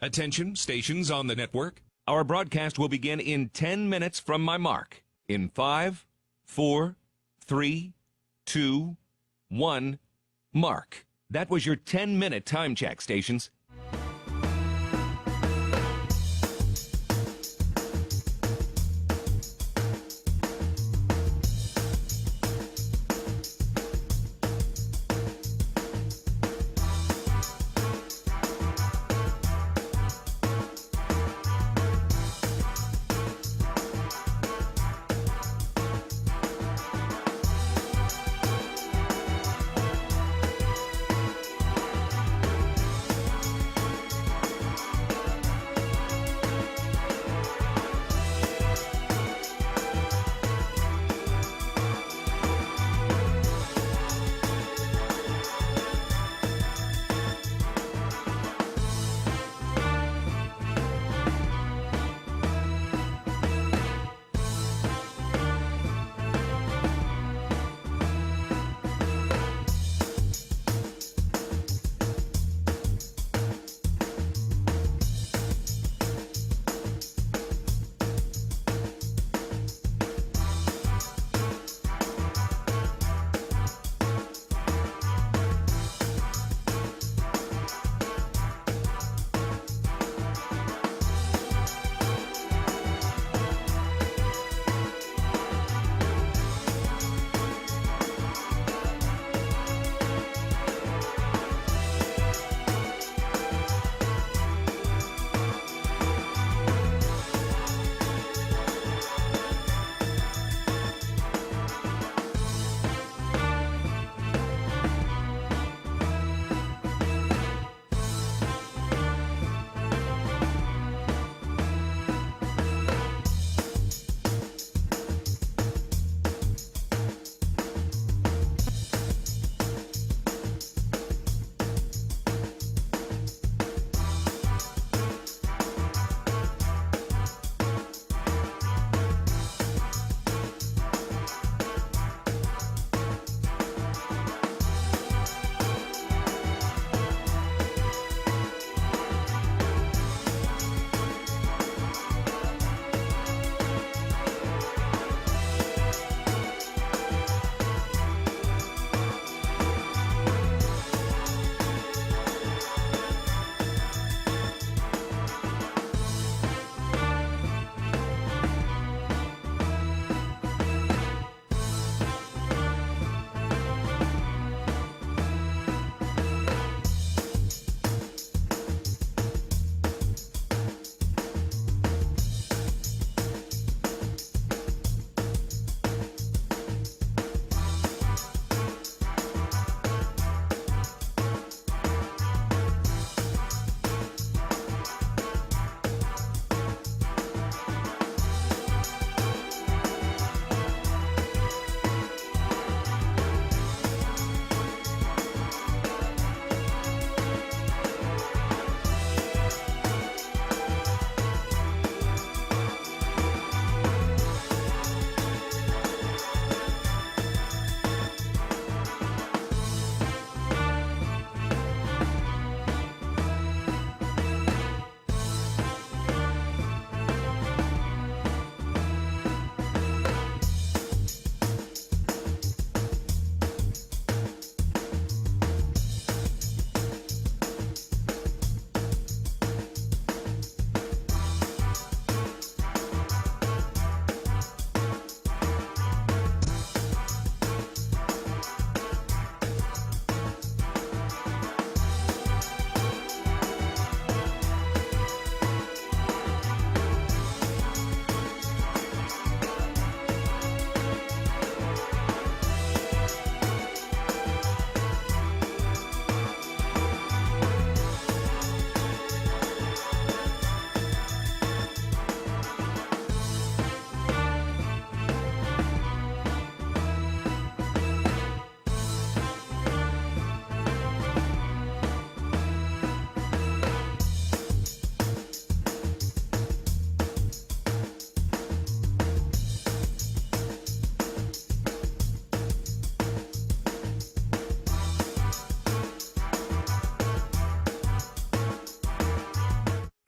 Attention, stations on the network. Our broadcast will begin in 10 minutes from my mark. In 5, 4, 3, 2, 1, mark. That was your 10-minute time check, stations.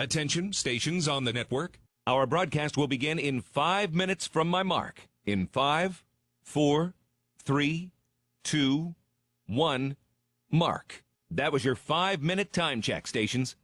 Attention, stations on the network. Our broadcast will begin in 5 minutes from my mark. In 5, 4, 3, 2, 1, mark. That was your 5-minute time check, stations.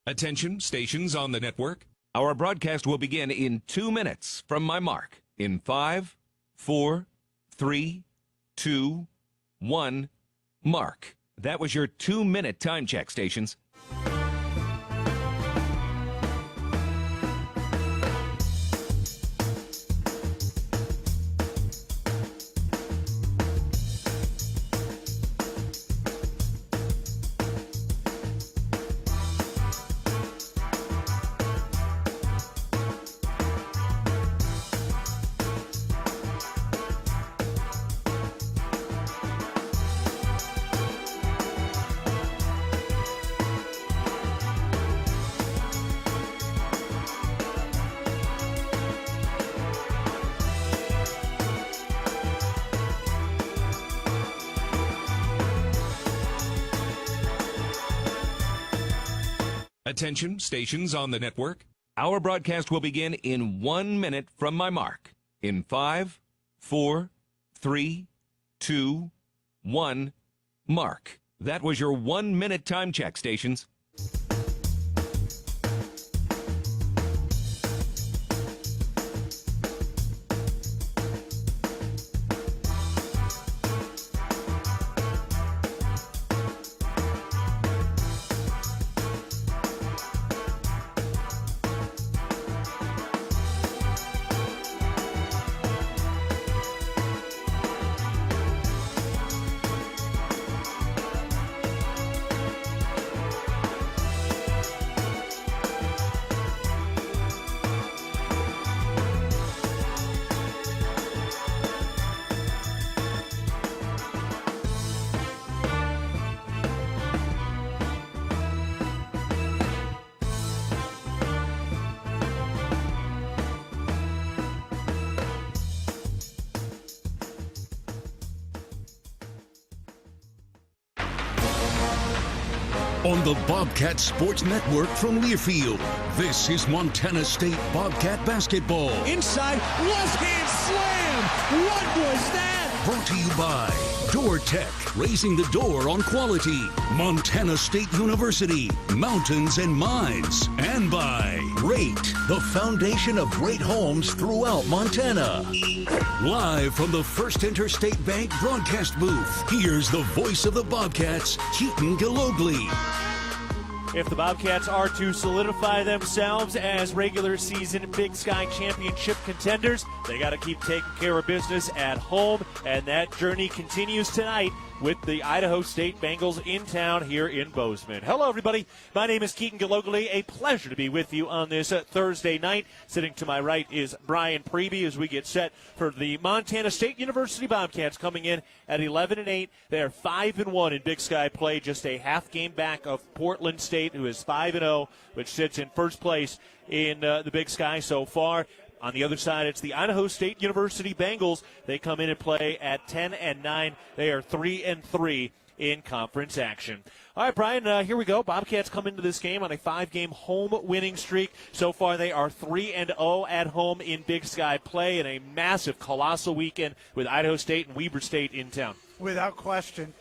Attention, stations on the network. Our broadcast will begin in 2 minutes from my mark. In 5, 4, 3, 2, 1, mark. That was your 2-minute time check, stations. Attention, stations on the network. Our broadcast will begin in 1 minute from my mark. In 5, 4, 3, 2, 1, mark. That was your 1-minute time check, stations. On the Bobcat Sports Network from Learfield, this is Montana State Bobcat basketball. Inside, left hand slam. What was that? Brought to you by Door Tech, raising the door on quality. Montana State University, Mountains and Mines. And by Rate, the foundation of great homes throughout Montana. Live from the First Interstate Bank broadcast booth, here's the voice of the Bobcats, Keaton Gillogly. If the Bobcats are to solidify themselves as regular season Big Sky Championship contenders, they got to keep taking care of business at home, and that journey continues tonight with the Idaho State Bengals in town here in Bozeman. Hello, everybody. My name is Keaton Gillogly. A pleasure to be with you on this Thursday night. Sitting to my right is Brian Priebe as we get set for the Montana State University Bobcats coming in at 11-8. They are 5-1 in Big Sky play, just a half game back of Portland State, who is 5-0, which sits in first place in the Big Sky so far. On the other side, it's the Idaho State University Bengals. They come in and play at 10-9. They are 3-3 in conference action. All right, Brian, here we go. Bobcats come into this game on a 5-game home winning streak. So far, they are 3-0 at home in Big Sky play in a massive, colossal weekend with Idaho State and Weber State in town. Without question.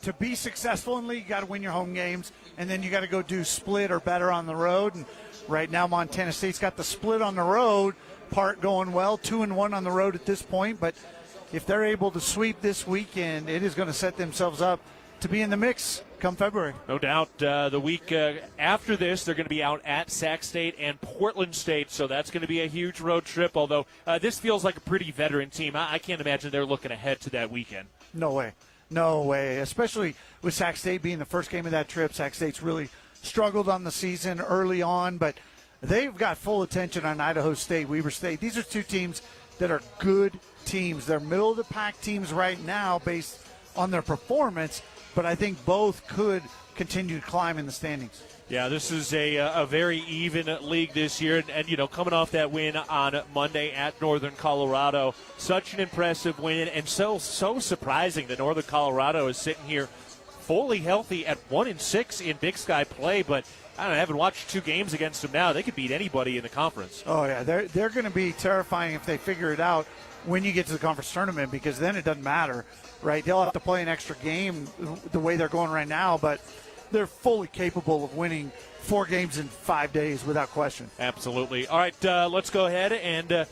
To be successful in league, you got to win your home games, and then you got to go do split or better on the road. And right now, Montana State's got the split on the road part going well, 2-1 on the road at this point. But if they're able to sweep this weekend, it is going to set themselves up to be in the mix come February. No doubt. The week after this, they're going to be out at Sac State and Portland State, so that's going to be a huge road trip, although this feels like a pretty veteran team. I can't imagine they're looking ahead to that weekend. No way. No way, especially with Sac State being the first game of that trip. Sac State's really struggled on the season early on, but they've got full attention on Idaho State, Weber State. These are two teams that are good teams. They're middle-of-the-pack teams right now based on their performance, but I think both could continue to climb in the standings. Yeah, this is a very even league this year, and you know, coming off that win on Monday at Northern Colorado, such an impressive win, and so surprising that Northern Colorado is sitting here fully healthy at 1-6 in Big Sky play, but I don't know, I haven't watched two games against them now. They could beat anybody in the conference. Oh, yeah. They're going to be terrifying if they figure it out when you get to the conference tournament, because then it doesn't matter, right? They'll have to play an extra game the way they're going right now, but they're fully capable of winning 4 games in 5 days without question. Absolutely. All right, let's go ahead and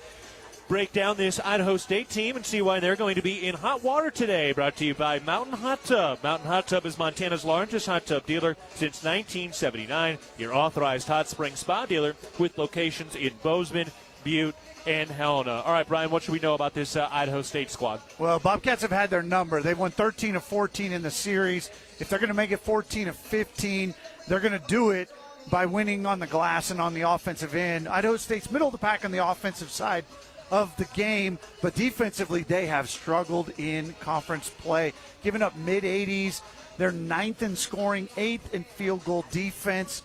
break down this Idaho State team and see why they're going to be in hot water today. Brought to you by Mountain Hot Tub. Mountain Hot Tub is Montana's largest hot tub dealer since 1979. Your authorized hot spring spa dealer with locations in Bozeman, Butte, and Helena. All right, Brian, what should we know about this Idaho State squad? Well, Bobcats have had their number. They've won 13 of 14 in the series. If they're going to make it 14 of 15, they're going to do it by winning on the glass and on the offensive end. Idaho State's middle of the pack on the offensive side of the game, but defensively they have struggled in conference play, giving up mid-80s. They're 9th in scoring, 8th in field goal defense.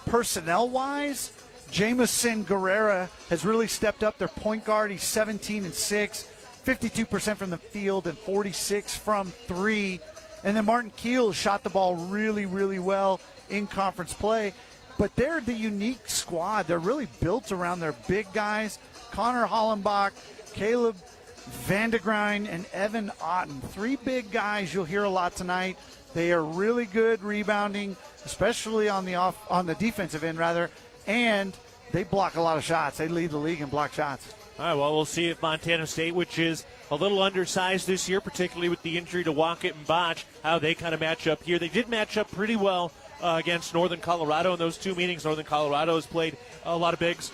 Personnel-wise, Jamison Guerrera has really stepped up. Their point guard, he's 17-6, 52% from the field and 46 from 3. And then Martin Keel shot the ball really, really well in conference play. But they're the unique squad. They're really built around their big guys, Connor Hollenbach, Caleb Vandegrijn, and Evan Otten. 3 big guys you'll hear a lot tonight. They are really good rebounding, especially on the defensive end, and they block a lot of shots. They lead the league in block shots. All right, well, we'll see if Montana State, which is a little undersized this year, particularly with the injury to Wackett and Botch, how they kind of match up here. They did match up pretty well against Northern Colorado in those 2 meetings. Northern Colorado has played a lot of bigs,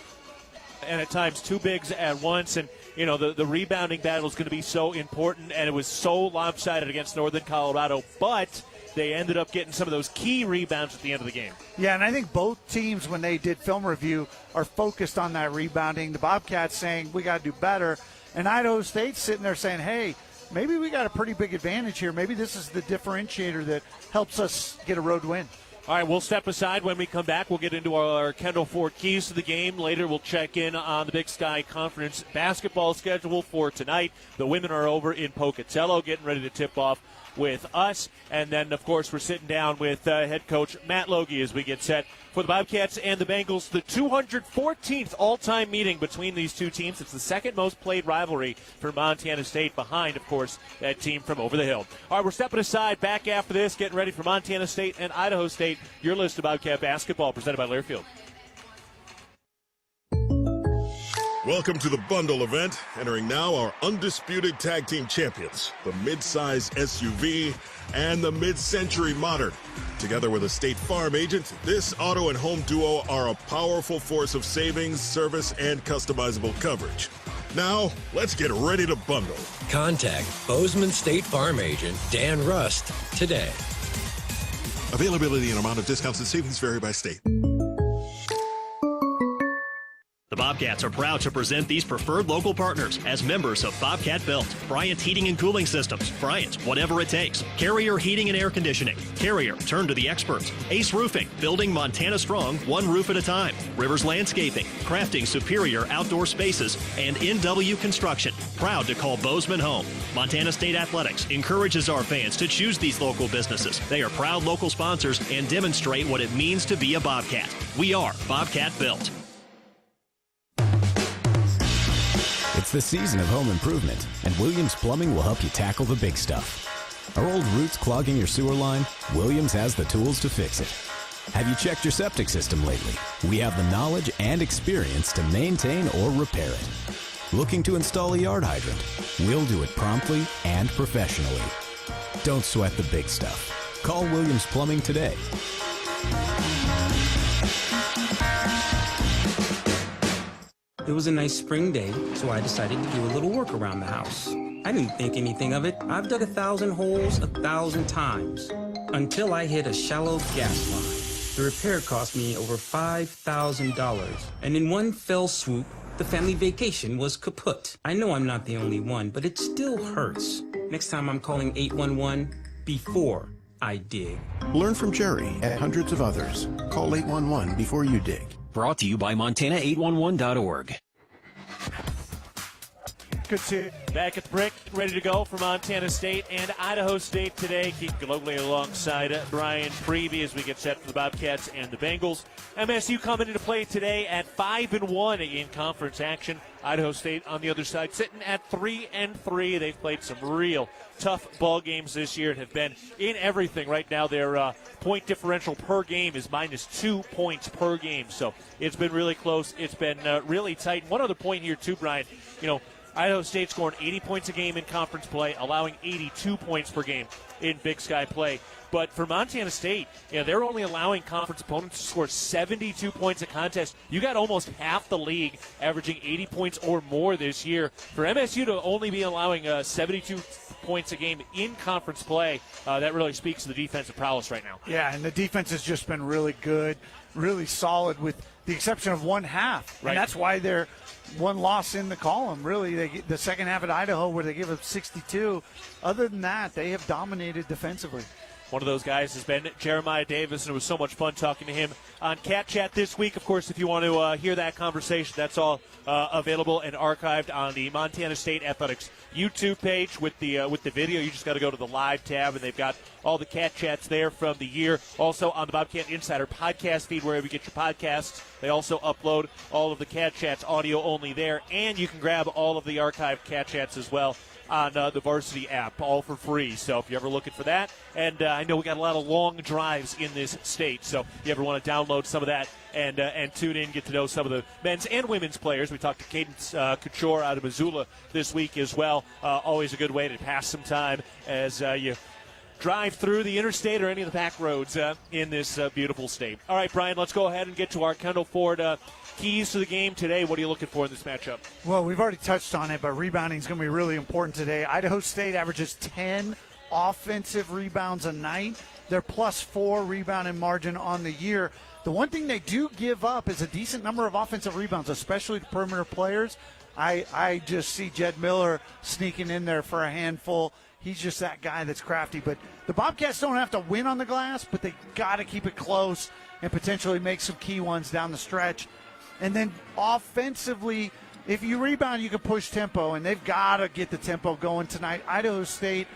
and at times 2 bigs at once. And, you know, the rebounding battle is going to be so important, and it was so lopsided against Northern Colorado. But they ended up getting some of those key rebounds at the end of the game. Yeah, and I think both teams, when they did film review, are focused on that rebounding. The Bobcats saying, we got to do better. And Idaho State's sitting there saying, hey, maybe we got a pretty big advantage here. Maybe this is the differentiator that helps us get a road win. All right, we'll step aside. When we come back, we'll get into our Kendall Ford keys to the game. Later, we'll check in on the Big Sky Conference basketball schedule for tonight. The women are over in Pocatello getting ready to tip off with us. And then, of course, we're sitting down with head coach Matt Logie as we get set for the Bobcats and the Bengals, the 214th all-time meeting between these two teams. It's the second most played rivalry for Montana State, behind, of course, that team from over the hill. All right, we're stepping aside. Back after this, getting ready for Montana State and Idaho State. Your list of Bobcat basketball presented by Learfield. Welcome to the bundle event. Entering now our undisputed tag team champions, the mid-size SUV and the mid-century modern. Together with a State Farm agent, this auto and home duo are a powerful force of savings, service, and customizable coverage. Now, let's get ready to bundle. Contact Bozeman State Farm agent Dan Rust today. Availability and amount of discounts and savings vary by state. The Bobcats are proud to present these preferred local partners as members of Bobcat Built, Bryant Heating and Cooling Systems, Bryant, whatever it takes, Carrier Heating and Air Conditioning, Carrier, turn to the experts, Ace Roofing, building Montana strong, one roof at a time, Rivers Landscaping, crafting superior outdoor spaces, and NW Construction, proud to call Bozeman home. Montana State Athletics encourages our fans to choose these local businesses. They are proud local sponsors and demonstrate what it means to be a Bobcat. We are Bobcat Built. It's the season of home improvement, and Williams Plumbing will help you tackle the big stuff. Are old roots clogging your sewer line? Williams has the tools to fix it. Have you checked your septic system lately? We have the knowledge and experience to maintain or repair it. Looking to install a yard hydrant? We'll do it promptly and professionally. Don't sweat the big stuff. Call Williams Plumbing today. It was a nice spring day, so I decided to do a little work around the house. I didn't think anything of it. I've dug 1,000 holes 1,000 times until I hit a shallow gas line. The repair cost me over $5,000, and in one fell swoop, the family vacation was kaput. I know I'm not the only one, but it still hurts. Next time I'm calling 811 before I dig. Learn from Jerry and hundreds of others. Call 811 before you dig. Brought to you by Montana811.org. Good to see you. Back at the brick, ready to go for Montana State and Idaho State today. Keaton Gillogly alongside Brian Priebe as we get set for the Bobcats and the Bengals. MSU coming into play today at 5-1 in conference action. Idaho State on the other side sitting at 3-3. They've played some real tough ball games this year and have been in everything. Right now their point differential per game is -2 points per game. So it's been really close. It's been really tight. One other point here too, Brian. Idaho State scoring 80 points a game in conference play, allowing 82 points per game in Big Sky play. But for Montana State, they're only allowing conference opponents to score 72 points a contest. You got almost half the league averaging 80 points or more this year. For MSU to only be allowing 72 points a game in conference play, that really speaks to the defensive prowess right now. Yeah, and the defense has just been really good, really solid with the exception of one half. Right. And that's why they're one loss in the column, really. The second half at Idaho where they give up 62. Other than that, they have dominated defensively. One of those guys has been Jeremiah Davis, and it was so much fun talking to him on Cat Chat this week. Of course, if you want to hear that conversation, that's all available and archived on the Montana State Athletics YouTube page with the video. You just got to go to the live tab, and they've got all the Cat Chats there from the year. Also on the Bobcat Insider podcast feed, wherever you get your podcasts. They also upload all of the Cat Chats audio only there, and you can grab all of the archived Cat Chats as well on the Varsity app, all for free. So if you're ever looking for that, and I know we got a lot of long drives in this state, so if you ever want to download some of that and tune in, get to know some of the men's and women's players. We talked to Keaton Couture out of Missoula this week as well. Always a good way to pass some time as you drive through the interstate or any of the back roads in this beautiful state. All right, Brian, let's go ahead and get to our Kendall Ford keys to the game today. What are you looking for in this matchup? Well, we've already touched on it, but rebounding is going to be really important today. Idaho State averages 10 offensive rebounds a night. They're +4 rebounding margin on the year. The one thing they do give up is a decent number of offensive rebounds, especially to perimeter players. I just see Jed Miller sneaking in there for a handful. He's just that guy that's crafty. But the Bobcats don't have to win on the glass, but they got to keep it close and potentially make some key ones down the stretch. And then offensively, if you rebound, you can push tempo, and they've got to get the tempo going tonight. Idaho State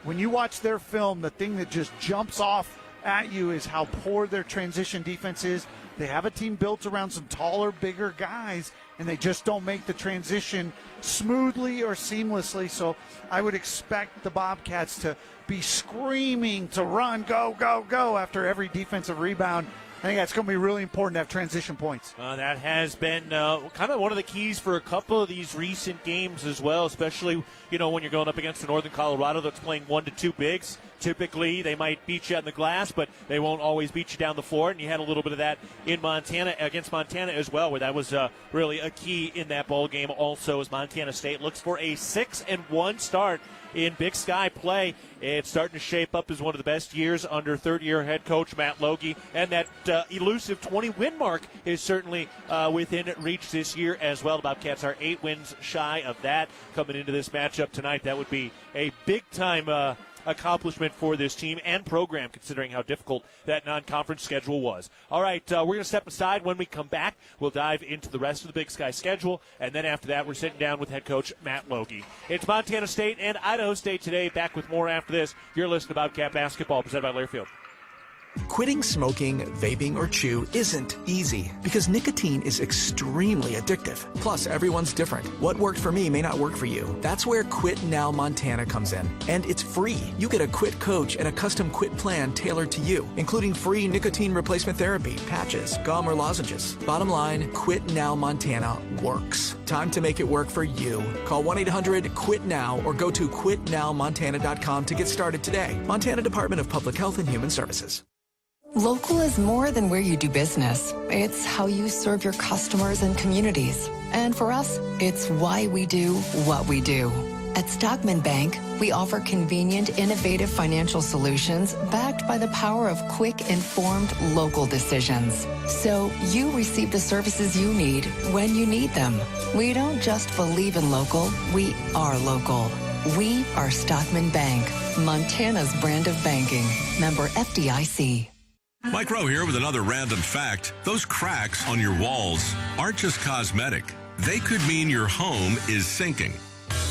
when you watch their film, the thing that just jumps off at you is how poor their transition defense is. They have a team built around some taller, bigger guys, and they just don't make the transition smoothly or seamlessly. So I would expect the Bobcats to be screaming to run, go, go, go after every defensive rebound. I think that's going to be really important to have transition points. That has been kind of one of the keys for a couple of these recent games as well, especially, when you're going up against a Northern Colorado that's playing 1 to 2 bigs. Typically, they might beat you on the glass, but they won't always beat you down the floor. And you had a little bit of that in Montana, against Montana as well, where that was really a key in that ball game also, as Montana State looks for a 6-1 start in Big Sky play. It's starting to shape up as one of the best years under third-year head coach Matt Logie, and that elusive 20-win mark is certainly within reach this year as well. The Bobcats are 8 wins shy of that coming into this matchup tonight. That would be a big-time accomplishment for this team and program, considering how difficult that non-conference schedule was. All right, we're going to step aside. When we come back, we'll dive into the rest of the Big Sky schedule, and then after that, we're sitting down with head coach Matt Logie. It's Montana State and Idaho State today. Back with more after this. You're listening to Bobcat Basketball, presented by Learfield. Quitting smoking, vaping, or chew isn't easy because nicotine is extremely addictive. Plus, everyone's different. What worked for me may not work for you. That's where Quit Now Montana comes in. And it's free. You get a quit coach and a custom quit plan tailored to you, including free nicotine replacement therapy, patches, gum, or lozenges. Bottom line, Quit Now Montana works. Time to make it work for you. Call 1-800-QUIT-NOW or go to quitnowmontana.com to get started today. Montana Department of Public Health and Human Services. Local is more than where you do business. It's how you serve your customers and communities. And for us, it's why we do what we do. At Stockman Bank, we offer convenient, innovative financial solutions backed by the power of quick, informed local decisions. So you receive the services you need when you need them. We don't just believe in local, we are local. We are Stockman Bank, Montana's brand of banking. Member FDIC. Mike Rowe here with another random fact. Those cracks on your walls aren't just cosmetic. They could mean your home is sinking.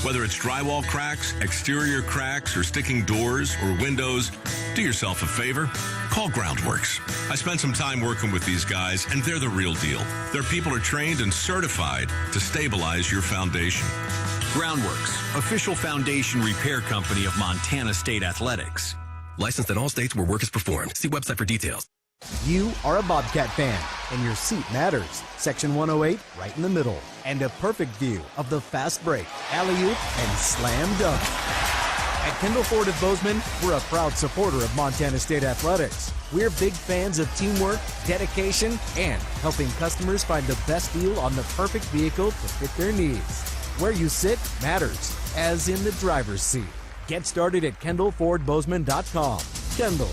Whether it's drywall cracks, exterior cracks, or sticking doors or windows, do yourself a favor. Call Groundworks. I spent some time working with these guys, and they're the real deal. Their people are trained and certified to stabilize your foundation. Groundworks, official foundation repair company of Montana State Athletics. Licensed in all states where work is performed. See website for details. You are a Bobcat fan, and your seat matters. Section 108, right in the middle. And a perfect view of the fast break, alley-oop, and slam dunk. At Kendall Ford of Bozeman, we're a proud supporter of Montana State Athletics. We're big fans of teamwork, dedication, and helping customers find the best deal on the perfect vehicle to fit their needs. Where you sit matters, as in the driver's seat. Get started at KendallFordBozeman.com. Kendall,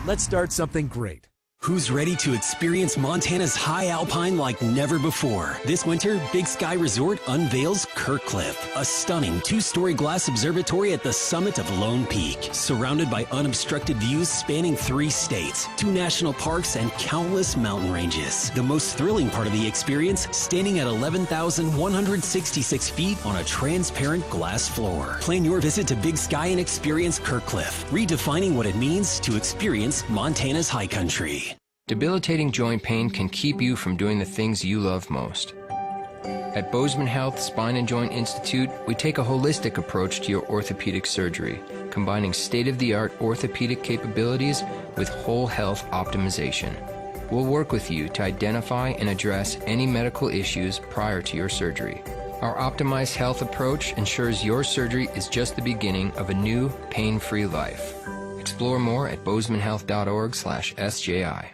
let's start something great. Who's ready to experience Montana's high alpine like never before? This winter, Big Sky Resort unveils Kirkcliff, a stunning 2-story glass observatory at the summit of Lone Peak, surrounded by unobstructed views spanning 3 states, 2 national parks, and countless mountain ranges. The most thrilling part of the experience, standing at 11,166 feet on a transparent glass floor. Plan your visit to Big Sky and experience Kirkcliff, redefining what it means to experience Montana's high country. Debilitating joint pain can keep you from doing the things you love most. At Bozeman Health Spine and Joint Institute, we take a holistic approach to your orthopedic surgery, combining state-of-the-art orthopedic capabilities with whole health optimization. We'll work with you to identify and address any medical issues prior to your surgery. Our optimized health approach ensures your surgery is just the beginning of a new, pain-free life. Explore more at bozemanhealth.org/SJI.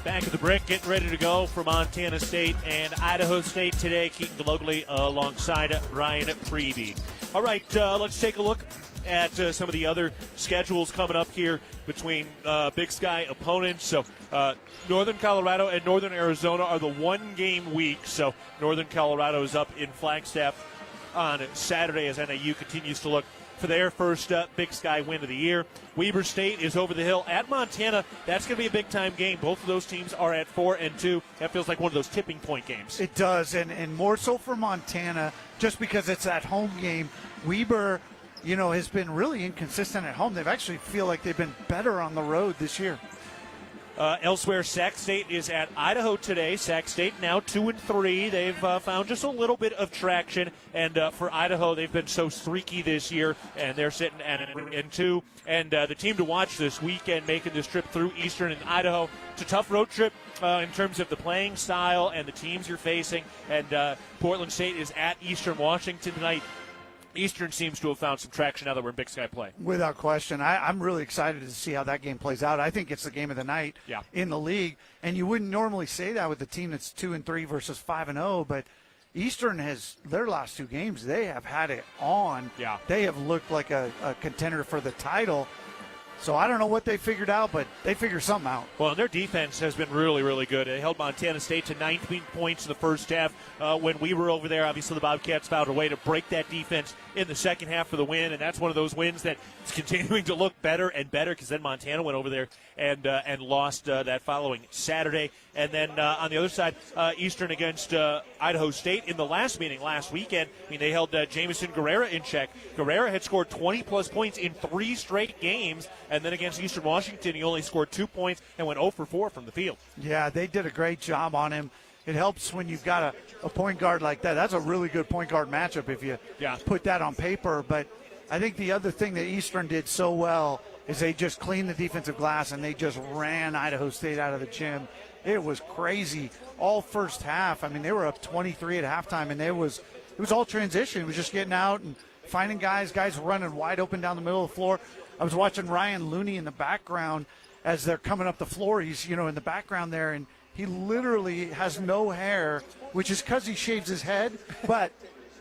Back at the brick, getting ready to go for Montana State and Idaho State today. Keaton Gillogly alongside Ryan Priebe. All right, let's take a look at some of the other schedules coming up here between Big Sky opponents. So Northern Colorado and Northern Arizona are the one-game week. So Northern Colorado is up in Flagstaff on Saturday as NAU continues to look for their first Big Sky win of the year. Weber State is over the hill at Montana. That's going to be a big-time game. Both of those teams are at 4-2. That feels like one of those tipping point games. It does, and more so for Montana, just because it's that home game. Weber, has been really inconsistent at home. They've actually feel like they've been better on the road this year. Elsewhere, Sac State is at Idaho today. Sac State now 2-3. They've found just a little bit of traction, and for Idaho, they've been so streaky this year, and they're sitting at 2. And the team to watch this weekend, making this trip through Eastern and Idaho. It's a tough road trip in terms of the playing style and the teams you're facing. And Portland State is at Eastern Washington tonight. Eastern seems to have found some traction now that we're in Big Sky play. Without question. I'm really excited to see how that game plays out. I think it's the game of the night in the league. And you wouldn't normally say that with a team that's 2-3 versus 5-0, but Eastern has, their last 2 games, they have had it on. Yeah. They have looked like a contender for the title. So I don't know what they figured out, but they figured something out. Well, their defense has been really, really good. They held Montana State to 19 points in the first half. When we were over there, obviously the Bobcats found a way to break that defense in the second half for the win, and that's one of those wins that is continuing to look better and better because then Montana went over there and lost that following Saturday. And then on the other side, Eastern against Idaho State in the last meeting last weekend. They held Jamison Guerrera in check. Guerrera had scored 20-plus points in 3 straight games, and then against Eastern Washington, he only scored 2 points and went 0 for 4 from the field. Yeah, they did a great job on him. It helps when you've got a point guard like that. That's a really good point guard matchup if you put that on paper. But I think the other thing that Eastern did so well is they just cleaned the defensive glass and they just ran Idaho State out of the gym. It was crazy all first half. They were up 23 at halftime, and it was all transition. It was just getting out and finding guys running wide open down the middle of the floor. I was watching Ryan Looney in the background as they're coming up the floor. He's, in the background there, and he literally has no hair, which is because he shaves his head, but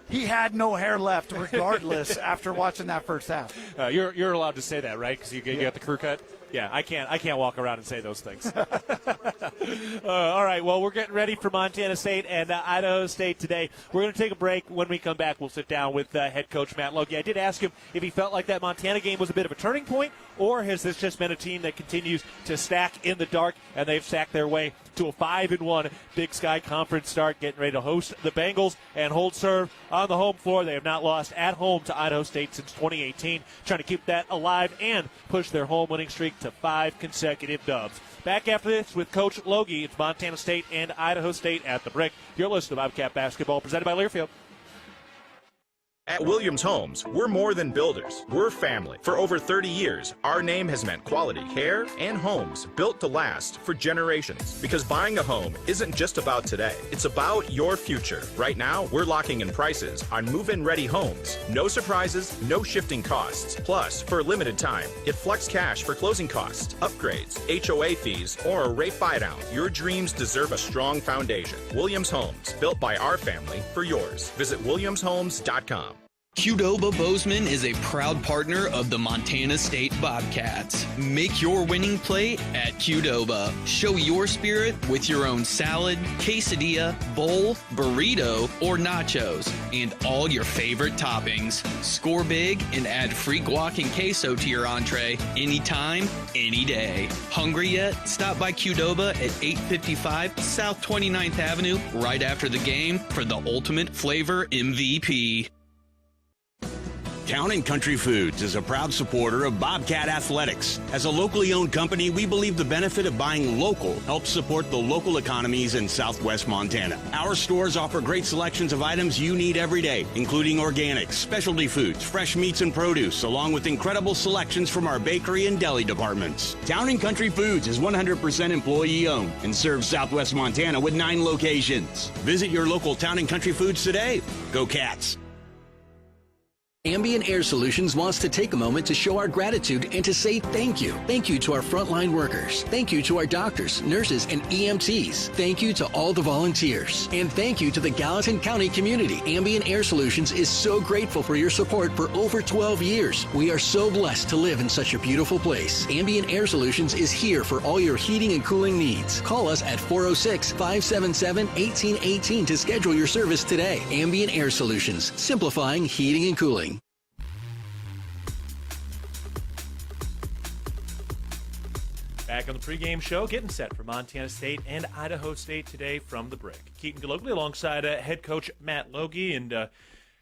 he had no hair left regardless after watching that first half. You're allowed to say that, right? Because you got the crew cut? Yeah, I can't walk around and say those things. All right, well, we're getting ready for Montana State and Idaho State today. We're going to take a break. When we come back, we'll sit down with head coach Matt Logie. I did ask him if he felt like that Montana game was a bit of a turning point, or has this just been a team that continues to stack in the dark, and they've stacked their way to a 5-1 Big Sky Conference start, getting ready to host the Bengals and hold serve on the home floor. They have not lost at home to Idaho State since 2018, trying to keep that alive and push their home winning streak to 5 consecutive dubs. Back after this with Coach Logie. It's Montana State and Idaho State at the Brick. You're listening to Bobcat Basketball, presented by Learfield. At Williams Homes, we're more than builders. We're family. For over 30 years, our name has meant quality care and homes built to last for generations. Because buying a home isn't just about today. It's about your future. Right now, we're locking in prices on move-in ready homes. No surprises, no shifting costs. Plus, for a limited time, get flex cash for closing costs, upgrades, HOA fees, or a rate buy-down. Your dreams deserve a strong foundation. Williams Homes, built by our family for yours. Visit williamshomes.com. Qdoba Bozeman is a proud partner of the Montana State Bobcats. Make your winning play at Qdoba. Show your spirit with your own salad, quesadilla, bowl, burrito, or nachos, and all your favorite toppings. Score big and add free guac and queso to your entree anytime, any day. Hungry yet? Stop by Qdoba at 855 South 29th Avenue right after the game for the ultimate flavor MVP. Town & Country Foods is a proud supporter of Bobcat Athletics. As a locally owned company, we believe the benefit of buying local helps support the local economies in southwest Montana. Our stores offer great selections of items you need every day, including organics, specialty foods, fresh meats and produce, along with incredible selections from our bakery and deli departments. Town & Country Foods is 100% employee owned and serves southwest Montana with 9 locations. Visit your local Town & Country Foods today. Go Cats! Ambient Air Solutions wants to take a moment to show our gratitude and to say thank you. Thank you to our frontline workers. Thank you to our doctors, nurses, and EMTs. Thank you to all the volunteers. And thank you to the Gallatin County community. Ambient Air Solutions is so grateful for your support for over 12 years. We are so blessed to live in such a beautiful place. Ambient Air Solutions is here for all your heating and cooling needs. Call us at 406-577-1818 to schedule your service today. Ambient Air Solutions, simplifying heating and cooling. Back on the pregame show, getting set for Montana State and Idaho State today from the Brick. Keaton Gillogly alongside head coach Matt Logie. And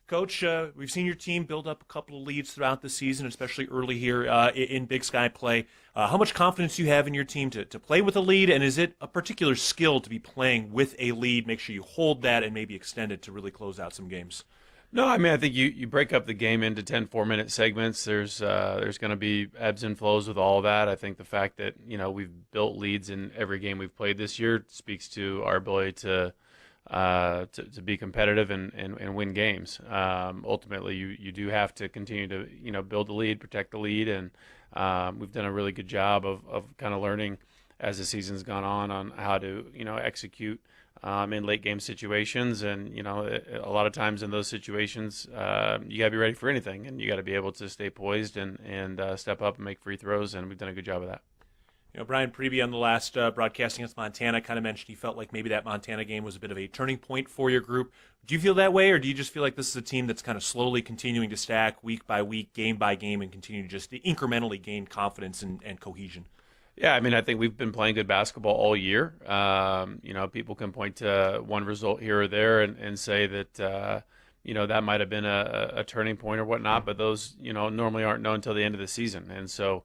Coach, we've seen your team build up a couple of leads throughout the season, especially early here in Big Sky play. How much confidence do you have in your team to play with a lead, and is it a particular skill to be playing with a lead? Make sure you hold that and maybe extend it to really close out some games. No, I mean, I think you break up the game into 10 4-minute segments. There's going to be ebbs and flows with all of that. I think the fact that, we've built leads in every game we've played this year speaks to our ability to be competitive and win games. Ultimately, you do have to continue to, build the lead, protect the lead, and we've done a really good job of kind of learning as the season's gone on how to, execute in late game situations. And, a lot of times in those situations, you got to be ready for anything, and you got to be able to stay poised and step up and make free throws, and we've done a good job of that. Brian Priebe on the last broadcast against Montana kind of mentioned he felt like maybe that Montana game was a bit of a turning point for your group. Do you feel that way, or do you just feel like this is a team that's kind of slowly continuing to stack week by week, game by game, and continue to just incrementally gain confidence and cohesion? Yeah, I mean, I think we've been playing good basketball all year. People can point to one result here or there and say that, that might have been a turning point or whatnot, but those, normally aren't known until the end of the season. And so,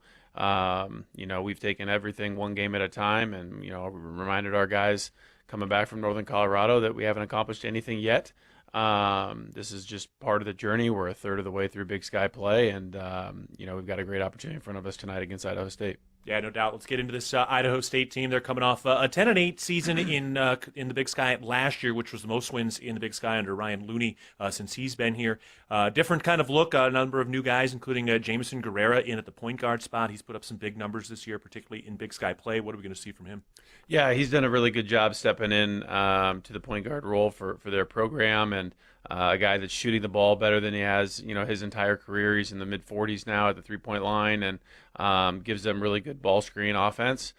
we've taken everything one game at a time, and, reminded our guys coming back from Northern Colorado that we haven't accomplished anything yet. This is just part of the journey. We're a third of the way through Big Sky play, and, we've got a great opportunity in front of us tonight against Idaho State. Yeah, no doubt. Let's get into this Idaho State team. They're coming off a 10-8 season in the Big Sky last year, which was the most wins in the Big Sky under Ryan Looney since he's been here. Different kind of look. A number of new guys, including Jamison Guerrera in at the point guard spot. He's put up some big numbers this year, particularly in Big Sky play. What are we going to see from him? Yeah, he's done a really good job stepping in to the point guard role for their program, and a guy that's shooting the ball better than he has, his entire career. He's in the mid-40s now at the three-point line, and gives them really good ball screen offense,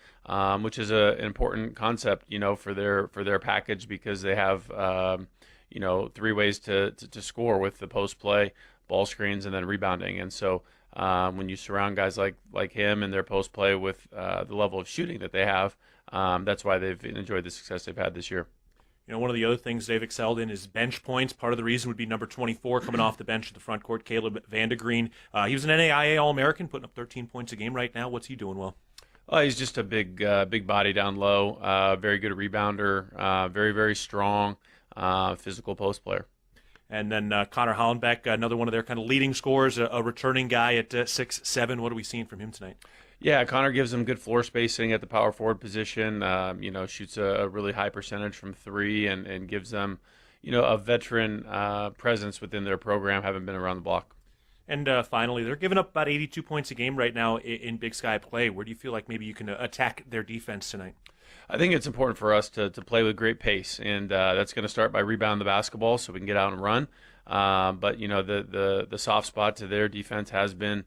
which is an important concept, for their package, because they have, three ways to score with the post play, ball screens, and then rebounding. And so when you surround guys like him and their post play with the level of shooting that they have, that's why they've enjoyed the success they've had this year. One of the other things they've excelled in is bench points. Part of the reason would be number 24 coming off the bench at the front court, Caleb Vandegreen. He was an NAIA All-American, putting up 13 points a game right now. What's he doing well? He's just a big body down low, very good rebounder, very, very strong, physical post player. And then Connor Hollenbeck, another one of their kind of leading scorers, a returning guy at 6'7". What are we seeing from him tonight? Yeah, Connor gives them good floor spacing at the power forward position, shoots a really high percentage from three, and gives them, a veteran presence within their program, having been around the block. And finally, they're giving up about 82 points a game right now in Big Sky play. Where do you feel like maybe you can attack their defense tonight? I think it's important for us to play with great pace, and that's going to start by rebounding the basketball so we can get out and run. But the soft spot to their defense has been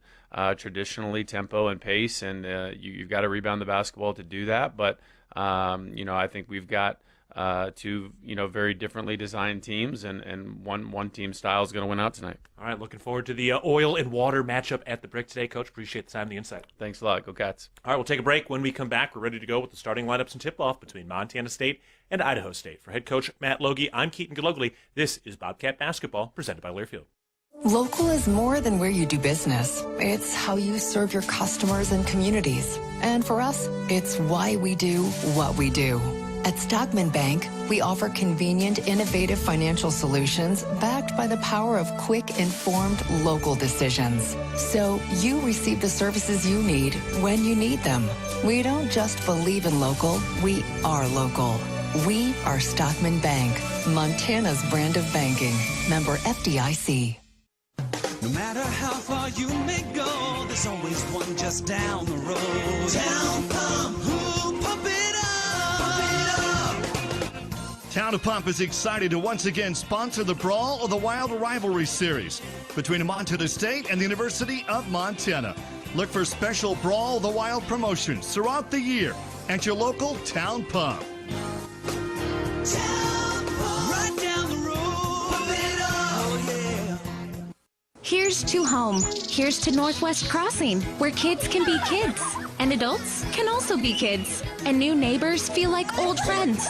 traditionally tempo and pace, and you've got to rebound the basketball to do that. But I think we've got two very differently designed teams, and one team style is going to win out tonight. All right, looking forward to the oil and water matchup at the Brick today, Coach. Appreciate the time and the insight. Thanks a lot. Go Cats. All right, we'll take a break. When we come back, we're ready to go with the starting lineups and tip-off between Montana State and Idaho State. For head coach Matt Logie, I'm Keaton Gillogly. This is Bobcat Basketball, presented by Learfield. Local is more than where you do business. It's how you serve your customers and communities. And for us, it's why we do what we do. At Stockman Bank, we offer convenient, innovative financial solutions backed by the power of quick, informed local decisions. So you receive the services you need when you need them. We don't just believe in local, we are local. We are Stockman Bank, Montana's brand of banking. Member FDIC. No matter how far you may go, there's always one just down the road. Town Pump, who pump it up, pump it up. Town of Pump is excited to once again sponsor the Brawl of the Wild Rivalry Series between Montana State and the University of Montana. Look for special Brawl of the Wild promotions throughout the year at your local Town Pump. Town Pump, right down the road, pump it up, oh yeah. Here's to home. Here's to Northwest Crossing, where kids can be kids. And adults can also be kids. And new neighbors feel like old friends.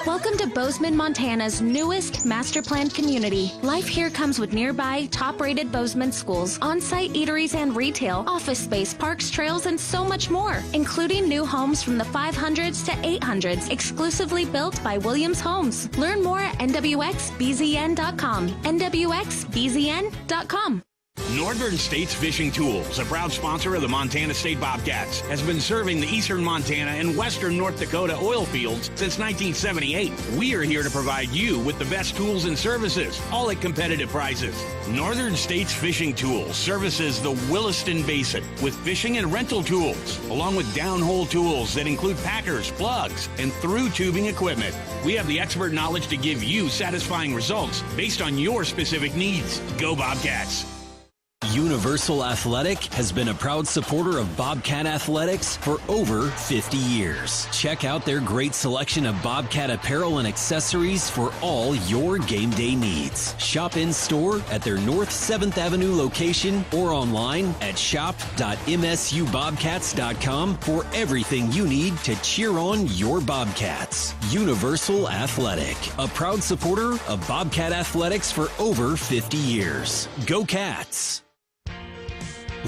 Welcome to Bozeman, Montana's newest master planned community. Life here comes with nearby, top-rated Bozeman schools, on-site eateries and retail, office space, parks, trails, and so much more, including new homes from the 500s to 800s, exclusively built by Williams Homes. Learn more at nwxbzn.com. nwxbzn.com. Northern States Fishing Tools, a proud sponsor of the Montana State Bobcats, has been serving the eastern Montana and western North Dakota oil fields since 1978. We are here to provide you with the best tools and services, all at competitive prices. Northern States Fishing Tools services the Williston Basin with fishing and rental tools, along with downhole tools that include packers, plugs, and through tubing equipment. We have the expert knowledge to give you satisfying results based on your specific needs. Go Bobcats! Universal Athletic has been a proud supporter of Bobcat Athletics for over 50 years. Check out their great selection of Bobcat apparel and accessories for all your game day needs. Shop in store at their North 7th Avenue location or online at shop.msubobcats.com for everything you need to cheer on your Bobcats. Universal Athletic, a proud supporter of Bobcat Athletics for over 50 years. Go Cats!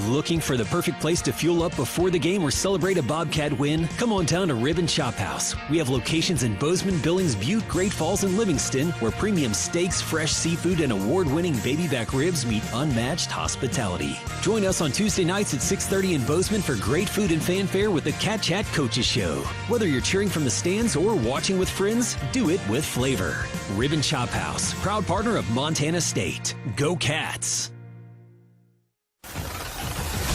Looking for the perfect place to fuel up before the game or celebrate a Bobcat win? Come on down to Rib and Chop House. We have locations in Bozeman, Billings, Butte, Great Falls, and Livingston, where premium steaks, fresh seafood, and award-winning baby back ribs meet unmatched hospitality. Join us on Tuesday nights at 6:30 in Bozeman for great food and fanfare with the Cat Chat Coaches Show. Whether you're cheering from the stands or watching with friends, do it with flavor. Rib and Chop House, proud partner of Montana State. Go Cats!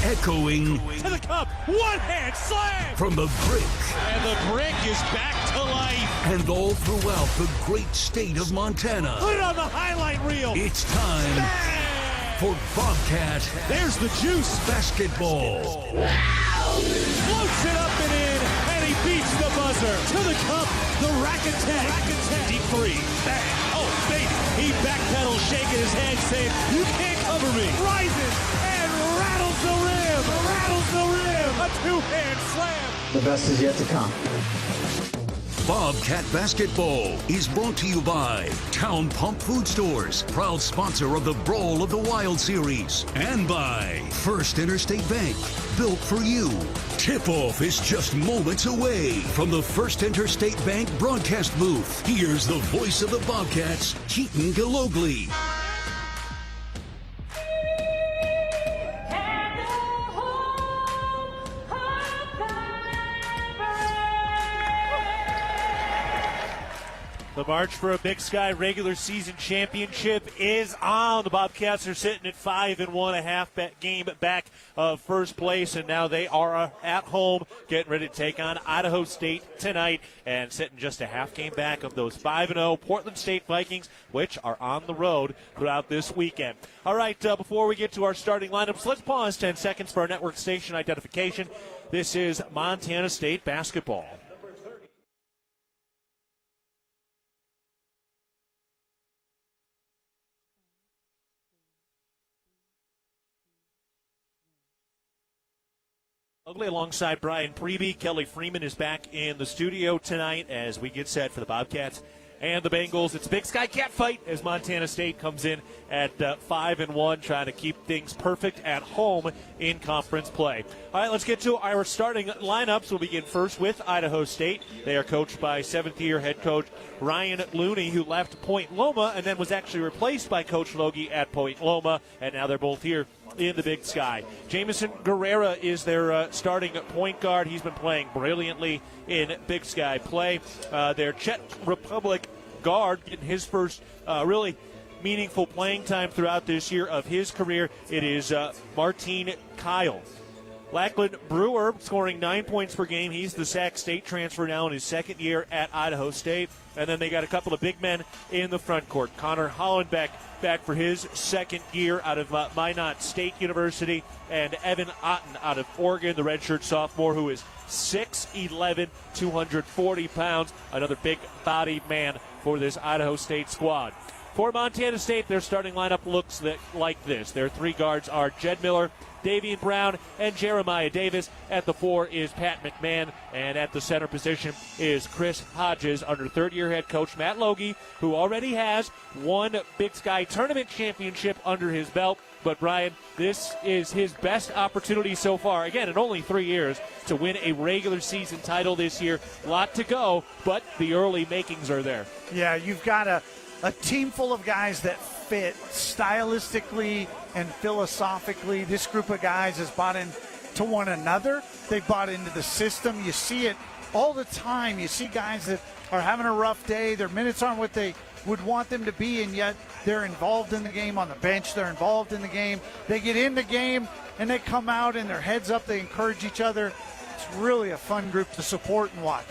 Echoing to the cup, one-hand slam from the brick. And the brick is back to life. And all throughout the great state of Montana. Put it on the highlight reel. It's time for Bobcat. There's the juice. Basketball. Floats it up and in, and he beats the buzzer. To the cup, the racket-attack. Deep three, bang. Oh, baby. He backpedals, shaking his head, saying, you can't cover me. Rises and rattles the rim. Rattles the rim. A two-hand slam. The best is yet to come. Bobcat Basketball is brought to you by Town Pump Food Stores, proud sponsor of the Brawl of the Wild Series, and by First Interstate Bank, built for you. Tip-off is just moments away from the First Interstate Bank broadcast booth. Here's the voice of the Bobcats, Keaton Gillogly. The march for a Big Sky regular season championship is on. The Bobcats are sitting at 5-1, a half game back of first place, and now they are at home getting ready to take on Idaho State tonight and sitting just a half game back of those 5-0 Portland State Vikings, which are on the road throughout this weekend. All right, before we get to our starting lineups, let's pause 10 seconds for our network station identification. This is Montana State basketball. Alongside Brian Priebe, Kelly Freeman is back in the studio tonight as we get set for the Bobcats and the Bengals. It's a Big Sky Cat fight as Montana State comes in at 5-1, trying to keep things perfect at home in conference play. All right, let's get to our starting lineups. We'll begin first with Idaho State. They are coached by seventh-year head coach Ryan Looney, who left Point Loma and then was actually replaced by Coach Logie at Point Loma, and now they're both here in the Big Sky. Jamison Guerrera is their starting point guard. He's been playing brilliantly in Big Sky play. Their Czech Republic guard getting his first really meaningful playing time throughout this year of his career. It is Martin Kyle. Lachlan Brewer scoring 9 points per game. He's the Sac State transfer now in his second year at Idaho State. And then they got a couple of big men in the front court. Connor Hollenbeck back for his second year out of Minot State University. And Evan Otten out of Oregon, the redshirt sophomore, who is 6'11", 240 pounds. Another big body man for this Idaho State squad. For Montana State, their starting lineup looks like this. Their three guards are Jed Miller, Davian Brown, and Jeremiah Davis. At the 4 is Pat McMahon, and at the center position is Chris Hodges under third-year head coach Matt Logie, who already has one Big Sky tournament championship under his belt. But, Brian, this is his best opportunity so far, again, in only 3 years, to win a regular season title this year. A lot to go, but the early makings are there. Yeah, you've got a team full of guys that fit stylistically and philosophically. This group of guys has bought into one another. They bought into the system. You see it all the time. You see guys that are having a rough day. Their minutes aren't what they would want them to be, and yet they're involved in the game on the bench. They're involved in the game. They get in the game, and they come out, and their heads up. They encourage each other. It's really a fun group to support and watch.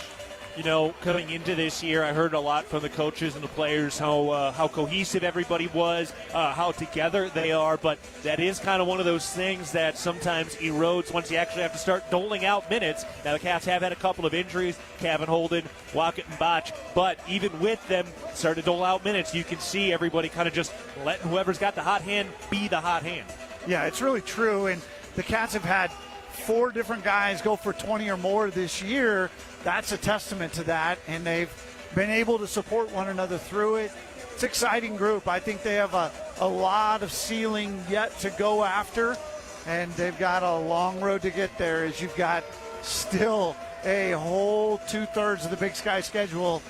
You know, coming into this year, I heard a lot from the coaches and the players how cohesive everybody was, how together they are. But that is kind of one of those things that sometimes erodes once you actually have to start doling out minutes. Now, the Cats have had a couple of injuries, Kevin Holden, Wackett, and Botch. But even with them starting to dole out minutes, you can see everybody kind of just letting whoever's got the hot hand be the hot hand. Yeah, it's really true. And the Cats have had 4 different guys go for 20 or more this year. That's a testament to that, and they've been able to support one another through it. It's an exciting group. I think they have a lot of ceiling yet to go after, and they've got a long road to get there, as you've got still a whole 2/3 of the Big Sky schedule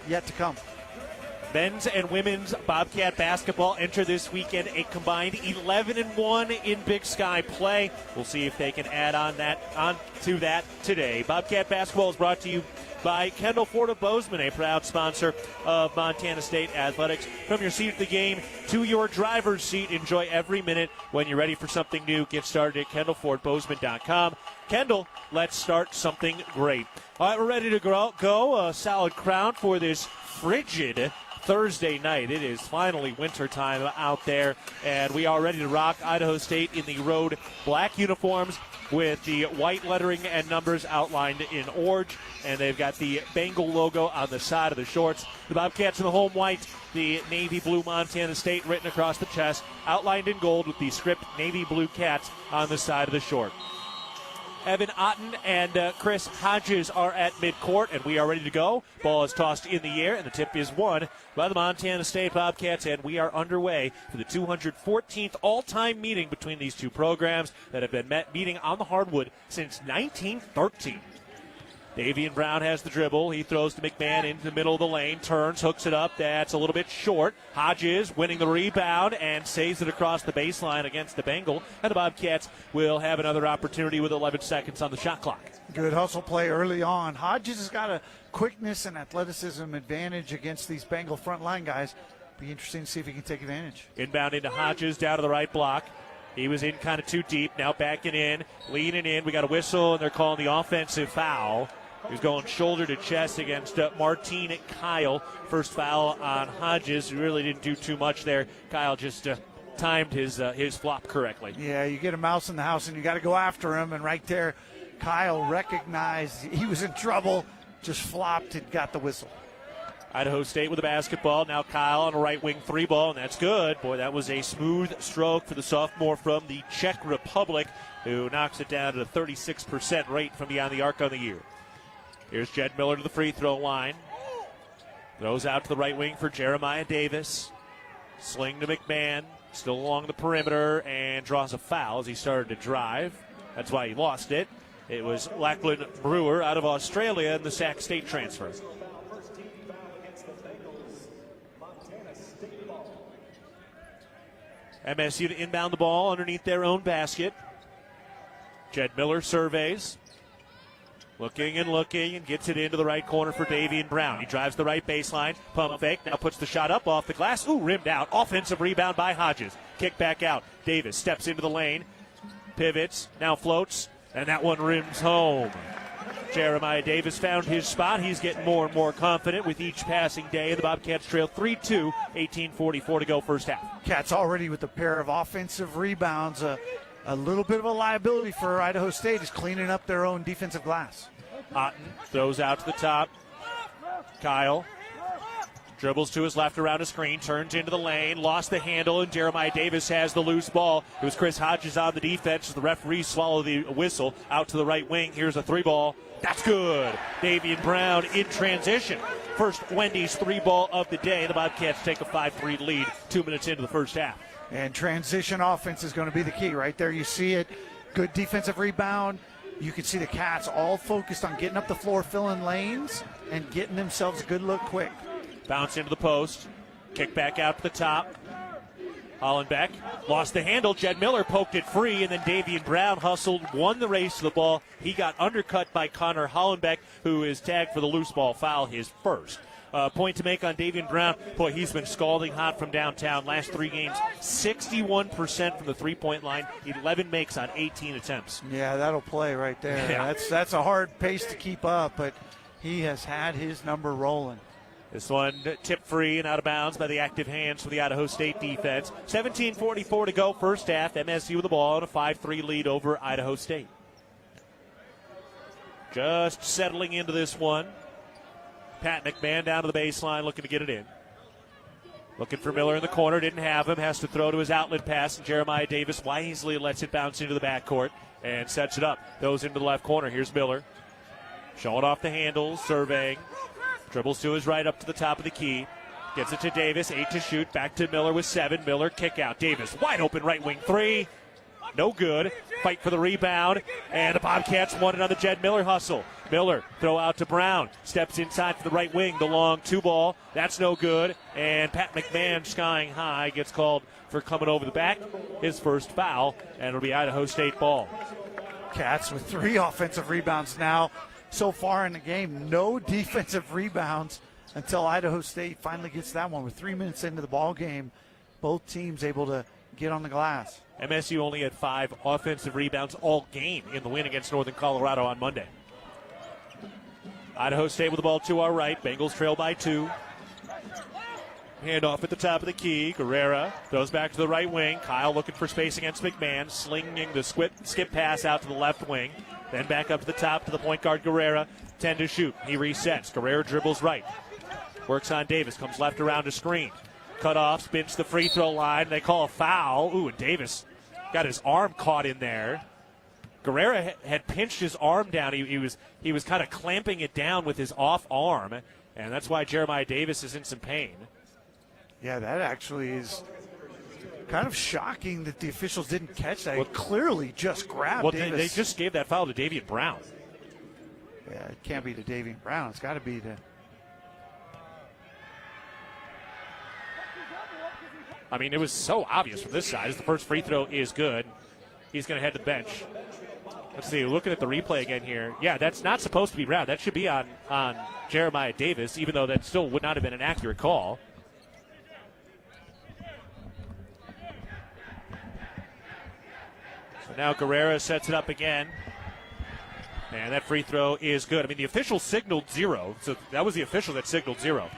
yet to come. Men's and women's Bobcat basketball enter this weekend a combined 11-1 in Big Sky play. We'll see if they can add on to that today. Bobcat basketball is brought to you by Kendall Ford of Bozeman, a proud sponsor of Montana State Athletics. From your seat at the game to your driver's seat, enjoy every minute. When you're ready for something new, get started at KendallFordBozeman.com. Kendall, let's start something great. All right, we're ready to go. A solid crowd for this frigid Thursday night. It is finally wintertime out there, and we are ready to rock. Idaho State in the road black uniforms with the white lettering and numbers outlined in orange, and they've got the Bengal logo on the side of the shorts. The Bobcats in the home white, the navy blue Montana State written across the chest, outlined in gold with the script navy blue cats on the side of the short. Evan Otten and Chris Hodges are at midcourt, and we are ready to go. Ball is tossed in the air, and the tip is won by the Montana State Bobcats, and we are underway for the 214th all-time meeting between these two programs that have been meeting on the hardwood since 1913. Davian Brown has the dribble. He throws to McMahon into the middle of the lane, turns, hooks it up. That's a little bit short. Hodges winning the rebound and saves it across the baseline against the Bengal. And the Bobcats will have another opportunity with 11 seconds on the shot clock. Good hustle play early on. Hodges has got a quickness and athleticism advantage against these Bengal front line guys. Be interesting to see if he can take advantage. Inbound into Hodges down to the right block. He was in kind of too deep. Now backing in, leaning in. We got a whistle, and they're calling the offensive foul. He was going shoulder to chest against Martine Kyle. First foul on Hodges. He really didn't do too much there. Kyle just timed his flop correctly. Yeah, you get a mouse in the house and you got to go after him. And right there, Kyle recognized he was in trouble, just flopped and got the whistle. Idaho State with the basketball. Now Kyle on a right wing 3 ball, and that's good. Boy, that was a smooth stroke for the sophomore from the Czech Republic, who knocks it down to a 36% rate from beyond the arc on the year. Here's Jed Miller to the free throw line. Throws out to the right wing for Jeremiah Davis. Sling to McMahon, still along the perimeter, and draws a foul as he started to drive. That's why he lost it. It was Lachlan Brewer out of Australia in the Sac State transfer. MSU to inbound the ball underneath their own basket. Jed Miller surveys. Looking and gets it into the right corner for Davian Brown. He drives the right baseline, pump fake, now puts the shot up off the glass. Ooh, rimmed out. Offensive rebound by Hodges. Kick back out. Davis steps into the lane, pivots, now floats, and that one rims home. Jeremiah Davis found his spot. He's getting more and more confident with each passing day. The Bobcats trail 3-2, 18:44 to go first half. Cats already with a pair of offensive rebounds. A little bit of a liability for Idaho State is cleaning up their own defensive glass. Otten throws out to the top. Kyle Dribbles to his left around a screen, turns into the lane, lost the handle, and Jeremiah Davis has the loose ball. It was Chris Hodges on the defense. The referee swallowed the whistle out to the right wing. Here's a 3-ball. That's good. Davian Brown in transition. First Wendy's 3-ball of the day. The Bobcats take a 5-3 lead 2 minutes into the first half. And transition offense is going to be the key. Right there you see it. Good defensive rebound. You can see the Cats all focused on getting up the floor, filling lanes, and getting themselves a good look quick. Bounce into the post. Kick back out to the top. Hollenbeck lost the handle. Jed Miller poked it free, and then Davian Brown hustled, won the race to the ball. He got undercut by Connor Hollenbeck, who is tagged for the loose ball foul, his first. Point to make on Davian Brown. Boy, he's been scalding hot from downtown. Last 3 games, 61% from the three-point line, 11 makes on 18 attempts. Yeah, that'll play right there. Yeah. That's a hard pace to keep up, but he has had his number rolling. This one tipped free and out of bounds by the active hands for the Idaho State defense. 17:44 to go first half. MSU with the ball and a 5-3 lead over Idaho State. Just settling into this one. Pat McMahon down to the baseline looking to get it in. Looking for Miller in the corner. Didn't have him. Has to throw to his outlet pass. And Jeremiah Davis wisely lets it bounce into the backcourt and sets it up. Goes into the left corner. Here's Miller. Showing off the handles. Surveying. Dribbles to his right up to the top of the key. Gets it to Davis. 8 to shoot. Back to Miller with 7. Miller kick out. Davis wide open right wing 3. No good. Fight for the rebound. And the Bobcats won it on the Jed Miller hustle. Miller throw out to Brown. Steps inside for the right wing. The long 2-ball. That's no good. And Pat McMahon skying high gets called for coming over the back. His first foul. And it'll be Idaho State ball. Cats with 3 offensive rebounds now. So far in the game, no defensive rebounds until Idaho State finally gets that one. With 3 minutes into the ball game, both teams able to get on the glass. MSU only had 5 offensive rebounds all game in the win against Northern Colorado on Monday. Idaho State with the ball to our right. Bengals trail by 2. Handoff at the top of the key. Guerrera throws back to the right wing. Kyle looking for space against McMahon, slinging the skip pass out to the left wing. Then back up to the top to the point guard Guerrera. 10 to shoot. He resets. Guerrera dribbles right. Works on Davis. Comes left around a screen. Cut off. Spins the free throw line. They call a foul. Ooh, and Davis got his arm caught in there. Guerrera had pinched his arm down. He was kind of clamping it down with his off arm. And that's why Jeremiah Davis is in some pain. Yeah, that actually is kind of shocking that the officials didn't catch that. He clearly just grabbed Davis. They just gave that foul to Davian Brown. Yeah, it can't be to Davian Brown. It's got to be to... I mean, it was so obvious from this side. The first free throw is good. He's going to head to the bench. Let's see, looking at the replay again here. Yeah, that's not supposed to be Brown. That should be on Jeremiah Davis, even though that still would not have been an accurate call. So now Guerrera sets it up again. And that free throw is good. I mean, the official signaled 0, so that was the official that signaled 0.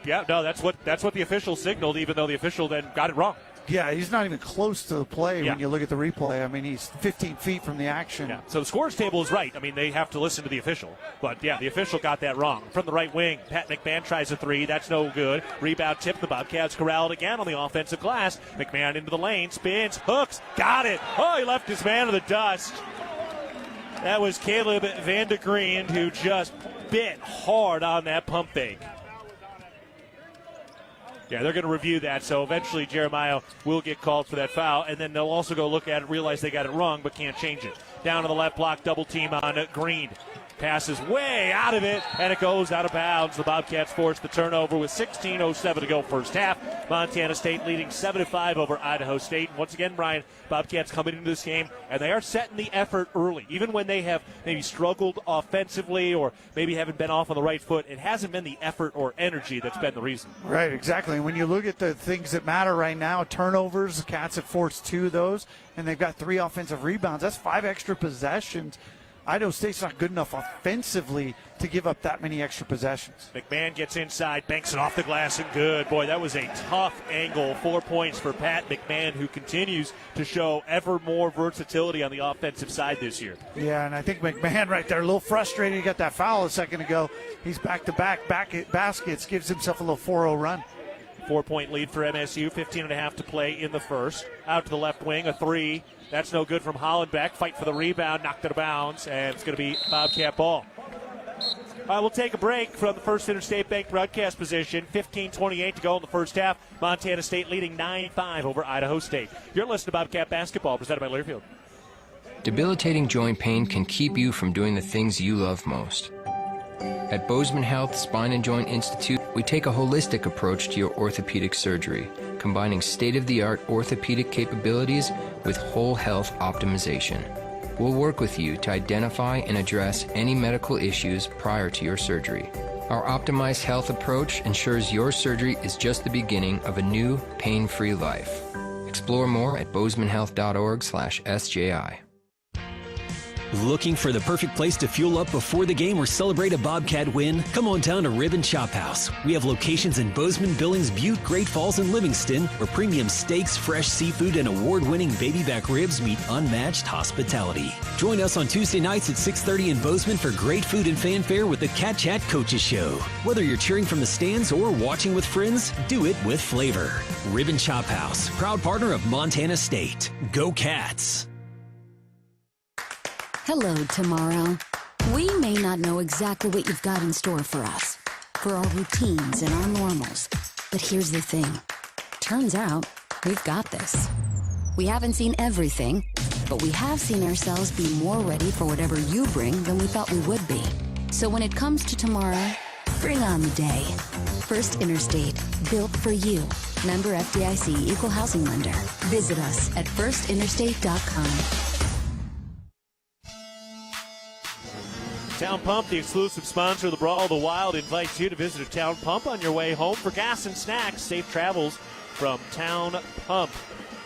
Yeah, no, that's what the official signaled, even though the official then got it wrong. Yeah, he's not even close to the play when you look at the replay. I mean, he's 15 feet from the action. Yeah, so the scores table is right. I mean, they have to listen to the official. But, yeah, the official got that wrong. From the right wing, Pat McMahon tries a 3. That's no good. Rebound tip. The Bobcats corralled again on the offensive glass. McMahon into the lane. Spins. Hooks. Got it. Oh, he left his man in the dust. That was Caleb Van de Green, who just bit hard on that pump fake. Yeah, they're going to review that, so eventually Jeremiah will get called for that foul, and then they'll also go look at it, realize they got it wrong, but can't change it. Down on the left block, double team on Green. Passes way out of it, and it goes out of bounds. The Bobcats force the turnover with 16:07 to go first half. Montana State leading 7-5 over Idaho State. And once again, Brian, Bobcats coming into this game, and they are setting the effort early. Even when they have maybe struggled offensively or maybe haven't been off on the right foot, it hasn't been the effort or energy that's been the reason. Right, exactly. When you look at the things that matter right now, turnovers, the Cats have forced 2 of those, and they've got 3 offensive rebounds. That's 5 extra possessions Idaho State's not good enough offensively to give up that many extra possessions. McMahon gets inside, banks it off the glass, and good. Boy, that was a tough angle. 4 points for Pat McMahon, who continues to show ever more versatility on the offensive side this year. Yeah, and I think McMahon right there, a little frustrated. He got that foul a second ago. He's back-to-back baskets, gives himself a little 4-0 run. 4-point lead for MSU, 15.5 to play in the first. Out to the left wing, a three. That's no good from Hollenbeck. Fight for the rebound, knocked it out of bounds, and it's going to be Bobcat ball. All right, we'll take a break from the First Interstate Bank broadcast position. 15:28 to go in the first half. Montana State leading 9-5 over Idaho State. You're listening to Bobcat basketball, presented by Learfield. Debilitating joint pain can keep you from doing the things you love most. At Bozeman Health Spine and Joint Institute, we take a holistic approach to your orthopedic surgery, combining state-of-the-art orthopedic capabilities with whole health optimization. We'll work with you to identify and address any medical issues prior to your surgery. Our optimized health approach ensures your surgery is just the beginning of a new, pain-free life. Explore more at bozemanhealth.org/SJI. Looking for the perfect place to fuel up before the game or celebrate a Bobcat win? Come on down to Ribbon Chop House. We have locations in Bozeman, Billings, Butte, Great Falls, and Livingston, where premium steaks, fresh seafood, and award-winning baby back ribs meet unmatched hospitality. Join us on Tuesday nights at 6:30 in Bozeman for great food and fanfare with the Cat Chat Coaches Show. Whether you're cheering from the stands or watching with friends, do it with flavor. Ribbon Chop House, proud partner of Montana State. Go Cats! Hello, tomorrow. We may not know exactly what you've got in store for us, for our routines and our normals. But here's the thing. Turns out, we've got this. We haven't seen everything, but we have seen ourselves be more ready for whatever you bring than we thought we would be. So when it comes to tomorrow, bring on the day. First Interstate, built for you. Member FDIC, Equal Housing Lender. Visit us at firstinterstate.com. Town Pump, the exclusive sponsor of the Brawl of the Wild, invites you to visit a Town Pump on your way home for gas and snacks. Safe travels from Town Pump.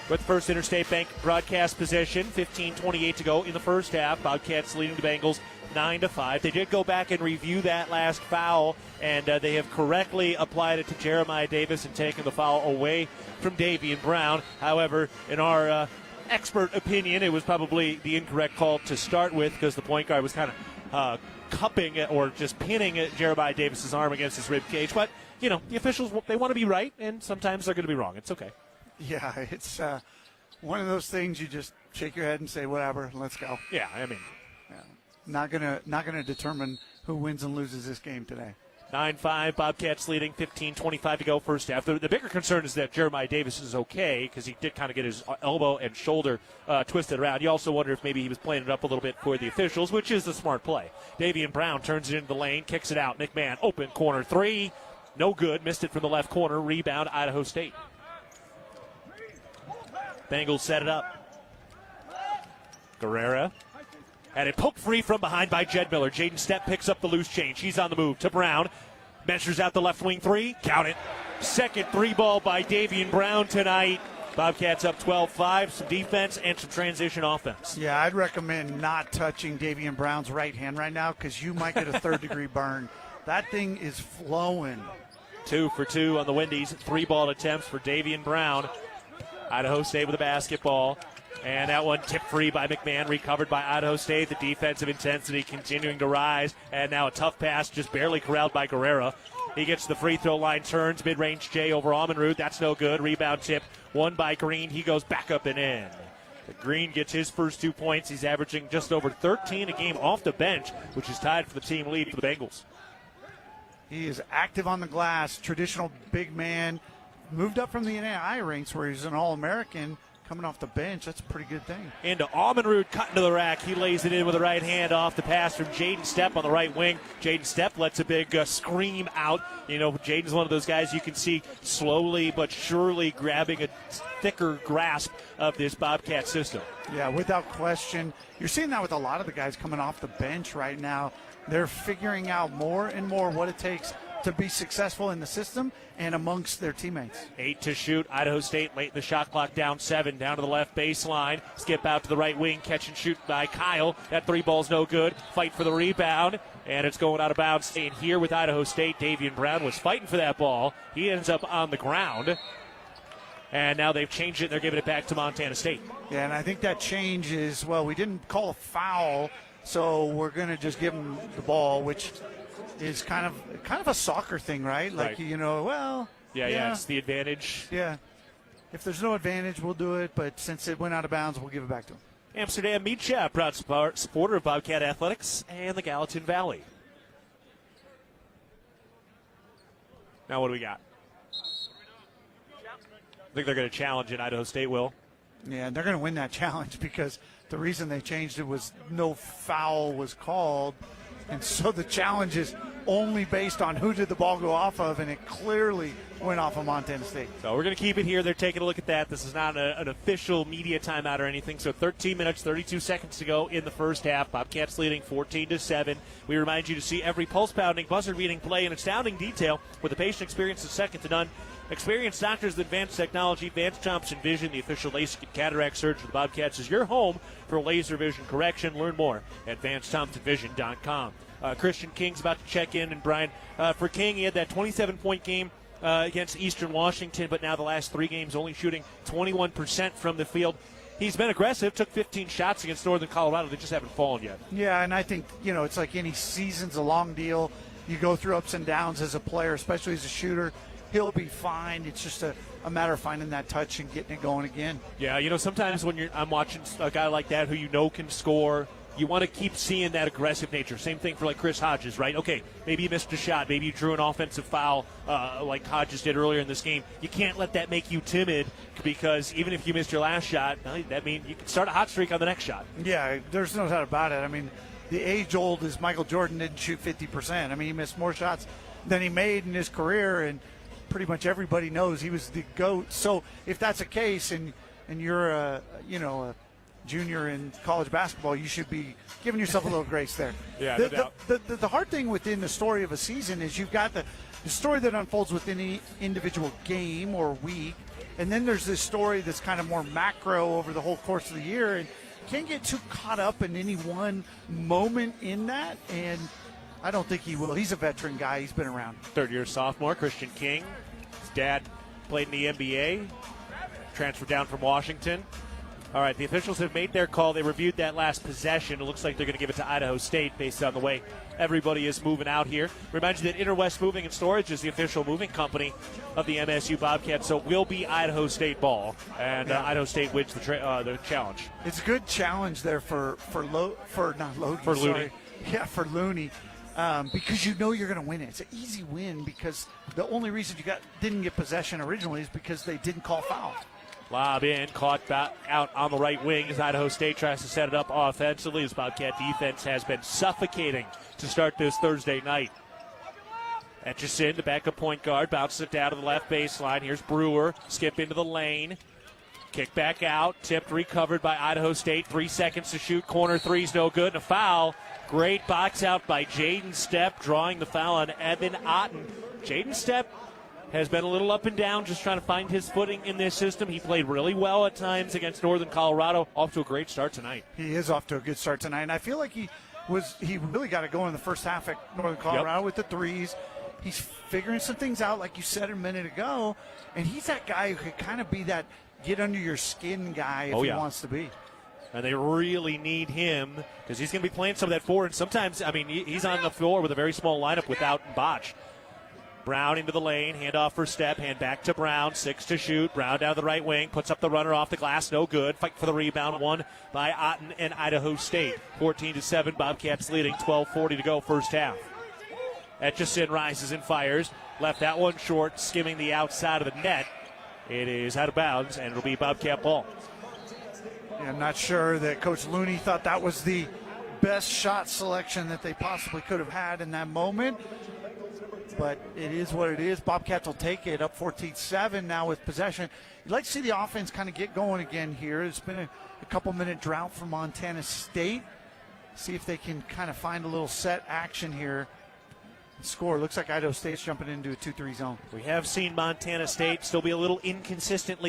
With First Interstate Bank broadcast position, 15:28 to go in the first half. Bobcats leading the Bengals 9-5. They did go back and review that last foul, and they have correctly applied it to Jeremiah Davis and taken the foul away from Davian Brown. However, in our expert opinion, it was probably the incorrect call to start with because the point guard was kind of cupping or just pinning Jeremiah Davis's arm against his rib cage. But, you know, the officials, they want to be right, and sometimes they're going to be wrong. It's okay. Yeah, it's one of those things you just shake your head and say, whatever, let's go. Yeah, I mean. Not gonna determine who wins and loses this game today. 9-5, Bobcats leading, 15:25 to go first half. The bigger concern is that Jeremiah Davis is okay because he did kind of get his elbow and shoulder twisted around. You also wonder if maybe he was playing it up a little bit for the officials, which is the smart play. Davian Brown turns it into the lane, kicks it out. McMahon, open corner three. No good, missed it from the left corner. Rebound, Idaho State. Bengals set it up. Guerrera. Had it poked free from behind by Jed Miller. Jaden Stepp picks up the loose change. He's on the move to Brown. Measures out the left wing three. Count it. Second three ball by Davian Brown tonight. Bobcats up 12-5. Some defense and some transition offense. Yeah, I'd recommend not touching Davian Brown's right hand right now because you might get a third-degree burn. That thing is flowing. 2 for 2 on the Windies. 3-ball attempts for Davian Brown. Idaho State with a basketball. And that one tipped free by McMahon, recovered by Idaho State. The defensive intensity continuing to rise. And now a tough pass, just barely corralled by Guerrera. He gets to the free throw line, turns, mid-range J over Almenrud. That's no good. Rebound tip, won by Green. He goes back up and in. Green gets his first 2 points. He's averaging just over 13 a game off the bench, which is tied for the team lead for the Bengals. He is active on the glass, traditional big man. Moved up from the NAI ranks where he's an All-American. Coming off the bench, that's a pretty good thing. Into Almenrud, cutting to the rack. He lays it in with the right hand off the pass from Jaden Stepp on the right wing. Jaden Stepp lets a big scream out. You know, Jaden's one of those guys you can see slowly but surely grabbing a thicker grasp of this Bobcat system. Yeah, without question. You're seeing that with a lot of the guys coming off the bench right now. They're figuring out more and more what it takes to be successful in the system and amongst their teammates. 8 to shoot. Idaho State late in the shot clock, down 7, down to the left baseline. Skip out to the right wing, catch and shoot by Kyle. That 3 ball's no good. Fight for the rebound, and it's going out of bounds. Staying here with Idaho State, Davian Brown was fighting for that ball. He ends up on the ground. And now they've changed it. They're giving it back to Montana State. Yeah, and I think that change is, well, we didn't call a foul, so we're going to just give them the ball, which is kind of a soccer thing, right? Like, right. Yeah, it's the advantage. Yeah. If there's no advantage, we'll do it, but since it went out of bounds, we'll give it back to them. Amsterdam Meat Shop, proud supporter of Bobcat Athletics and the Gallatin Valley. Now what do we got? I think they're going to challenge it. Idaho State will. Yeah, and they're going to win that challenge because the reason they changed it was no foul was called. And so the challenge is only based on who did the ball go off of, and it clearly went off of Montana State. So we're going to keep it here. They're taking a look at that. This is not an official media timeout or anything. So 13 minutes, 32 seconds to go in the first half. Bobcats leading 14-7. We remind you to see every pulse-pounding, buzzer-beating play in astounding detail with the patient experience is second to none. Experienced doctors with advanced technology, Advanced Thompson Vision, the official LASIK and cataract surgeon of the Bobcats, is your home for laser vision correction. Learn more at AdvancedThompsonVision.com. Christian King's about to check in, and Brian, for King, he had that 27-point game against Eastern Washington, but now the last 3 games only shooting 21% from the field. He's been aggressive, took 15 shots against Northern Colorado. They just haven't fallen yet. Yeah, and I think, it's like any season's a long deal. You go through ups and downs as a player, especially as a shooter. He'll be fine. It's just a matter of finding that touch and getting it going again. Yeah, sometimes when I'm watching a guy like that who can score, you want to keep seeing that aggressive nature. Same thing for like Chris Hodges, right? Okay, maybe you missed a shot. Maybe you drew an offensive foul like Hodges did earlier in this game. You can't let that make you timid because even if you missed your last shot, that means you can start a hot streak on the next shot. Yeah, there's no doubt about it. I mean, the age-old is Michael Jordan didn't shoot 50%. I mean, he missed more shots than he made in his career, and pretty much everybody knows he was the GOAT. So if that's the case and you're a junior in college basketball, you should be giving yourself a little grace there. Yeah, no doubt. The hard thing within the story of a season is you've got the story that unfolds within any individual game or week, and then there's this story that's kind of more macro over the whole course of the year, and you can't get too caught up in any one moment in that, and I don't think he will. He's a veteran guy. He's been around. Third-year sophomore, Christian King. His dad played in the NBA, transferred down from Washington. All right, the officials have made their call. They reviewed that last possession. It looks like they're going to give it to Idaho State based on the way everybody is moving out here. Remind you that Interwest Moving and Storage is the official moving company of the MSU Bobcats, so it will be Idaho State ball, and Idaho State wins the challenge. It's a good challenge there for Looney. Yeah, for Looney. Because you're going to win it. It's an easy win because the only reason you didn't get possession originally is because they didn't call foul. Lob in, caught out on the right wing as Idaho State tries to set it up offensively. As Bobcat defense has been suffocating to start this Thursday night. Etchison, the backup point guard, bounces it down to the left baseline. Here's Brewer, skip into the lane. Kick back out, tipped, recovered by Idaho State. 3 seconds to shoot, corner three's no good, and a foul. Great box out by Jaden Stepp, drawing the foul on Evan Otten. Jaden Stepp has been a little up and down, just trying to find his footing in this system. He played really well at times against Northern Colorado. Off to a great start tonight. He is off to a good start tonight, and I feel like he really got it going in the first half at Northern Colorado with the threes. He's figuring some things out, like you said a minute ago, and he's that guy who could kind of be that get under your skin guy if he wants to be. And they really need him because he's going to be playing some of that forward. And sometimes, he's on the floor with a very small lineup without Botch. Brown into the lane, handoff for Stepp, hand back to Brown, 6 to shoot. Brown down the right wing, puts up the runner off the glass, no good. Fight for the rebound, won by Otten and Idaho State. 14-7, Bobcats leading, 12:40 to go first half. Etchison rises and fires, left that one short, skimming the outside of the net. It is out of bounds, and it'll be Bobcat ball. Yeah, I'm not sure that Coach Looney thought that was the best shot selection that they possibly could have had in that moment. But it is what it is. Bobcats will take it up 14-7 now with possession. You'd like to see the offense kind of get going again here. It's been a couple-minute drought for Montana State. See if they can kind of find a little set action here. score. Looks like Idaho State's jumping into a 2-3 zone. We have seen Montana State still be a little inconsistent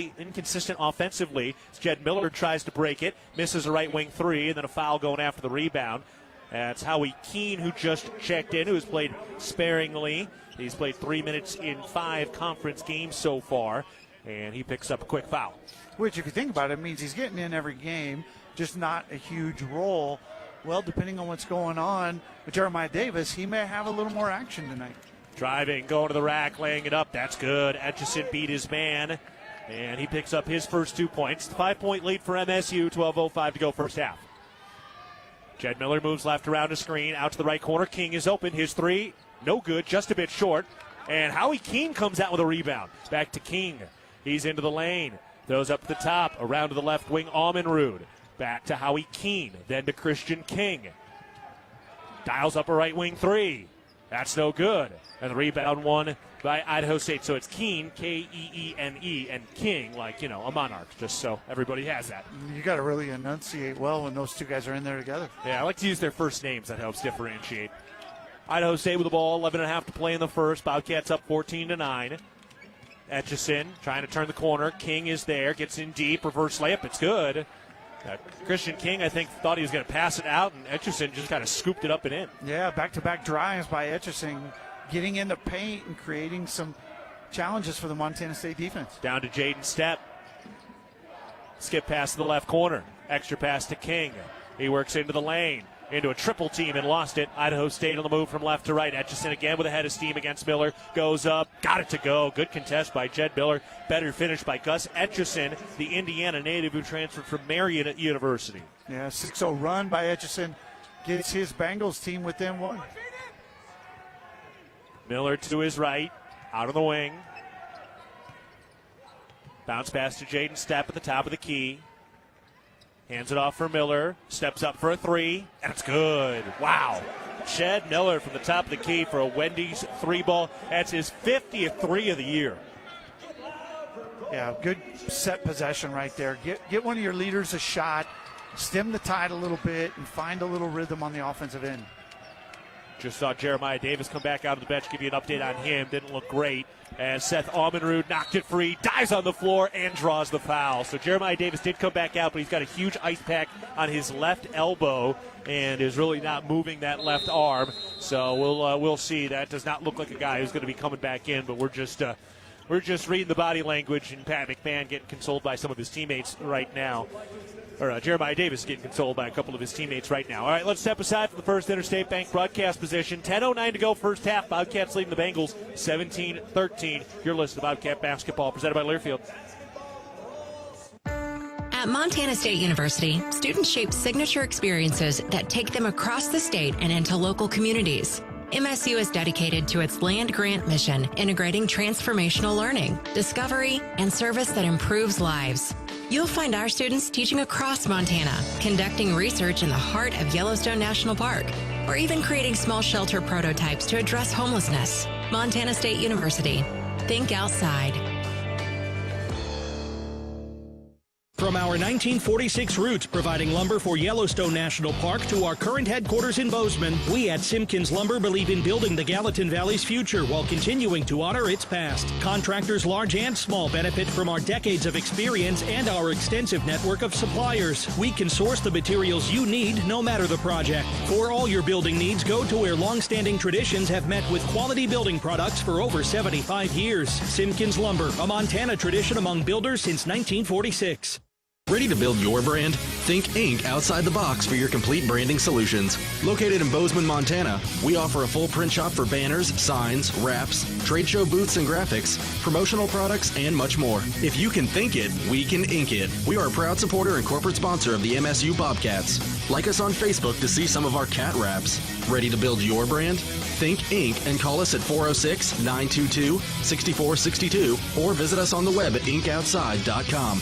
offensively. Jed Miller tries to break it, misses a right wing three, and then a foul going after the rebound. That's Howie Keene, who just checked in, who has played sparingly. He's played 3 minutes in 5 conference games so far, and he picks up a quick foul. Which, if you think about it, means he's getting in every game, just not a huge role. Well, depending on what's going on with Jeremiah Davis, he may have a little more action tonight. Driving, going to the rack, laying it up. That's good. Etchison beat his man, and he picks up his first 2 points. 5-point lead for MSU, 12:05 to go first half. Jed Miller moves left around a screen, out to the right corner. King is open. His three, no good, just a bit short. And Howie Keene comes out with a rebound. Back to King. He's into the lane. Throws up the top, around to the left wing, Almenrud. Back to Howie Keene, then to Christian King. Dials up a right wing three. That's no good. And the rebound won by Idaho State. So it's Keene, Keene, and King, like, a monarch, just so everybody has that. You got to really enunciate well when those two guys are in there together. Yeah, I like to use their first names. That helps differentiate. Idaho State with the ball, 11.5 to play in the first. Bobcats up 14-9. Etchison trying to turn the corner. King is there, gets in deep, reverse layup. It's good. Christian King, I think, thought he was going to pass it out, and Etchison just kind of scooped it up and in. Yeah, back-to-back drives by Etchison, getting in the paint and creating some challenges for the Montana State defense. Down to Jaden Stepp. Skip pass to the left corner. Extra pass to King. He works into the lane, into a triple team and lost it. Idaho State on the move from left to right. Etchison again with a head of steam against Miller. Goes up, got it to go. Good contest by Jed Miller. Better finish by Gus Etchison, the Indiana native who transferred from Marion University. Yeah, 6-0 run by Etchison. Gets his Bengals team within one. Miller to his right, out of the wing. Bounce pass to Jaden Stepp at the top of the key. Hands it off for Miller. Steps up for a three, and it's good. Wow. Jed Miller from the top of the key for a Wendy's three ball. That's his 50th three of the year. Yeah, good set possession right there. Get one of your leaders a shot, stem the tide a little bit, and find a little rhythm on the offensive end. Just saw Jeremiah Davis come back out of the bench, give you an update on him. Didn't look great. And Seth Almenrud knocked it free, dives on the floor, and draws the foul. So Jeremiah Davis did come back out, but he's got a huge ice pack on his left elbow and is really not moving that left arm. So we'll see. That does not look like a guy who's going to be coming back in, but we're just reading the body language, and Pat McMahon getting consoled by some of his teammates right now. Or Jeremiah Davis is getting consoled by a couple of his teammates right now. All right, let's step aside for the First Interstate Bank broadcast position. 10:09 to go first half. Bobcats leading the Bengals 17-13. You're listening to Bobcat Basketball, presented by Learfield. At Montana State University, students shape signature experiences that take them across the state and into local communities. MSU is dedicated to its land-grant mission, integrating transformational learning, discovery, and service that improves lives. You'll find our students teaching across Montana, conducting research in the heart of Yellowstone National Park, or even creating small shelter prototypes to address homelessness. Montana State University. Think outside. From our 1946 roots providing lumber for Yellowstone National Park to our current headquarters in Bozeman, we at Simpkins Lumber believe in building the Gallatin Valley's future while continuing to honor its past. Contractors large and small benefit from our decades of experience and our extensive network of suppliers. We can source the materials you need no matter the project. For all your building needs, go to where long-standing traditions have met with quality building products for over 75 years. Simpkins Lumber, a Montana tradition among builders since 1946. Ready to build your brand? Think Inc. outside the box for your complete branding solutions. Located in Bozeman, Montana, we offer a full print shop for banners, signs, wraps, trade show booths and graphics, promotional products, and much more. If you can think it, we can ink it. We are a proud supporter and corporate sponsor of the MSU Bobcats. Like us on Facebook to see some of our cat wraps. Ready to build your brand? Think Inc. and call us at 406-922-6462 or visit us on the web at inkoutside.com.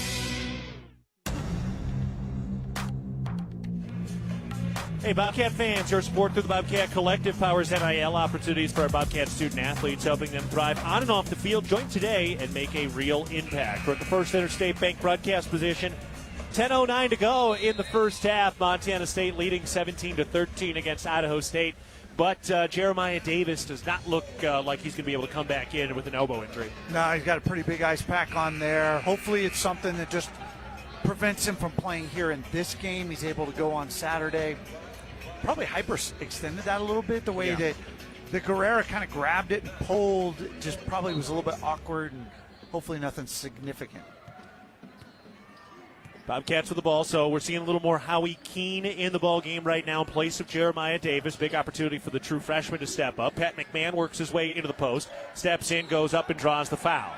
Hey, Bobcat fans, your support through the Bobcat Collective powers NIL opportunities for our Bobcat student athletes, helping them thrive on and off the field. Join today and make a real impact. We're at the First Interstate Bank broadcast position. 10:09 to go in the first half. Montana State leading 17-13 against Idaho State. But Jeremiah Davis does not look like he's going to be able to come back in with an elbow injury. No, he's got a pretty big ice pack on there. Hopefully it's something that just prevents him from playing here in this game. He's able to go on Saturday. Probably hyperextended that a little bit, the way that the Guerrera kind of grabbed it and pulled. Just probably was a little bit awkward, and hopefully nothing significant. Bobcats with the ball, so we're seeing a little more Howie Keene in the ball game right now in place of Jeremiah Davis. Big opportunity for the true freshman to step up. Pat McMahon works his way into the post, steps in, goes up, and draws the foul.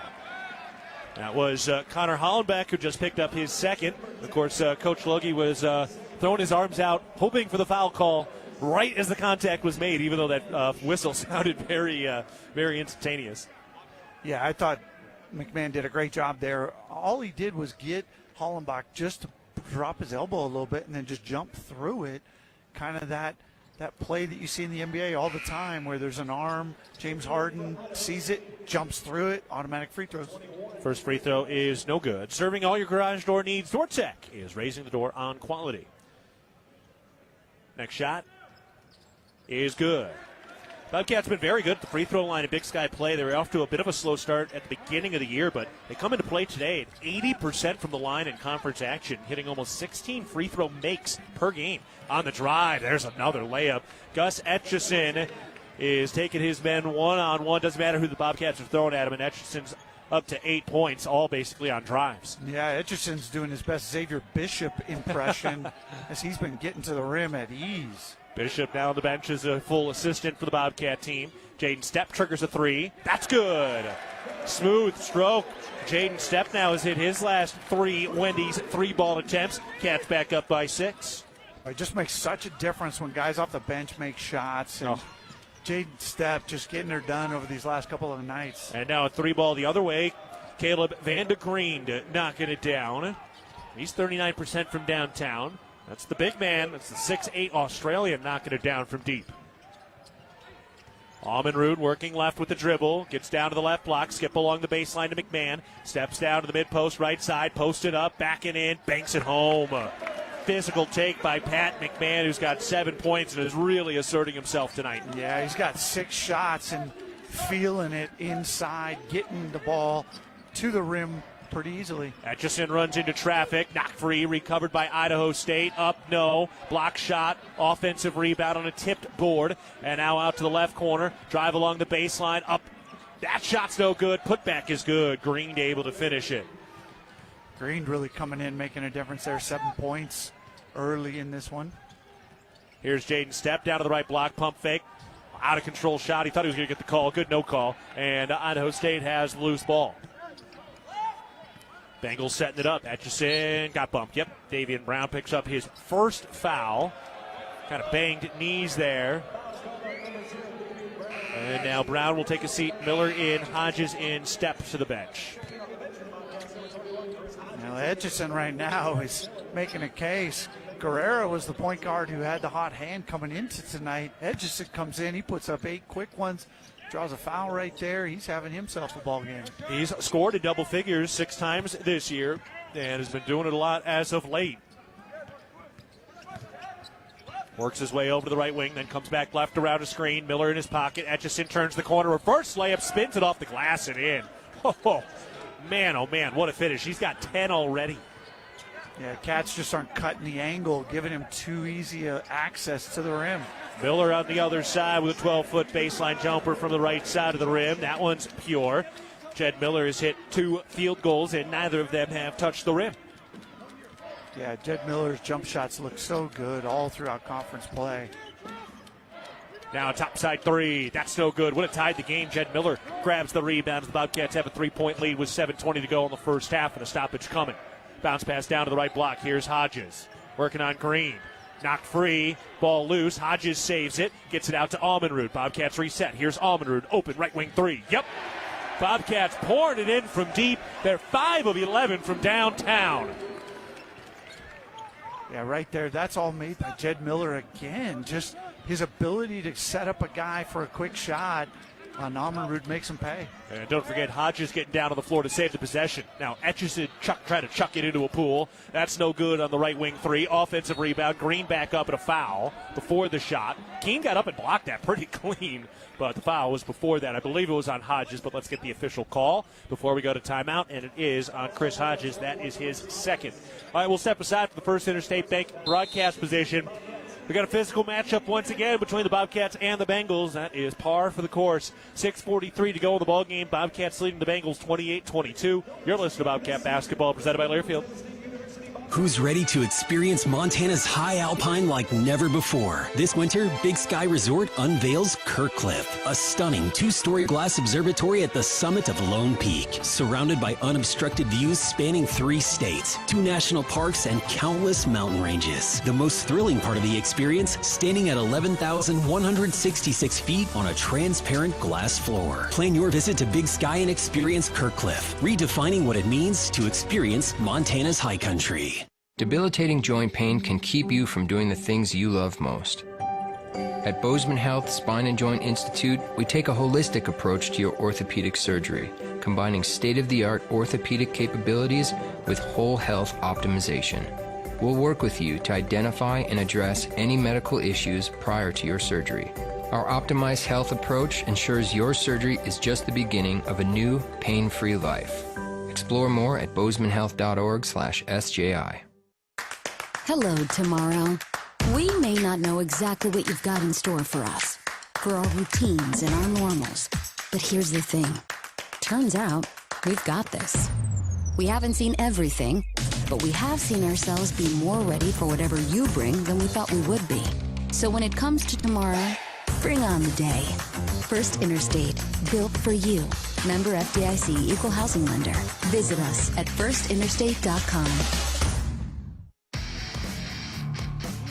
That was Connor Hollenbeck, who just picked up his second. Of course, Coach Logie was throwing his arms out, hoping for the foul call right as the contact was made, even though that whistle sounded very, very instantaneous. Yeah, I thought McMahon did a great job there. All he did was get Hollenbach just to drop his elbow a little bit and then just jump through it. Kind of that play that you see in the NBA all the time where there's an arm, James Harden sees it, jumps through it, automatic free throws. First free throw is no good. Serving all your garage door needs, DoorTech is raising the door on quality. Next shot is good. Bobcats been very good at the free throw line in Big Sky play. They were off to a bit of a slow start at the beginning of the year, but they come into play today at 80% from the line in conference action, hitting almost 16 free throw makes per game. On the drive, there's another layup. Gus Etchison is taking his men one-on-one. Doesn't matter who the Bobcats are throwing at him, and Etchison's up to 8 points, all basically on drives. Yeah, Etchison's doing his best Xavier Bishop impression as he's been getting to the rim at ease. Bishop now on the bench as a full assistant for the Bobcat team. Jaden Stepp triggers a three. That's good. Smooth stroke. Jaden Stepp now has hit his last three Wendy's three-ball attempts. Cats back up by 6. It just makes such a difference when guys off the bench make shots. And Jaden Stepp just getting her done over these last couple of nights. And now a three-ball the other way. Caleb Van de Green knocking it down. He's 39% from downtown. That's the big man. That's the 6'8 Australian knocking it down from deep. Almenrud working left with the dribble. Gets down to the left block. Skip along the baseline to McMahon. Steps down to the mid-post right side. Posted up. Backing in. Banks it home. Physical take by Pat McMahon, who's got 7 points and is really asserting himself tonight. Yeah, he's got 6 shots and feeling it inside. Getting the ball to the rim pretty easily. Etchison runs into traffic. Knocked free. Recovered by Idaho State. Up, no. Block shot. Offensive rebound on a tipped board. And now out to the left corner. Drive along the baseline. Up. That shot's no good. Putback is good. Green able to finish it. Green really coming in, making a difference there. 7 points early in this one. Here's Jaden Stepp down to the right block. Pump fake. Out of control shot. He thought he was going to get the call. Good no call. And Idaho State has the loose ball. Bengals setting it up. Etchison got bumped. Yep. Davian Brown picks up his first foul. Kind of banged knees there. And now Brown will take a seat. Miller in, Hodges in, Stepp to the bench. Now Etchison right now is making a case. Guerrero was the point guard who had the hot hand coming into tonight. Etchison comes in. He puts up 8 quick ones. Draws a foul right there. He's having himself a ball game. He's scored in double figures 6 times this year and has been doing it a lot as of late. Works his way over to the right wing, then comes back left around a screen. Miller in his pocket. Etchison turns the corner. Reverse layup, spins it off the glass and in. Oh, man, what a finish. He's got 10 already. Yeah, Cats just aren't cutting the angle, giving him too easy access to the rim. Miller on the other side with a 12-foot baseline jumper from the right side of the rim. That one's pure. Jed Miller has hit 2 field goals, and neither of them have touched the rim. Yeah, Jed Miller's jump shots look so good all throughout conference play. Now a topside 3. That's no good. Would have tied the game. Jed Miller grabs the rebound. The Bobcats have a 3-point lead with 7:20 to go in the first half, and a stoppage coming. Bounce pass down to the right block. Here's Hodges working on Green. Knocked free, ball loose. Hodges saves it, gets it out to Almenrud. Bobcats reset. Here's Almenrud, open right wing 3. Yep. Bobcats pouring it in from deep. They're 5 of 11 from downtown. Yeah, right there. That's all made by Jed Miller again. Just his ability to set up a guy for a quick shot. Namarud makes them pay. And don't forget, Hodges getting down on the floor to save the possession. Now, Etchison trying to chuck it into a pool. That's no good on the right wing three. Offensive rebound. Green back up at a foul before the shot. Keene got up and blocked that pretty clean, but the foul was before that. I believe it was on Hodges, but let's get the official call before we go to timeout, and it is on Chris Hodges. That is his second. All right, we'll step aside for the First Interstate Bank broadcast position. We got a physical matchup once again between the Bobcats and the Bengals. That is par for the course. 6:43 to go in the ballgame. Bobcats leading the Bengals 28-22. You're listening to Bobcat Basketball, presented by Learfield. Who's ready to experience Montana's high alpine like never before? This winter, Big Sky Resort unveils Kirkcliff, a stunning 2-story glass observatory at the summit of Lone Peak, surrounded by unobstructed views spanning 3 states, 2 national parks, and countless mountain ranges. The most thrilling part of the experience, standing at 11,166 feet on a transparent glass floor. Plan your visit to Big Sky and experience Kirkcliff, redefining what it means to experience Montana's high country. Debilitating joint pain can keep you from doing the things you love most. At Bozeman Health Spine and Joint Institute, we take a holistic approach to your orthopedic surgery, combining state-of-the-art orthopedic capabilities with whole health optimization. We'll work with you to identify and address any medical issues prior to your surgery. Our optimized health approach ensures your surgery is just the beginning of a new, pain-free life. Explore more at bozemanhealth.org/SJI. Hello, tomorrow. We may not know exactly what you've got in store for us, for our routines and our normals. But here's the thing. Turns out, we've got this. We haven't seen everything, but we have seen ourselves be more ready for whatever you bring than we thought we would be. So when it comes to tomorrow, bring on the day. First Interstate, built for you. Member FDIC Equal Housing Lender. Visit us at firstinterstate.com.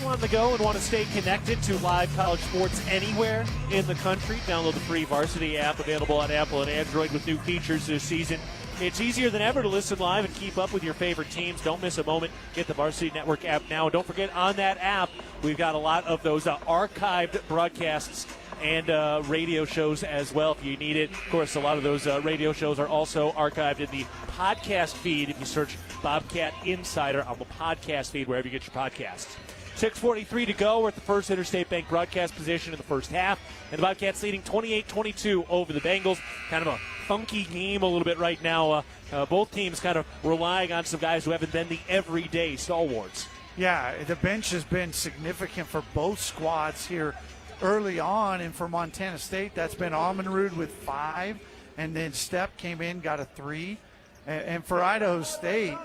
On the go and want to stay connected to live college sports anywhere in the country, download the free Varsity app, available on Apple and Android with new features this season. It's easier than ever to listen live and keep up with your favorite teams. Don't miss a moment. Get the Varsity Network app now. And don't forget, on that app, we've got a lot of those archived broadcasts and radio shows as well if you need it. Of course, a lot of those radio shows are also archived in the podcast feed if you search Bobcat Insider on the podcast feed wherever you get your podcasts. 6:43 to go. We're at the First Interstate Bank broadcast position in the first half. And the Bobcats leading 28-22 over the Bengals. Kind of a funky game a little bit right now. Both teams kind of relying on some guys who haven't been the everyday stalwarts. Yeah, the bench has been significant for both squads here early on. And for Montana State, that's been Amanrud with 5. And then Stepp came in, got a 3. And for Idaho State,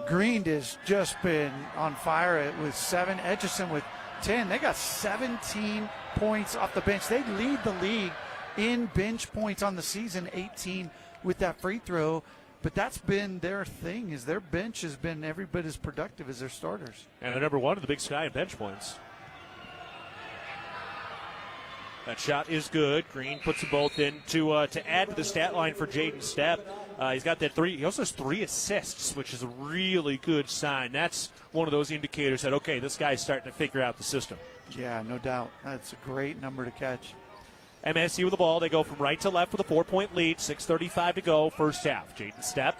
Green has just been on fire with 7. Etchison with 10. They got 17 points off the bench. They lead the league in bench points on the season, 18 with that free throw. But that's been their thing, is their bench has been every bit as productive as their starters. And they're number 1 in the Big Sky in bench points. That shot is good. Green puts them both in to add to the stat line for Jaden Stepp. He's got that 3. He also has 3 assists, which is a really good sign. That's one of those indicators that, okay, this guy's starting to figure out the system. Yeah, no doubt. That's a great number to catch. MSU with the ball. They go from right to left with a 4-point lead. 6:35 to go, first half. Jaden Stepp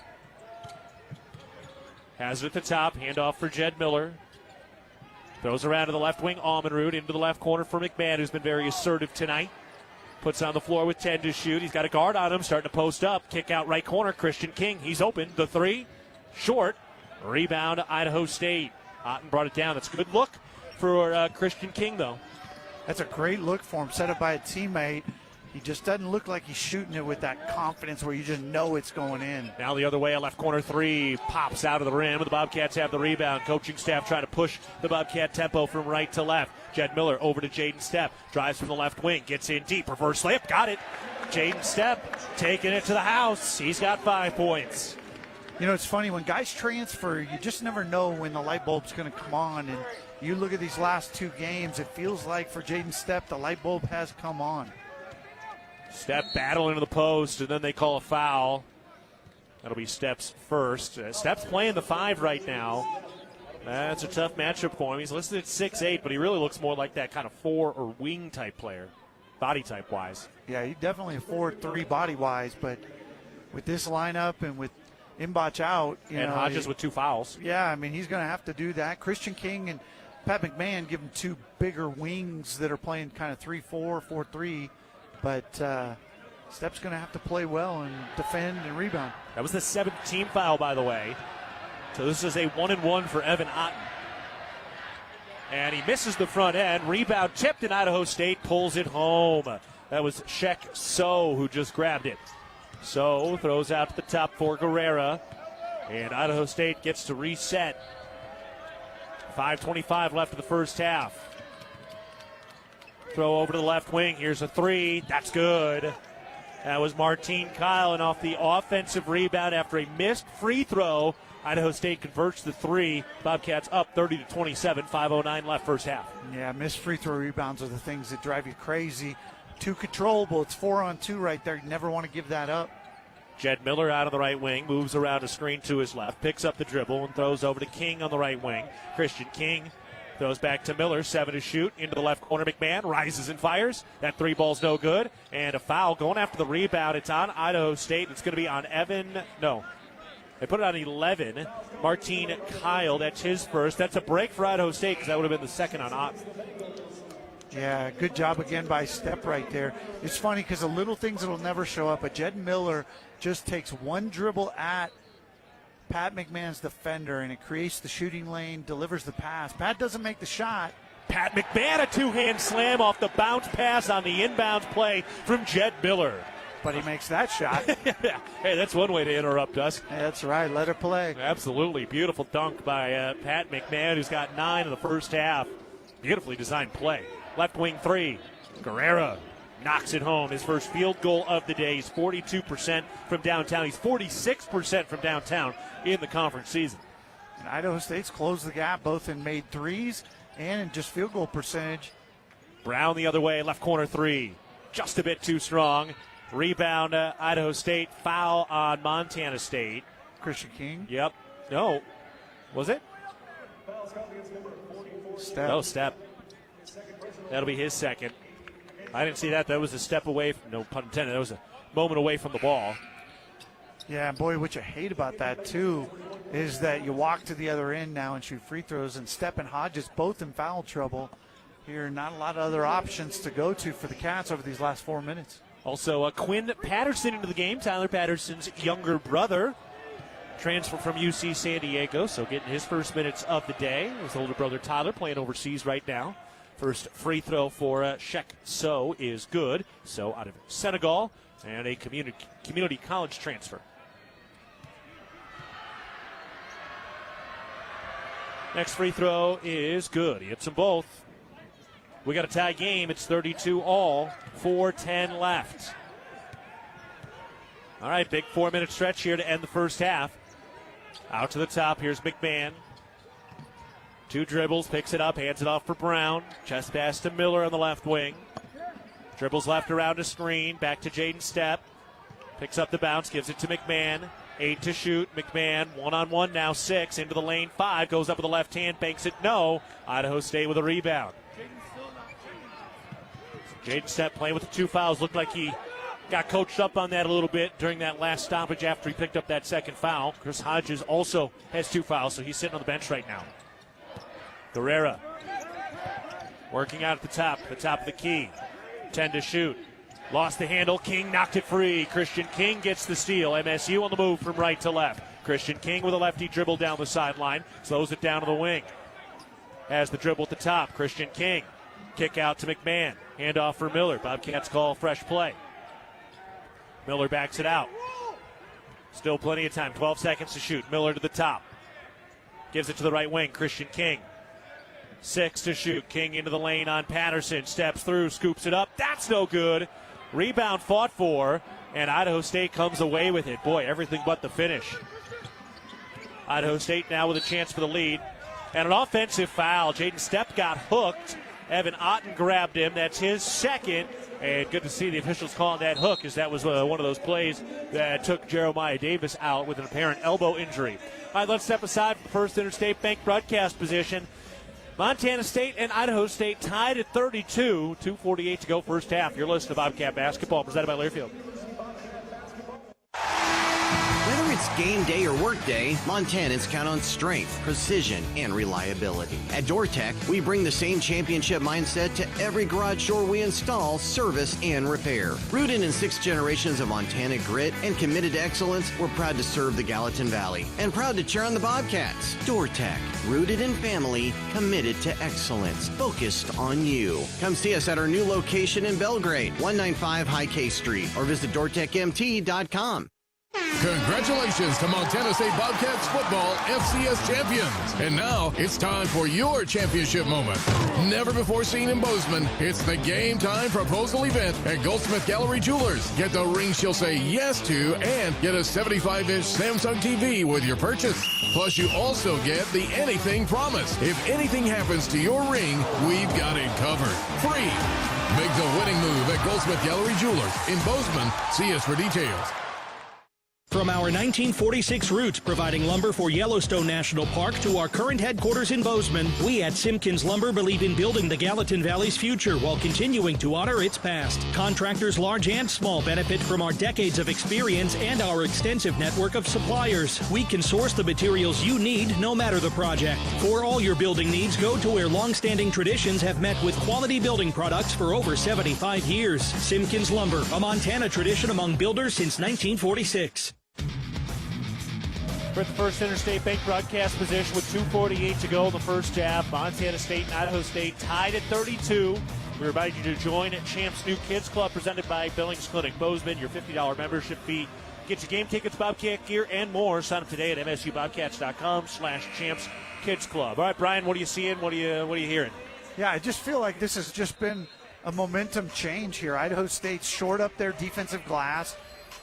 has it at the top. Handoff for Jed Miller. Throws around to the left wing. Amanrud into the left corner for McMahon, who's been very assertive tonight. Puts on the floor with 10 to shoot. He's got a guard on him, starting to post up. Kick out right corner, Christian King. He's open. The 3, short. Rebound to Idaho State. Otten brought it down. That's a good look for Christian King, though. That's a great look for him, set up by a teammate. He just doesn't look like he's shooting it with that confidence where you just know it's going in. Now the other way, a left corner 3 pops out of the rim. The Bobcats have the rebound. Coaching staff trying to push the Bobcat tempo from right to left. Jed Miller over to Jaden Stepp. Drives from the left wing. Gets in deep. Reverse layup. Got it. Jaden Stepp taking it to the house. He's got 5 points. You know, it's funny. When guys transfer, you just never know when the light bulb's going to come on. And you look at these last 2 games, it feels like for Jaden Stepp, the light bulb has come on. Stepp battle into the post, and then they call a foul. That'll be Stepp's first. Stepp's playing the 5 right now. That's a tough matchup for him. He's listed at 6'8", but he really looks more like that kind of 4 or wing type player. body type wise. Yeah, he definitely a 4'3" body wise, but with this lineup and with Imbach out, and Hodges with 2 fouls. Yeah, I mean, he's going to have to do that. Christian King and Pat McMahon give him 2 bigger wings that are playing kind of 3-4, 4-3, but Stepp's going to have to play well and defend and rebound. That was the 7th team foul, by the way. So this is a 1-and-1 for Evan Otten. And he misses the front end. Rebound tipped, and Idaho State pulls it home. That was Shek So who just grabbed it. So throws out to the top for Guerrera. And Idaho State gets to reset. 5:25 left in the first half. Throw over to the left wing. Here's a 3. That's good. That was Martine Kyle, and off the offensive rebound after a missed free throw, Idaho State converts the 3. Bobcats up 30-27. 5:09 left first half. Yeah, missed free throw rebounds are the things that drive you crazy. Too controllable. It's 4-on-2 right there. You never want to give that up. Jed Miller out on the right wing, moves around a screen to his left, picks up the dribble and throws over to King on the right wing. Christian King throws back to Miller, 7 to shoot, into the left corner. McMahon rises and fires. That 3 ball's no good. And a foul going after the rebound. It's on Idaho State. It's going to be on they put it on 11. Martine Kyle, that's his first. That's a break for Idaho State because that would have been the second on Otten. Yeah, good job again by Stepp right there. It's funny because the little things that'll never show up, but Jed Miller just takes one dribble at Pat McMahon's defender, and it creates the shooting lane, delivers the pass. Pat doesn't make the shot. Pat McMahon, a 2-hand slam off the bounce pass on the inbounds play from Jed Miller. But he makes that shot. Hey, that's one way to interrupt us. Hey, that's right. Let her play. Absolutely. Beautiful dunk by Pat McMahon, who's got 9 in the first half. Beautifully designed play. Left wing 3. Guerrera knocks it home. His first field goal of the day. He's 42% from downtown. He's 46% from downtown in the conference season. And Idaho State's closed the gap both in made threes and in just field goal percentage. Brown the other way. Left corner 3. Just a bit too strong. Rebound, Idaho State. Foul on Montana State. Christian King? Yep. No. Was it? Stepp. No, Stepp. That'll be his second. I didn't see that. That was a step away from, no pun intended, that was a moment away from the ball. Yeah, boy, what you hate about that, too, is that you walk to the other end now and shoot free throws, and Stepp and Hodges both in foul trouble. Here, not a lot of other options to go to for the Cats over these last 4 minutes. Also, Quinn Patterson into the game, Tyler Patterson's younger brother. Transfer from UC San Diego, so getting his first minutes of the day. His older brother Tyler playing overseas right now. First free throw for Shek So is good. So out of Senegal, and a community college transfer. Next free throw is good. He hits them both. We got a tie game. It's 32-all. 4:10 left. All right, big 4-minute stretch here to end the first half. Out to the top. Here's McMahon. 2 dribbles, picks it up, hands it off for Brown. Chest pass to Miller on the left wing. Dribbles left around a screen. Back to Jaden Stepp. Picks up the bounce, gives it to McMahon. 8 to shoot. McMahon, 1-on-1 now, 6. Into the lane, 5. Goes up with the left hand, banks it, no. Idaho State with a rebound. Jaden Stepp playing with the 2 fouls. Looked like he got coached up on that a little bit during that last stoppage after he picked up that second foul. Chris Hodges also has 2 fouls, so he's sitting on the bench right now. Guerrera working out at the top of the key. 10 to shoot. Lost the handle. King knocked it free. Christian King gets the steal. MSU on the move from right to left. Christian King with a lefty dribble down the sideline. Slows it down to the wing. Has the dribble at the top. Christian King. Kick out to McMahon. Handoff for Miller. Bobcats call fresh play. Miller backs it out. Still plenty of time. 12 seconds to shoot. Miller to the top. Gives it to the right wing. Christian King. 6 to shoot. King into the lane on Patterson. Steps through, scoops it up. That's no good. Rebound fought for, and Idaho State comes away with it. Boy, everything but the finish. Idaho State now with a chance for the lead. And an offensive foul. Jaden Stepp got hooked. Evan Otten grabbed him. That's his second. And good to see the officials calling that hook, as that was one of those plays that took Jeremiah Davis out with an apparent elbow injury. All right, let's step aside from First Interstate Bank broadcast position. Montana State and Idaho State tied at 32. 2:48 to go first half. You're listening to Bobcat Basketball presented by Learfield. Whether it's game day or work day, Montanans count on strength, precision, and reliability. At DoorTech, we bring the same championship mindset to every garage door we install, service, and repair. Rooted in 6 generations of Montana grit and committed to excellence, we're proud to serve the Gallatin Valley and proud to cheer on the Bobcats. DoorTech, rooted in family, committed to excellence, focused on you. Come see us at our new location in Belgrade, 195 High K Street, or visit DoorTechMT.com. Congratulations to Montana State Bobcats football FCS champions. And now it's time for your championship moment. Never before seen in Bozeman, it's the game time proposal event at Goldsmith Gallery Jewelers. Get the ring she'll say yes to and get a 75-inch Samsung TV with your purchase. Plus, you also get the anything promise. If anything happens to your ring, we've got it covered. Free. Make the winning move at Goldsmith Gallery Jewelers in Bozeman. See us for details. From our 1946 roots providing lumber for Yellowstone National Park to our current headquarters in Bozeman, we at Simpkins Lumber believe in building the Gallatin Valley's future while continuing to honor its past. Contractors large and small benefit from our decades of experience and our extensive network of suppliers. We can source the materials you need no matter the project. For all your building needs, go to where long-standing traditions have met with quality building products for over 75 years. Simpkins Lumber, a Montana tradition among builders since 1946. For the First Interstate Bank broadcast position with 2:48 to go in the first half. Montana State and Idaho State tied at 32. We invite you to join at Champs New Kids Club presented by Billings Clinic Bozeman. Your $50 membership fee gets you game tickets, Bobcat gear, and more. Sign up today at msubobcats.com/Champs Kids Club. All right, Brian, what are you seeing? What are you hearing? Yeah, I just feel like this has just been a momentum change here. Idaho State's shored up their defensive glass.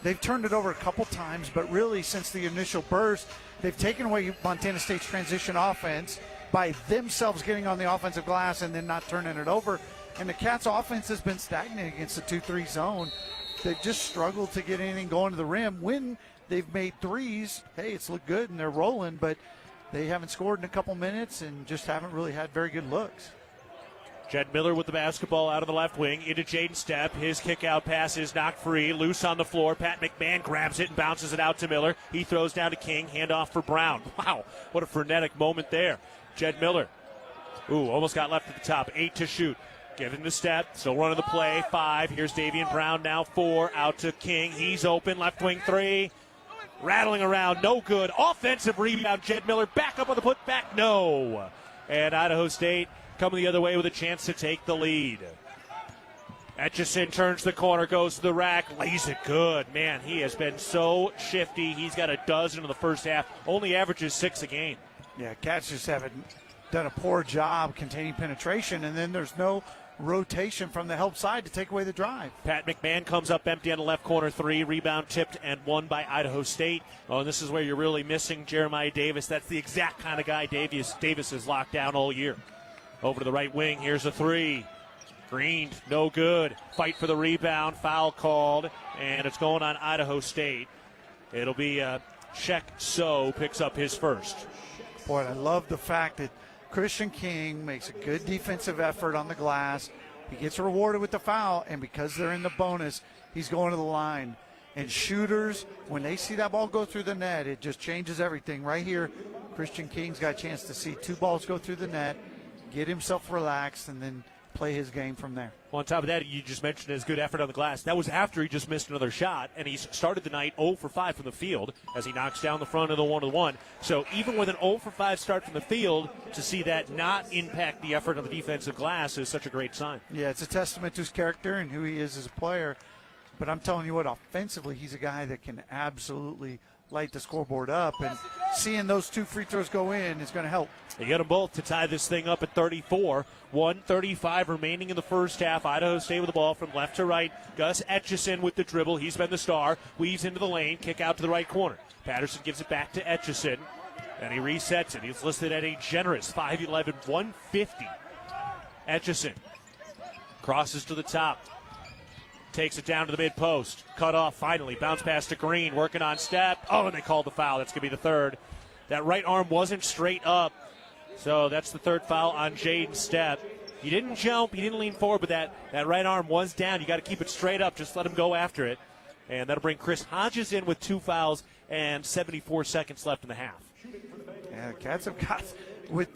They've turned it over a couple times, but really since the initial burst, they've taken away Montana State's transition offense by themselves getting on the offensive glass and then not turning it over. And the Cats' offense has been stagnant against the 2-3 zone. They've just struggled to get anything going to the rim. When they've made threes, hey, it's looked good and they're rolling, but they haven't scored in a couple minutes and just haven't really had very good looks. Jed Miller with the basketball out of the left wing into Jaden Stepp. His kick-out pass is knocked free, loose on the floor. Pat McMahon grabs it and bounces it out to Miller. He throws down to King, handoff for Brown. Wow, what a frenetic moment there. Jed Miller, almost got left at the top. 8 to shoot. Giving the Stepp, still running the play. 5, here's Davian Brown now 4, out to King. He's open, left wing 3. Rattling around, no good. Offensive rebound, Jed Miller back up on the putback, no. And Idaho State coming the other way with a chance to take the lead. Etchison turns the corner, goes to the rack, lays it good. Man, he has been so shifty. He's got a dozen in the first half, only averages 6 a game. Yeah, Cats just haven't done a poor job containing penetration, and then there's no rotation from the help side to take away the drive. Pat McMahon comes up empty on the left corner 3, rebound tipped and won by Idaho State. Oh, and this is where you're really missing Jeremiah Davis. That's the exact kind of guy Davis has locked down all year. Over to the right wing, here's a 3. Green, no good. Fight for the rebound, foul called, and it's going on Idaho State. It'll be Shek So picks up his first. Boy, I love the fact that Christian King makes a good defensive effort on the glass. He gets rewarded with the foul, and because they're in the bonus, he's going to the line. And shooters, when they see that ball go through the net, it just changes everything. Right here, Christian King's got a chance to see 2 balls go through the net, get himself relaxed, and then play his game from there. Well, on top of that, you just mentioned his good effort on the glass. That was after he just missed another shot, and he's started the night 0 for 5 from the field as he knocks down the front of the 1-1. So even with an 0 for 5 start from the field, to see that not impact the effort on the defensive glass is such a great sign. Yeah, it's a testament to his character and who he is as a player. But I'm telling you what, offensively, he's a guy that can absolutely light the scoreboard up, and seeing those 2 free throws go in is going to help. They get them both to tie this thing up at 34. 1:35 remaining in the first half. Idaho State with the ball from left to right. Gus Etchison with the dribble. He's been the star. Weaves into the lane. Kick out to the right corner. Patterson gives it back to Etchison, and he resets it. He's listed at a generous 5'11", 150. Etchison crosses to the top. Takes it down to the mid-post. Cut off finally. Bounce pass to Green. Working on Stepp. Oh, and they called the foul. That's going to be the third. That right arm wasn't straight up. So that's the third foul on Jaden Stepp. He didn't jump, he didn't lean forward, but that right arm was down. You got to keep it straight up, just let him go after it. And that'll bring Chris Hodges in with 2 fouls and 74 seconds left in the half. Yeah, the Cats have got, with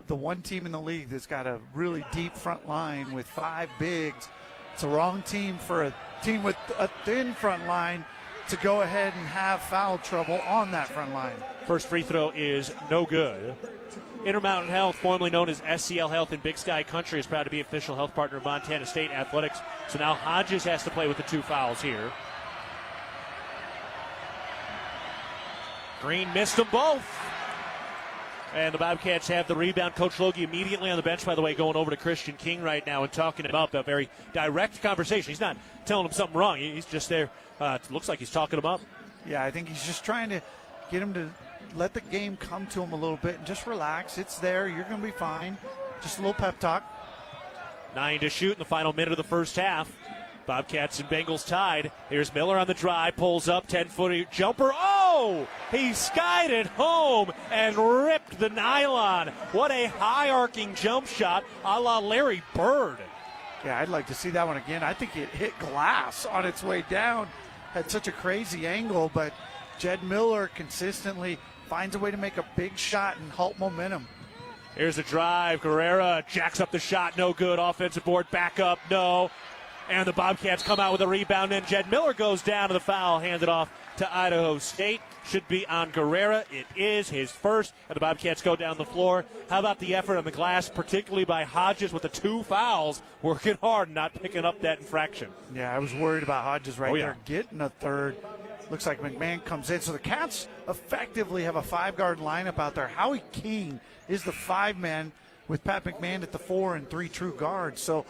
the one team in the league that's got a really deep front line with 5 bigs. It's a wrong team for a team with a thin front line to go ahead and have foul trouble on that front line. First free throw is no good. Intermountain Health, formerly known as SCL Health in Big Sky Country, is proud to be official health partner of Montana State Athletics. So now Hodges has to play with the 2 fouls here. Green missed them both. And the Bobcats have the rebound. Coach Logie immediately on the bench, by the way, going over to Christian King right now and talking him up. A very direct conversation. He's not telling him something wrong. He's just there. It looks like he's talking him up. Yeah, I think he's just trying to get him to let the game come to him a little bit and just relax. It's there. You're going to be fine. Just a little pep talk. 9 to shoot in the final minute of the first half. Bobcats and Bengals tied. Here's Miller on the drive, pulls up, 10-foot jumper. Oh! He skied it home and ripped the nylon. What a high-arcing jump shot a la Larry Bird. Yeah, I'd like to see that one again. I think it hit glass on its way down. Had such a crazy angle, but Jed Miller consistently finds a way to make a big shot and halt momentum. Here's the drive. Guerrera jacks up the shot, no good. Offensive board, back up, no. And the Bobcats come out with a rebound, and Jed Miller goes down to the foul, handed off to Idaho State. Should be on Guerrera. It is his first, and the Bobcats go down the floor. How about the effort on the glass, particularly by Hodges with the 2 fouls, working hard, not picking up that infraction. Yeah, I was worried about Hodges there, getting a third. Looks like McMahon comes in. So the Cats effectively have a 5-guard lineup out there. Howie King is the 5-man with Pat McMahon at the 4 and 3 true guards. So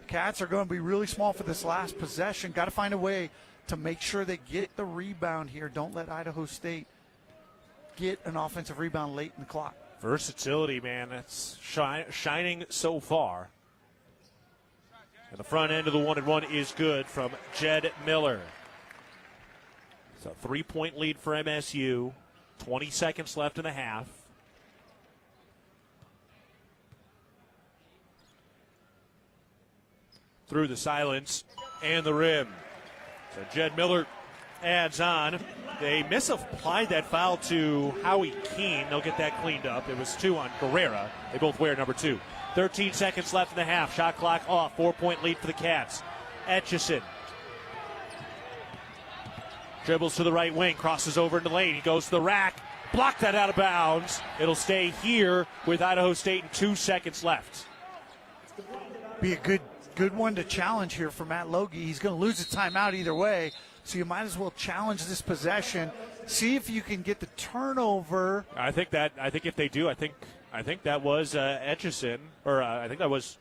Cats are going to be really small for this last possession. Got to find a way to make sure they get the rebound here. Don't let Idaho State get an offensive rebound late in the clock. Versatility, man, that's shining so far. And the front end of the 1-and-1 is good from Jed Miller. It's a 3-point lead for MSU. 20 seconds left in the half. Through the silence and the rim. So Jed Miller adds on. They misapplied that foul to Howie Keene. They'll get that cleaned up. It was 2 on Guerrera. They both wear number 2. 13 seconds left in the half. Shot clock off. 4-point lead for the Cats. Etchison dribbles to the right wing. Crosses over into the lane. He goes to the rack. Blocked that out of bounds. It'll stay here with Idaho State and 2 seconds left. Be a good one to challenge here for Matt Logie. He's going to lose his timeout either way, so you might as well challenge this possession. See if you can get the turnover. I think if they do, I think that was Etchison, or I think that was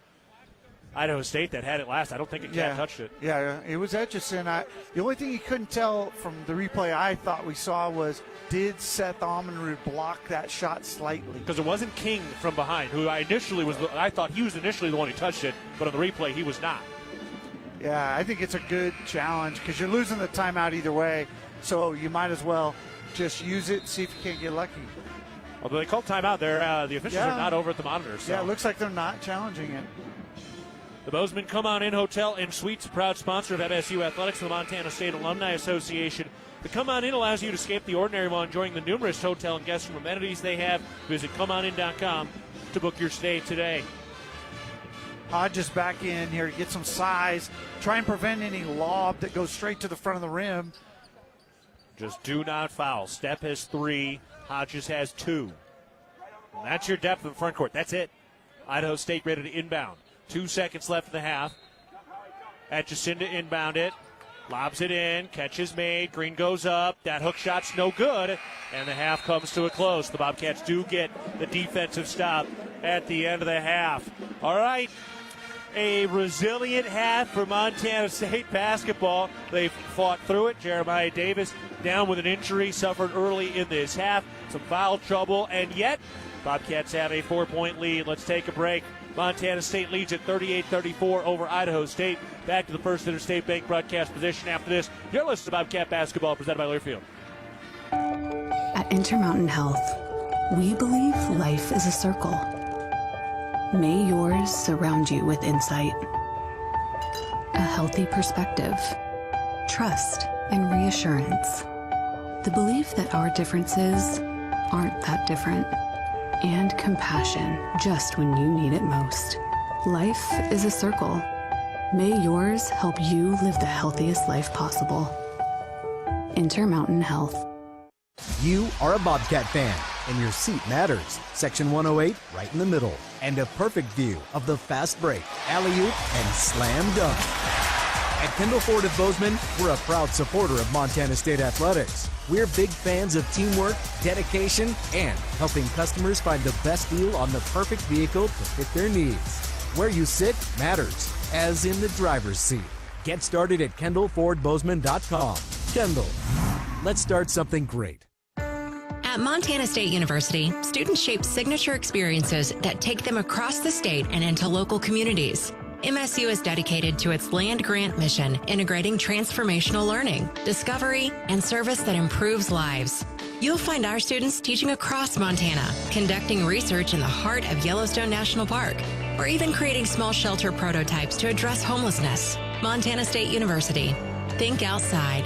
Idaho State that had it last. I don't think Cat touched it. Yeah, it was Etchison. The only thing you couldn't tell from the replay I thought we saw was, did Seth Almenrud block that shot slightly? Because it wasn't King from behind, who I thought he was initially the one who touched it, but on the replay he was not. Yeah, I think it's a good challenge because you're losing the timeout either way, so you might as well just use it and see if you can't get lucky. Although they called timeout there, the officials are not over at the monitor. So. Yeah, it looks like they're not challenging it. The Bozeman Come On In Hotel and Suites, proud sponsor of MSU Athletics and the Montana State Alumni Association. The Come On In allows you to escape the ordinary while enjoying the numerous hotel and guest room amenities they have. Visit ComeOnIn.com to book your stay today. Hodges back in here to get some size. Try and prevent any lob that goes straight to the front of the rim. Just do not foul. Stepp has 3. Hodges has 2. And that's your depth in front court. That's it. Idaho State ready to inbound. 2 seconds left in the half. Etchison to inbound it. Lobs it in. Catch is made. Green goes up. That hook shot's no good. And the half comes to a close. The Bobcats do get the defensive stop at the end of the half. All right. A resilient half for Montana State basketball. They've fought through it. Jeremiah Davis down with an injury, suffered early in this half. Some foul trouble. And yet, Bobcats have a 4-point lead. Let's take a break. Montana State leads at 38-34 over Idaho State. Back to the First Interstate Bank broadcast position after this. You're listening to Bobcat Basketball presented by Learfield. At Intermountain Health, We believe life is a circle. May yours surround you with insight, a healthy perspective, trust, and reassurance. The belief that our differences aren't that different, and compassion just when you need it most. Life is a circle. May yours help you live the healthiest life possible. Intermountain Health. You are a Bobcat fan, and your seat matters. Section 108, right in the middle. And a perfect view of the fast break, alley-oop, and slam dunk. At Kendall Ford of Bozeman, we're a proud supporter of Montana State Athletics. We're big fans of teamwork, dedication, and helping customers find the best deal on the perfect vehicle to fit their needs. Where you sit matters, as in the driver's seat. Get started at KendallFordBozeman.com. Kendall, let's start something great. At Montana State University, students shape signature experiences that take them across the state and into local communities. MSU is dedicated to its land grant mission, integrating transformational learning, discovery, and service that improves lives. You'll find our students teaching across Montana, conducting research in the heart of Yellowstone National Park, or even creating small shelter prototypes to address homelessness. Montana State University. Think outside.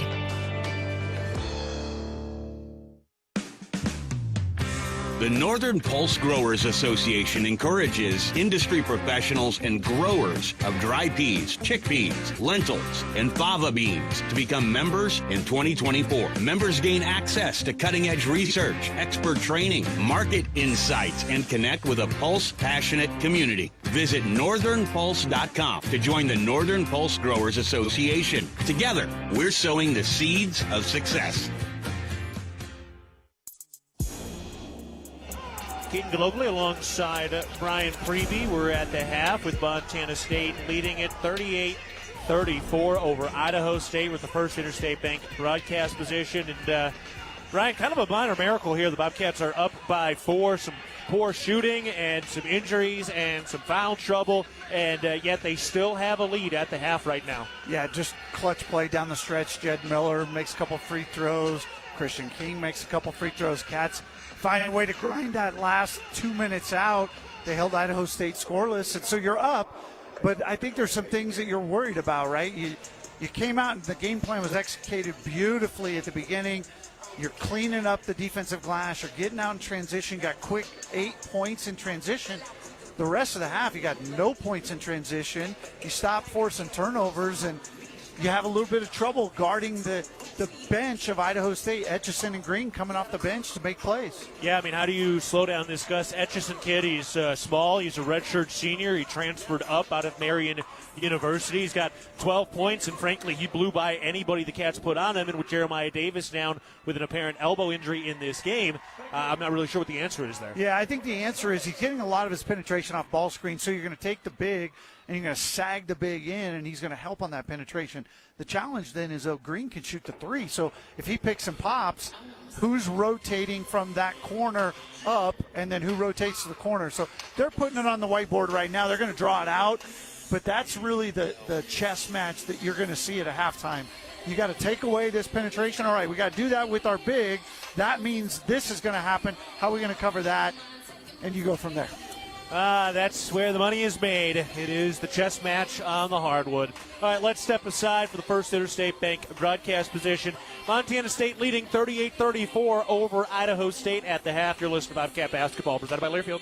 The Northern Pulse Growers Association encourages industry professionals and growers of dry peas, chickpeas, lentils, and fava beans to become members in 2024. Members gain access to cutting-edge research, expert training, market insights, and connect with a Pulse-passionate community. Visit northernpulse.com to join the Northern Pulse Growers Association. Together, we're sowing the seeds of success. Keaton Gillogly alongside Brian Priebe. We're at the half with Montana State leading it 38-34 over Idaho State with the First Interstate Bank broadcast position. And Brian, kind of a minor miracle here. The Bobcats are up by 4, some poor shooting and some injuries and some foul trouble, and yet they still have a lead at the half right now. Yeah, just clutch play down the stretch. Jed Miller makes a couple free throws. Christian King makes a couple free throws. Cats find a way to grind that last 2 minutes out. They held Idaho State scoreless, and so you're up. But I think there's some things that you're worried about, right? You came out and the game plan was executed beautifully at the beginning. You're cleaning up the defensive glass. You're getting out in transition. Got quick 8 points in transition. The rest of the half, you got no points in transition. You stop forcing turnovers, and you have a little bit of trouble guarding the bench of Idaho State. Etchison and Green coming off the bench to make plays. Yeah, I mean, how do you slow down this Gus Etchison kid? He's small. He's a redshirt senior. He transferred up out of Marion University. He's got 12 points, and frankly, he blew by anybody the Cats put on him. And with Jeremiah Davis down with an apparent elbow injury in this game, I'm not really sure what the answer is there. Yeah, I think the answer is he's getting a lot of his penetration off ball screen, so you're going to take the big and you're going to sag the big in, and he's going to help on that penetration. The challenge then is, Green can shoot the 3. So if he picks and pops, who's rotating from that corner up, and then who rotates to the corner? So they're putting it on the whiteboard right now. They're going to draw it out, but that's really the chess match that you're going to see at a halftime. You got to take away this penetration. All right, we got to do that with our big. That means this is going to happen. How are we going to cover that? And you go from there. That's where the money is made. It is the chess match on the hardwood. All right, let's step aside for the First Interstate Bank broadcast position. Montana State leading 38-34 over Idaho State at the half. You're listening to Bobcat Basketball, presented by Learfield.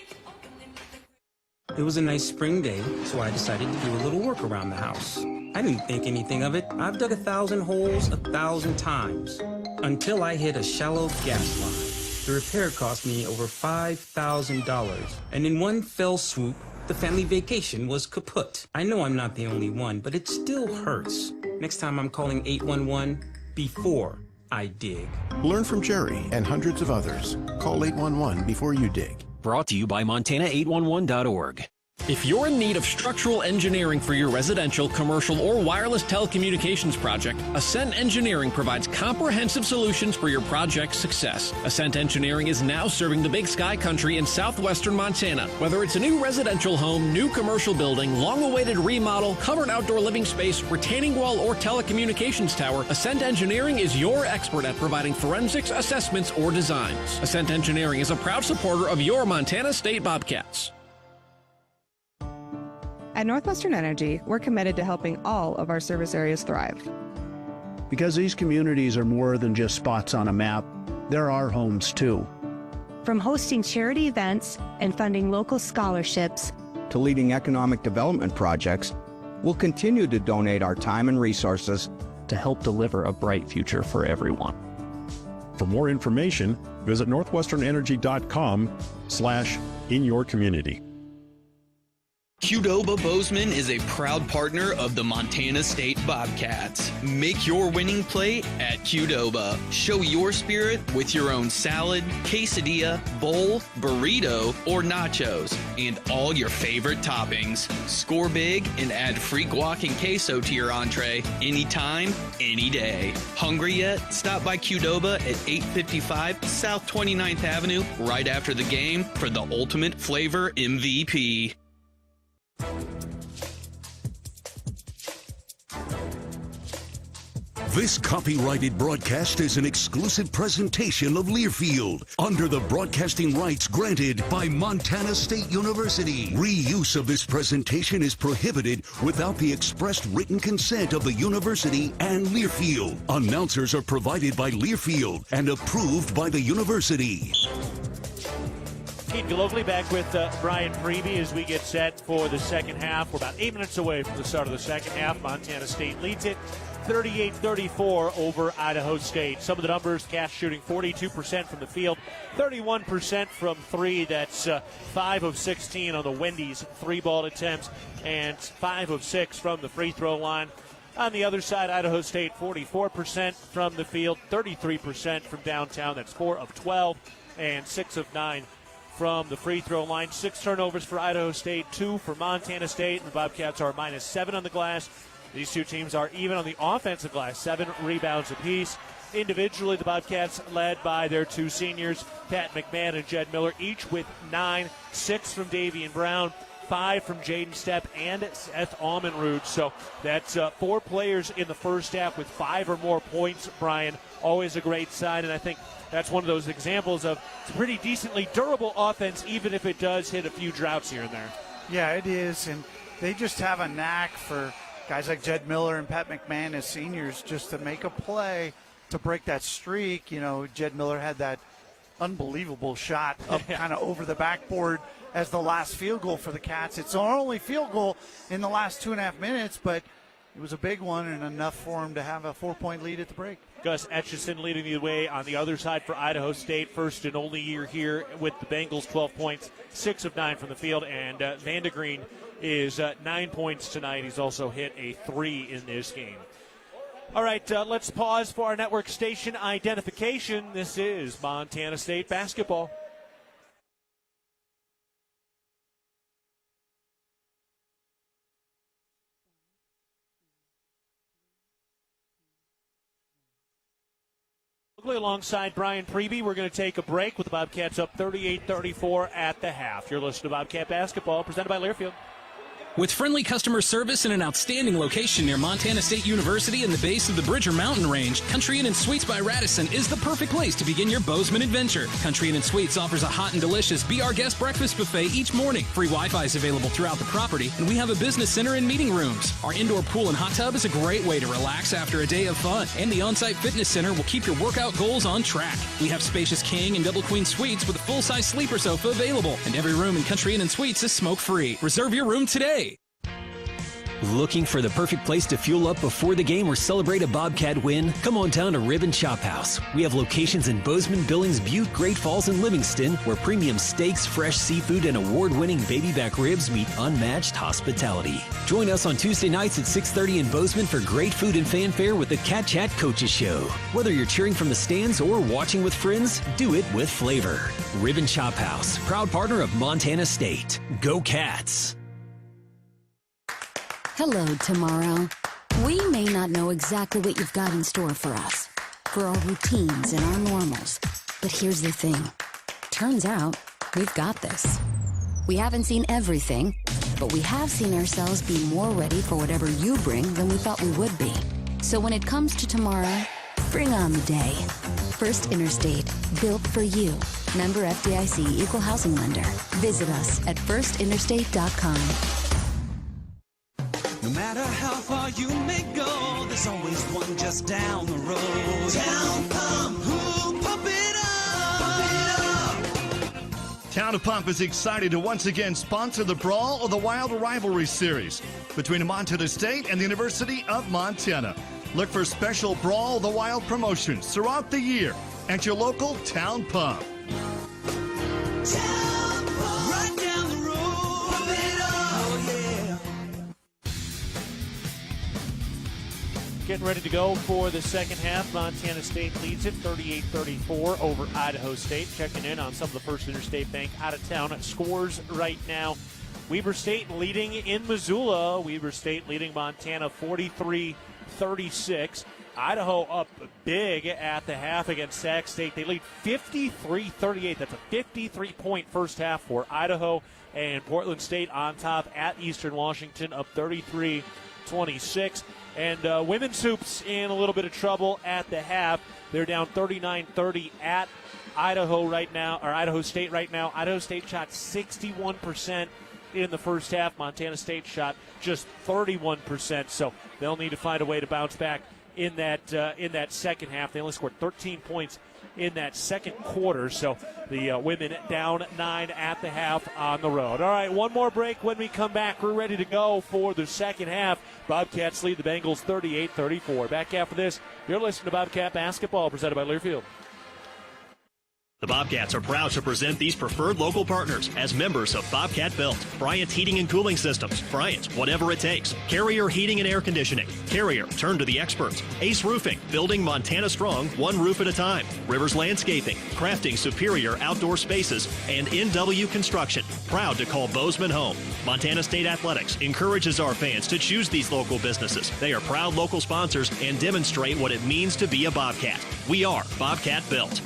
It was a nice spring day, so I decided to do a little work around the house. I didn't think anything of it. I've dug 1,000 holes 1,000 times until I hit a shallow gas line. The repair cost me over $5,000, and in one fell swoop, the family vacation was kaput. I know I'm not the only one, but it still hurts. Next time I'm calling 811 before I dig. Learn from Jerry and hundreds of others. Call 811 before you dig. Brought to you by Montana811.org. If you're in need of structural engineering for your residential, commercial, or wireless telecommunications project, Ascent Engineering provides comprehensive solutions for your project's success. Ascent Engineering is now serving the Big Sky country in southwestern Montana. Whether it's a new residential home, new commercial building, long-awaited remodel, covered outdoor living space, retaining wall, or telecommunications tower, Ascent Engineering is your expert at providing forensics, assessments, or designs. Ascent Engineering is a proud supporter of your Montana State Bobcats. At Northwestern Energy, we're committed to helping all of our service areas thrive. Because these communities are more than just spots on a map, they're our homes too. From hosting charity events and funding local scholarships to leading economic development projects, we'll continue to donate our time and resources to help deliver a bright future for everyone. For more information, visit northwesternenergy.com/inyourcommunity. Qdoba Bozeman is a proud partner of the Montana State Bobcats. Make your winning play at Qdoba. Show your spirit with your own salad, quesadilla, bowl, burrito, or nachos, and all your favorite toppings. Score big and add free guac and queso to your entree anytime, any day. Hungry yet? Stop by Qdoba at 855 South 29th Avenue right after the game for the ultimate flavor MVP. This copyrighted broadcast is an exclusive presentation of Learfield under the broadcasting rights granted by Montana State University. Reuse of this presentation is prohibited without the expressed written consent of the university and Learfield. Announcers are provided by Learfield and approved by the university. Keaton Gillogly back with Brian Priebe as we get set for the second half. We're about 8 minutes away from the start of the second half. Montana State leads it 38-34 over Idaho State. Some of the numbers: Cass shooting 42% from the field, 31% from three. That's 5 of 16 on the Wendy's three-ball attempts, and 5 of 6 from the free throw line. On the other side, Idaho State 44% from the field, 33% from downtown. That's 4 of 12, and 6 of 9 from the free throw line. 6 turnovers for Idaho State, 2 for Montana State, and the Bobcats are -7 on the glass. These two teams are even on the offensive glass, 7 rebounds apiece. Individually, the Bobcats led by their two seniors, Pat McMahon and Jed Miller, each with 9, 6 from Davian Brown, 5 from Jaden Stepp and Seth Almenrud. So that's 4 players in the first half with 5 or more points, Brian. Always a great sign, and I think that's one of those examples of it's a pretty decently durable offense, even if it does hit a few droughts here and there. Yeah, it is, and they just have a knack for guys like Jed Miller and Pat McMahon as seniors just to make a play to break that streak. You know, Jed Miller had that unbelievable shot up kind of over the backboard as the last field goal for the Cats. It's our only field goal in the last 2.5 minutes, but it was a big one and enough for him to have a 4-point lead at the break. Gus Etchison leading the way on the other side for Idaho State. First and only year here with the Bengals, 12 points, 6 of 9 from the field. And Vandegreen is 9 points tonight. He's also hit a 3 in this game. All right, let's pause for our network station identification. This is Montana State basketball. Alongside Brian Priebe, we're going to take a break with the Bobcats up 38-34 at the half. You're listening to Bobcat Basketball, presented by Learfield. With friendly customer service and an outstanding location near Montana State University and the base of the Bridger Mountain Range, Country Inn & Suites by Radisson is the perfect place to begin your Bozeman adventure. Country Inn & Suites offers a hot and delicious Be Our Guest breakfast buffet each morning. Free Wi-Fi is available throughout the property, and we have a business center and meeting rooms. Our indoor pool and hot tub is a great way to relax after a day of fun, and the on-site fitness center will keep your workout goals on track. We have spacious king and double queen suites with a full-size sleeper sofa available, and every room in Country Inn & Suites is smoke-free. Reserve your room today. Looking for the perfect place to fuel up before the game or celebrate a Bobcat win? Come on down to Ribbon Chop House. We have locations in Bozeman, Billings, Butte, Great Falls, and Livingston, where premium steaks, fresh seafood, and award-winning baby back ribs meet unmatched hospitality. Join us on Tuesday nights at 6:30 in Bozeman for great food and fanfare with the Cat Chat Coaches Show. Whether you're cheering from the stands or watching with friends, do it with flavor. Ribbon Chop House, proud partner of Montana State. Go Cats! Hello, tomorrow. We may not know exactly what you've got in store for us, for our routines and our normals. But here's the thing. Turns out, we've got this. We haven't seen everything, but we have seen ourselves be more ready for whatever you bring than we thought we would be. So when it comes to tomorrow, bring on the day. First Interstate, built for you. Member FDIC, Equal Housing Lender. Visit us at firstinterstate.com. No matter how far you may go, there's always one just down the road. Town Pump, who pump it up, Town of Pump is excited to once again sponsor the Brawl of the Wild Rivalry Series between Montana State and the University of Montana. Look for special Brawl of the Wild promotions throughout the year at your local Town Pump. Town Pump, right down the road, pump it up, oh yeah. Getting ready to go for the second half. Montana State leads it 38-34 over Idaho State. Checking in on some of the First Interstate Bank out-of-town scores right now. Weber State leading in Missoula. Weber State leading Montana 43-36. Idaho up big at the half against Sac State. They lead 53-38. That's a 53-point first half for Idaho. And Portland State on top at Eastern Washington, up 33-26. And Women's Hoops in a little bit of trouble at the half. They're down 39-30 at Idaho right now, or Idaho State right now. Idaho State shot 61% in the first half. Montana State shot just 31%. So they'll need to find a way to bounce back in that second half. They only scored 13 points in that second quarter. So the women down 9 at the half on the road. All right, one more break. When we come back, we're ready to go for the second half. Bobcats lead the Bengals 38-34. Back after this, you're listening to Bobcat Basketball, presented by Learfield. The Bobcats are proud to present these preferred local partners as members of Bobcat Belt, Bryant Heating and Cooling Systems, Bryant, whatever it takes, Carrier Heating and Air Conditioning, Carrier, turn to the experts, Ace Roofing, building Montana strong, one roof at a time, Rivers Landscaping, crafting superior outdoor spaces, and NW Construction, proud to call Bozeman home. Montana State Athletics encourages our fans to choose these local businesses. They are proud local sponsors and demonstrate what it means to be a Bobcat. We are Bobcat Belt.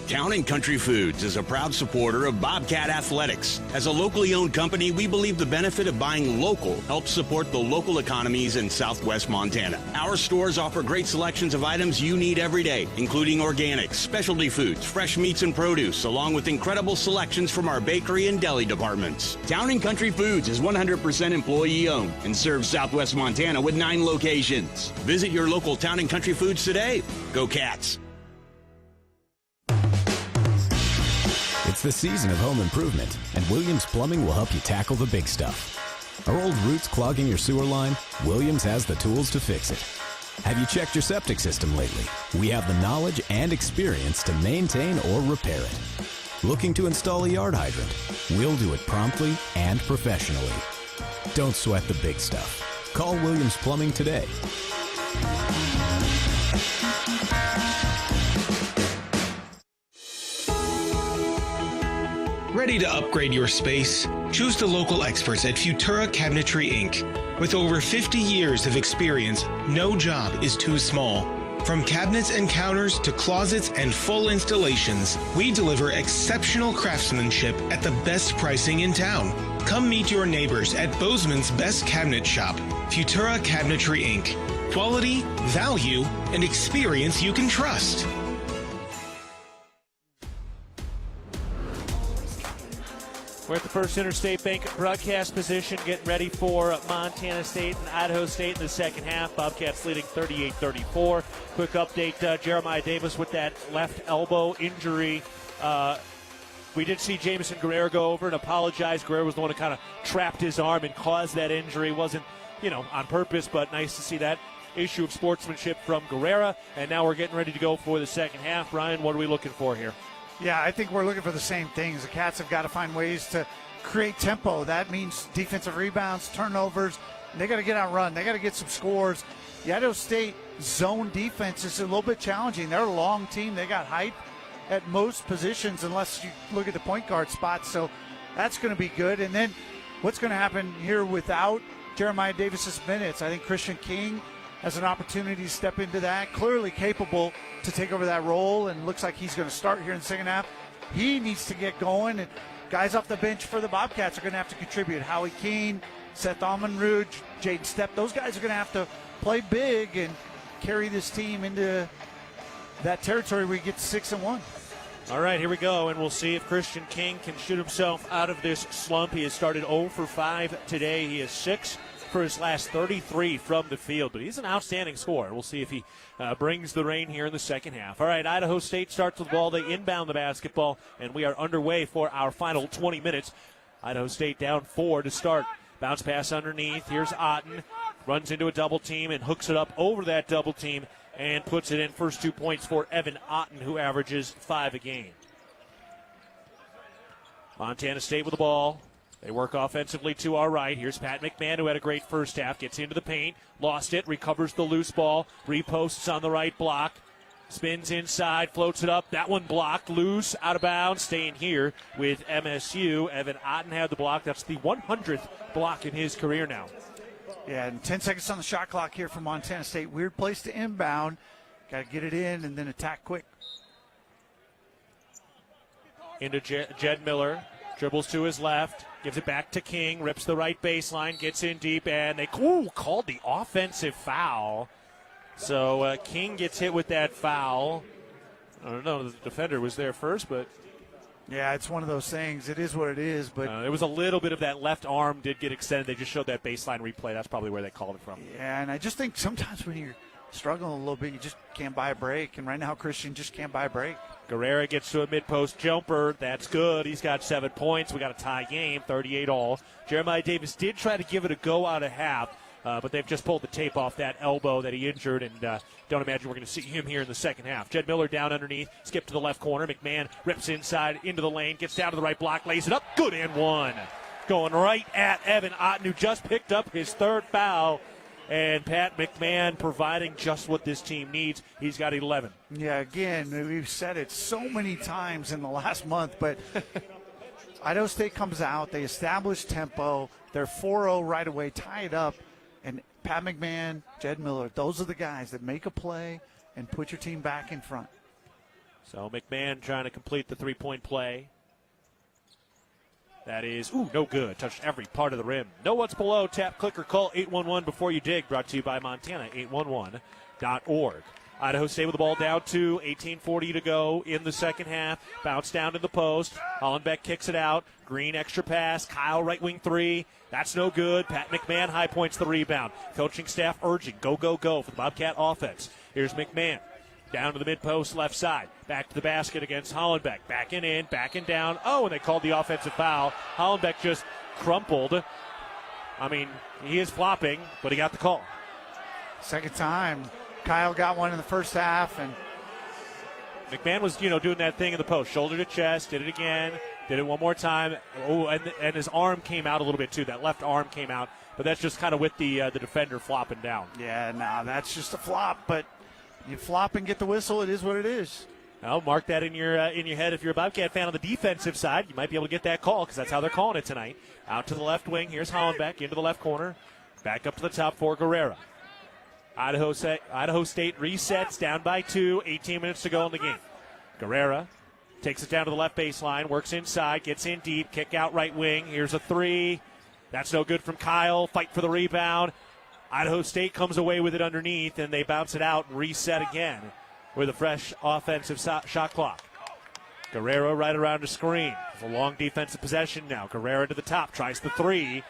Town & Country Foods is a proud supporter of Bobcat Athletics. As a locally owned company, we believe the benefit of buying local helps support the local economies in southwest Montana. Our stores offer great selections of items you need every day, including organics, specialty foods, fresh meats and produce, along with incredible selections from our bakery and deli departments. Town & Country Foods is 100% employee-owned and serves southwest Montana with 9 locations. Visit your local Town & Country Foods today. Go Cats! It's the season of home improvement, and Williams Plumbing will help you tackle the big stuff. Are old roots clogging your sewer line? Williams has the tools to fix it. Have you checked your septic system lately? We have the knowledge and experience to maintain or repair it. Looking to install a yard hydrant? We'll do it promptly and professionally. Don't sweat the big stuff. Call Williams Plumbing today. Ready to upgrade your space? Choose the local experts at Futura Cabinetry Inc. With over 50 years of experience, no job is too small. From cabinets and counters to closets and full installations, we deliver exceptional craftsmanship at the best pricing in town. Come meet your neighbors at Bozeman's best cabinet shop, Futura Cabinetry Inc. Quality, value, and experience you can trust. We're at the First Interstate Bank broadcast position, getting ready for Montana State and Idaho State in the second half. Bobcats leading 38-34. Quick update, Jeremiah Davis with that left elbow injury. We did see Jamison Guerrero go over and apologize. Guerrero was the one who kind of trapped his arm and caused that injury. Wasn't, on purpose, but nice to see that issue of sportsmanship from Guerrero. And now we're getting ready to go for the second half. Ryan, what are we looking for here? Yeah, I think we're looking for the same things. The Cats have got to find ways to create tempo. That means defensive rebounds, turnovers. They got to get out run. They got to get some scores. The Idaho State zone defense is a little bit challenging. They're a long team. They got height at most positions unless you look at the point guard spots. So that's going to be good. And then what's going to happen here without Jeremiah Davis's minutes? I think Christian King has an opportunity to step into that, clearly capable to take over that role, and looks like he's going to start here in the second half. He needs to get going, and guys off the bench for the Bobcats are going to have to contribute. Howie Keene, Seth Almonrood, Jaden Stepp, those guys are going to have to play big and carry this team into that territory where he gets 6-1. All right, here we go, and we'll see if Christian King can shoot himself out of this slump. He has started 0 for 5 today. He is 6 for his last 33 from the field, but he's an outstanding scorer. We'll see if he brings the rain here in the second half. All right, Idaho State starts with the ball. They inbound the basketball, and we are underway for our final 20 minutes. Idaho State down 4 to start. Bounce pass underneath. Here's Otten. Runs into a double team and hooks it up over that double team and puts it in. First 2 points for Evan Otten, who averages 5 a game. Montana State with the ball. They work offensively to our right. Here's Pat McMahon, who had a great first half. Gets into the paint, lost it, recovers the loose ball, reposts on the right block, spins inside, floats it up. That one blocked, loose, out of bounds. Staying here with MSU. Evan Otten had the block. That's the 100th block in his career now. Yeah, and 10 seconds on the shot clock here for Montana State. Weird place to inbound. Got to get it in and then attack quick. Into Jed Miller. Dribbles to his left. Gives it back to King. Rips the right baseline. Gets in deep. And they called the offensive foul. So King gets hit with that foul. I don't know. The defender was there first, but. Yeah, it's one of those things. It is what it is. But it was a little bit of that left arm did get extended. They just showed that baseline replay. That's probably where they called it from. Yeah, and I just think sometimes when you're struggling a little bit, you just can't buy a break. And right now, Christian just can't buy a break. Guerrera gets to a mid-post jumper. That's good. He's got 7 points. We got a tie game, 38-all. Jeremiah Davis did try to give it a go out of half, but they've just pulled the tape off that elbow that he injured, and don't imagine we're going to see him here in the second half. Jed Miller down underneath, skip to the left corner. McMahon rips inside into the lane, gets down to the right block, lays it up. Good and one. Going right at Evan Otten, who just picked up his 3rd foul. And Pat McMahon providing just what this team needs. He's got 11. Yeah, again, we've said it so many times in the last month, but Idaho State comes out, they establish tempo, they're 4-0 right away, tie it up, and Pat McMahon, Jed Miller, those are the guys that make a play and put your team back in front. So McMahon trying to complete the 3-point play. That is, no good. Touched every part of the rim. Know what's below. Tap, click, or call 811 before you dig. Brought to you by Montana811.org. Idaho State with the ball down to 18:40 to go in the second half. Bounce down to the post. Hollenbeck kicks it out. Green extra pass. Kyle right wing 3. That's no good. Pat McMahon high points the rebound. Coaching staff urging go, go, go for the Bobcat offense. Here's McMahon. Down to the mid-post left side. Back to the basket against Hollenbeck. Backing in, backing down. Oh, and they called the offensive foul. Hollenbeck just crumpled. I mean, he is flopping, but he got the call. Second time. Kyle got one in the first half. And McMahon was, doing that thing in the post. Shoulder to chest, did it again, did it one more time. Oh, and his arm came out a little bit, too. That left arm came out. But that's just kind of with the defender flopping down. Yeah, that's just a flop, but you flop and get the whistle. It is what it is. Well, mark that in your head. If you're a Bobcat fan on the defensive side, you might be able to get that call because that's how they're calling it tonight. Out to the left wing. Here's Hollenbeck into the left corner. Back up to the top for Guerrera. Idaho State resets down by 2. 18 minutes to go in the game. Guerrera takes it down to the left baseline. Works inside. Gets in deep. Kick out right wing. Here's a 3. That's no good from Kyle. Fight for the rebound. Idaho State comes away with it underneath, and they bounce it out and reset again with a fresh offensive shot clock. Guerrero right around the screen. It's a long defensive possession now. Guerrero to the top, tries the 3.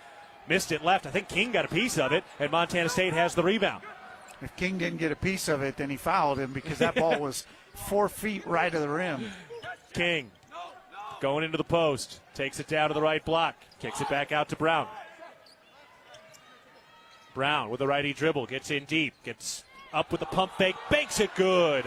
Missed it left. I think King got a piece of it, and Montana State has the rebound. If King didn't get a piece of it, then he fouled him because that ball was 4 feet right of the rim. King going into the post. Takes it down to the right block. Kicks it back out to Brown. Brown with a righty dribble, gets in deep, gets up with the pump fake, banks it good.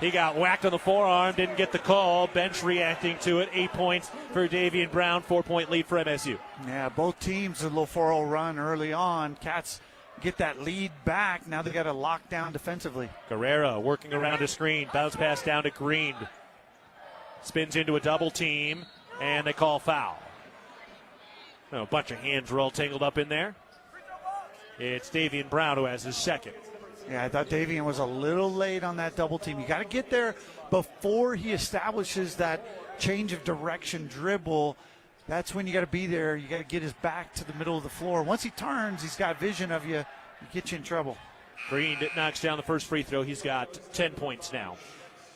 He got whacked on the forearm, didn't get the call. Bench reacting to it. 8 points for Davian Brown, 4-point lead for MSU. Yeah, both teams a little 4-0 run early on. Cats get that lead back. Now they got to lock down defensively. Guerrero working around a screen, bounce pass down to Green. Spins into a double team, and they call foul. A bunch of hands were all tangled up in there. It's Davian Brown who has his second. Yeah, I thought Davian was a little late on that double team. You got to get there before he establishes that change of direction dribble. That's when you got to be there. You got to get his back to the middle of the floor. Once he turns, he's got vision of you. He gets you in trouble. Green knocks down the first free throw. He's got 10 points now.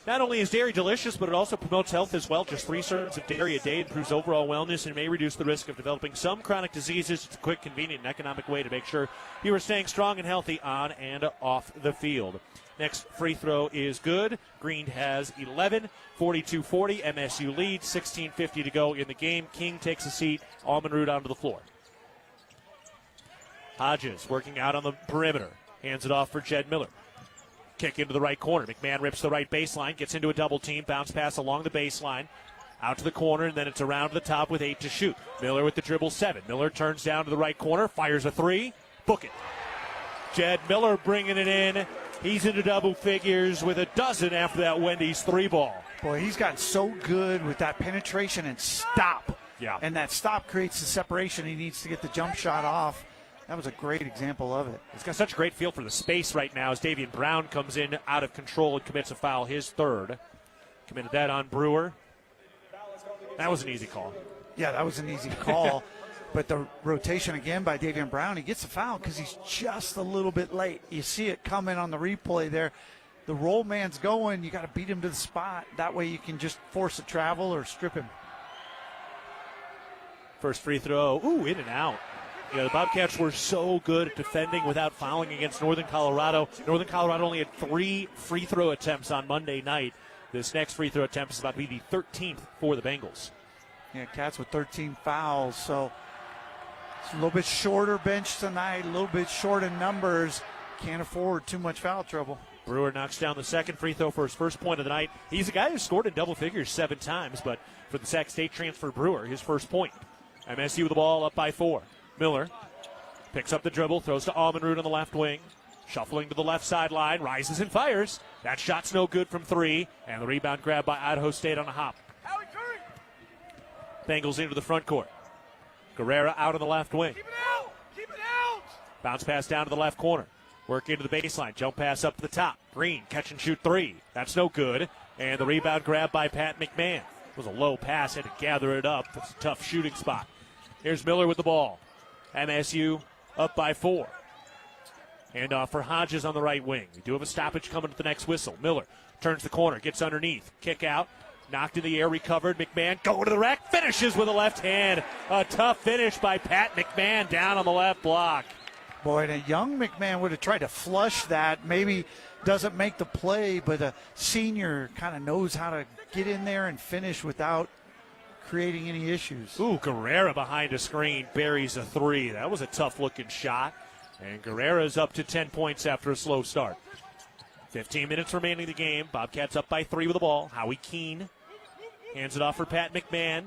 Not only is dairy delicious, but it also promotes health as well. Just 3 serves of dairy a day improves overall wellness and may reduce the risk of developing some chronic diseases. It's a quick, convenient, and economic way to make sure you are staying strong and healthy on and off the field. Next free throw is good. Green has 11, 42-40. MSU leads, 16:50 to go in the game. King takes a seat. Almonrood onto the floor. Hodges working out on the perimeter. Hands it off for Jed Miller. Kick into the right corner. McMahon rips the right baseline, gets into a double team, bounce pass along the baseline, out to the corner, and then it's around to the top with 8 to shoot. Miller with the dribble, 7. Miller turns down to the right corner, fires a 3, book it. Jed Miller bringing it in. He's into double figures with a dozen after that Wendy's 3 ball. Boy, he's gotten so good with that penetration and stop. Yeah. And that stop creates the separation. He needs to get the jump shot off. That was a great example of it. He's got such a great feel for the space right now as Davian Brown comes in out of control and commits a foul, his 3rd. Committed that on Brewer. That was an easy call. Yeah, that was an easy call. But the rotation again by Davian Brown, he gets a foul because he's just a little bit late. You see it coming on the replay there. The roll man's going. You got to beat him to the spot. That way you can just force a travel or strip him. First free throw. Ooh, in and out. Yeah, the Bobcats were so good at defending without fouling against Northern Colorado. Northern Colorado only had 3 free throw attempts on Monday night. This next free throw attempt is about to be the 13th for the Bengals. Yeah, Cats with 13 fouls, so it's a little bit shorter bench tonight, a little bit short in numbers. Can't afford too much foul trouble. Brewer knocks down the second free throw for his first point of the night. He's a guy who scored in double figures 7 times, but for the Sac State transfer, Brewer, his first point. MSU with the ball up by 4. Miller picks up the dribble, throws to Almonrood on the left wing. Shuffling to the left sideline, rises and fires. That shot's no good from 3, and the rebound grab by Idaho State on a hop. Bengals into the front court. Guerrera out on the left wing. Keep it out! Bounce pass down to the left corner. Work into the baseline, jump pass up to the top. Green, catch and shoot 3. That's no good. And the rebound grab by Pat McMahon. It was a low pass, had to gather it up. It's a tough shooting spot. Here's Miller with the ball. MSU up by 4. Handoff for Hodges on the right wing. We do have a stoppage coming to the next whistle. Miller turns the corner, gets underneath. Kick out, knocked in the air, recovered. McMahon going to the rack, finishes with a left hand. A tough finish by Pat McMahon down on the left block. Boy, and a young McMahon would have tried to flush that. Maybe doesn't make the play, but a senior kind of knows how to get in there and finish without creating any issues. Ooh, Guerrera behind a screen buries a 3. That was a tough-looking shot. And Guerrera's up to 10 points after a slow start. 15 minutes remaining in the game. Bobcats up by 3 with the ball. Howie Keene hands it off for Pat McMahon.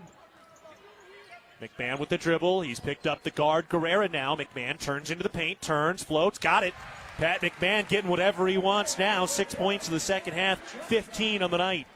McMahon with the dribble. He's picked up the guard, Guerrera now. McMahon turns into the paint, turns, floats, got it. Pat McMahon getting whatever he wants now. 6 points in the second half, 15 on the night.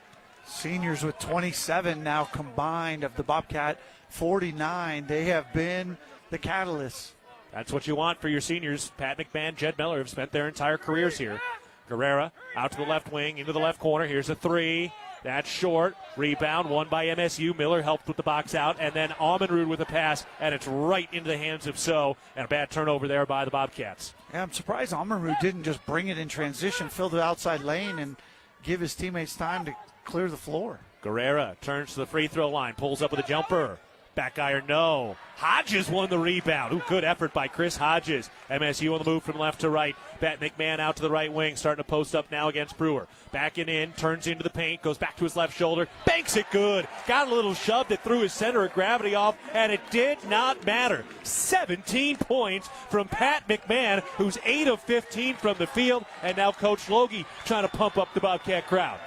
Seniors with 27 now combined of the Bobcat 49. They have been the catalyst. That's what you want for your seniors. Pat McMahon, Jed Miller have spent their entire careers here. Guerrera out to the left wing, into the left corner. Here's a 3. That's short. Rebound, won by MSU. Miller helped with the box out, and then Almonrood with a pass, and it's right into the hands of So, and a bad turnover there by the Bobcats. Yeah, I'm surprised Almonrood didn't just bring it in transition, fill the outside lane, and give his teammates time to clear the floor. Guerrera turns to the free throw line, pulls up with a jumper. Back iron, no. Hodges won the rebound. Ooh, good effort by Chris Hodges. MSU on the move from left to right. Pat McMahon out to the right wing, starting to post up now against Brewer. Backing in, turns into the paint, goes back to his left shoulder, banks it good. Got a little shove that threw his center of gravity off, and it did not matter. 17 points from Pat McMahon, who's 8 of 15 from the field, and now Coach Logie trying to pump up the Bobcat crowd.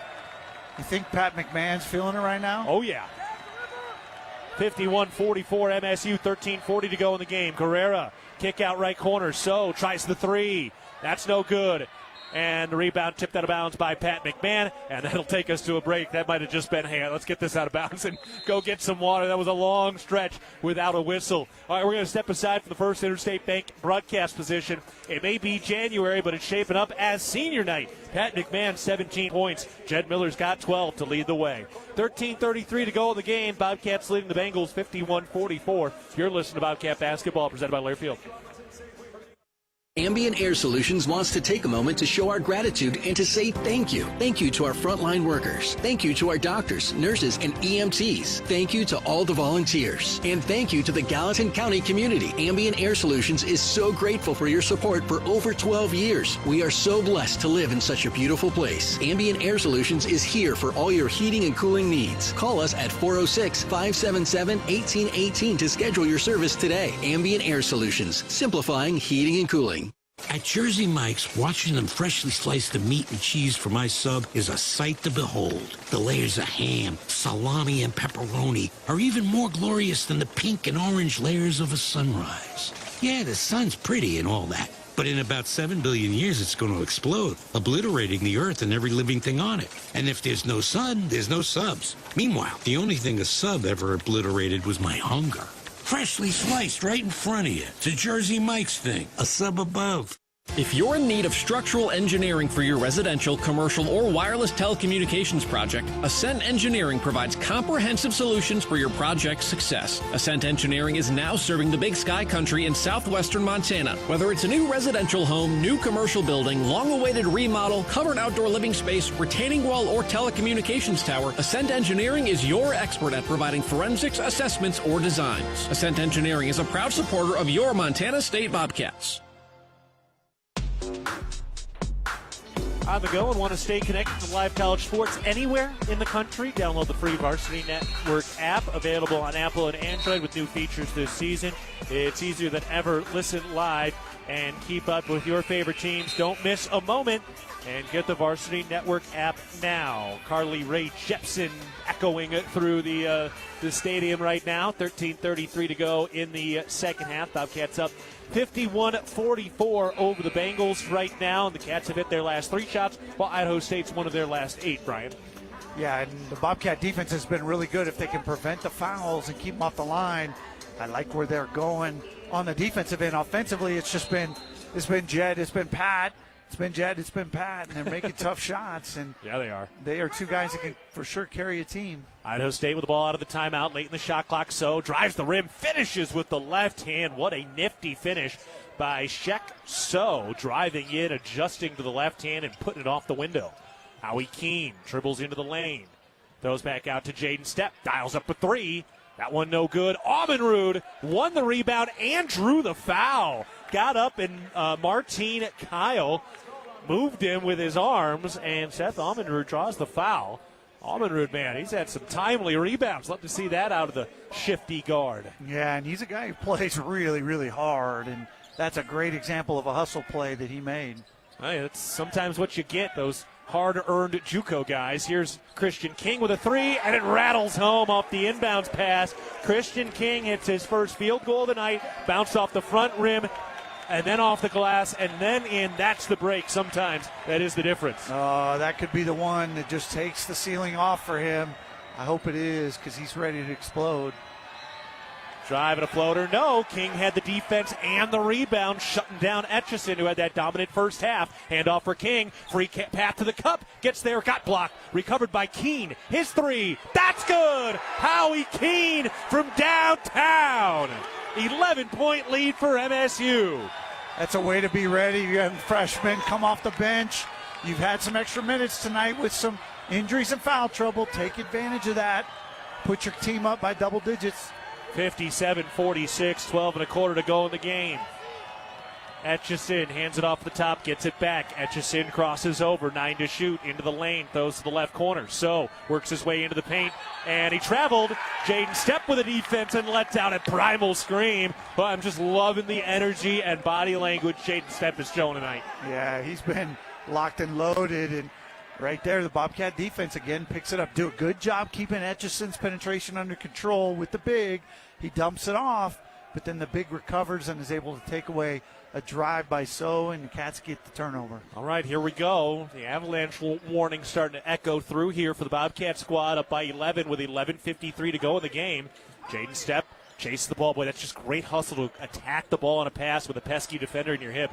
You think Pat McMahon's feeling it right now? Oh, yeah. 51-44 MSU, 13:40 to go in the game. Guerrera, kick out right corner. So tries the 3. That's no good. And the rebound tipped out of bounds by Pat McMahon, and that'll take us to a break. That might have just been, hey, let's get this out of bounds and go get some water. That was a long stretch without a whistle. All right, we're going to step aside for the First Interstate Bank broadcast position. It may be January, but it's shaping up as senior night. Pat McMahon, 17 points. Jed Miller's got 12 to lead the way. 13:33 to go in the game. Bobcats leading the Bengals 51-44. You're listening to Bobcat Basketball, presented by Learfield. Ambient Air Solutions wants to take a moment to show our gratitude and to say thank you. Thank you to our frontline workers. Thank you to our doctors, nurses, and EMTs. Thank you to all the volunteers. And thank you to the Gallatin County community. Ambient Air Solutions is so grateful for your support for over 12 years. We are so blessed to live in such a beautiful place. Ambient Air Solutions is here for all your heating and cooling needs. Call us at 406-577-1818 to schedule your service today. Ambient Air Solutions, simplifying heating and cooling. At Jersey Mike's, watching them freshly slice the meat and cheese for my sub is a sight to behold. The layers of ham, salami, and pepperoni are even more glorious than the pink and orange layers of a sunrise. Yeah, the sun's pretty and all that, but in about 7 billion years it's going to explode, obliterating the earth and every living thing on it. And if there's no sun, there's no subs. Meanwhile, the only thing a sub ever obliterated was my hunger. Freshly sliced right in front of you. It's a Jersey Mike's thing. A sub above. If you're in need of structural engineering for your residential, commercial, or wireless telecommunications project, Ascent Engineering provides comprehensive solutions for your project's success. Ascent Engineering is now serving the Big Sky Country in southwestern Montana. Whether it's a new residential home, new commercial building, long-awaited remodel, covered outdoor living space, retaining wall, or telecommunications tower, Ascent Engineering is your expert at providing forensics, assessments, or designs. Ascent Engineering is a proud supporter of your Montana State Bobcats. On the go and want to stay connected to live college sports anywhere in the country? Download the free Varsity Network app, available on Apple and Android with new features this season. It's easier than ever. Listen live and keep up with your favorite teams. Don't miss a moment and get the Varsity Network app now. Carly Rae Jepsen echoing it through the stadium right now. 13:33 to go in the second half. Bobcats up 51-44 over the Bengals right now. The Cats have hit their last 3 shots, while Idaho State's one of their last 8, Brian. Yeah, and the Bobcat defense has been really good if they can prevent the fouls and keep them off the line. I like where they're going on the defensive end. Offensively, it's been Jed, it's been Pat. It's been Jed, it's been Pat, and they're making tough shots. And yeah, they are. They are two guys that can for sure carry a team. Idaho State with the ball out of the timeout late in the shot clock. So drives the rim, finishes with the left hand. What a nifty finish by Shek So, driving in, adjusting to the left hand, and putting it off the window. Howie Keene dribbles into the lane. Throws back out to Jaden Stepp. Dials up a 3. That one no good. Aumenrud won the rebound and drew the foul. Got up, and Martine Kyle moved him with his arms, and Seth Aumenrud draws the foul. Aumenrud, man, he's had some timely rebounds. Love to see that out of the shifty guard. Yeah, and he's a guy who plays really, really hard, and that's a great example of a hustle play that he made. Hey, that's sometimes what you get, those hard-earned JUCO guys. Here's Christian King with a 3, and it rattles home off the inbounds pass. Christian King hits his first field goal of the night, bounced off the front rim, and then off the glass, and then in. That's the break. Sometimes that is the difference. That could be the one that just takes the ceiling off for him. I hope it is, because he's ready to explode. Driving a floater. No, King had the defense and the rebound, shutting down Etchison, who had that dominant first half. Handoff for King. Free path to the cup. Gets there, got blocked. Recovered by Keene. His 3. That's good. Howie Keene from downtown. 11-point lead for MSU. That's a way to be ready. You have freshmen come off the bench. You've had some extra minutes tonight with some injuries and foul trouble. Take advantage of that. Put your team up by double digits. 57-46, 12 and a quarter to go in the game. Etchison hands it off the top, gets it back. Etchison crosses over, 9 to shoot, into the lane, throws to the left corner. So works his way into the paint, and he traveled. Jaden Stepp with a defense and lets down a primal scream. But I'm just loving the energy and body language Jaden Stepp is showing tonight. Yeah, he's been locked and loaded, and right there, the Bobcat defense again picks it up. Do a good job keeping Etchison's penetration under control with the big. He dumps it off. but then the big recovers and is able to take away a drive by So, and the Cats get the turnover. All right, here we go. The avalanche warning starting to echo through here for the Bobcat squad, up by 11 with 11:53 to go in the game. Jaden Stepp chases the ball. Boy, that's just great hustle to attack the ball on a pass with a pesky defender in your hip.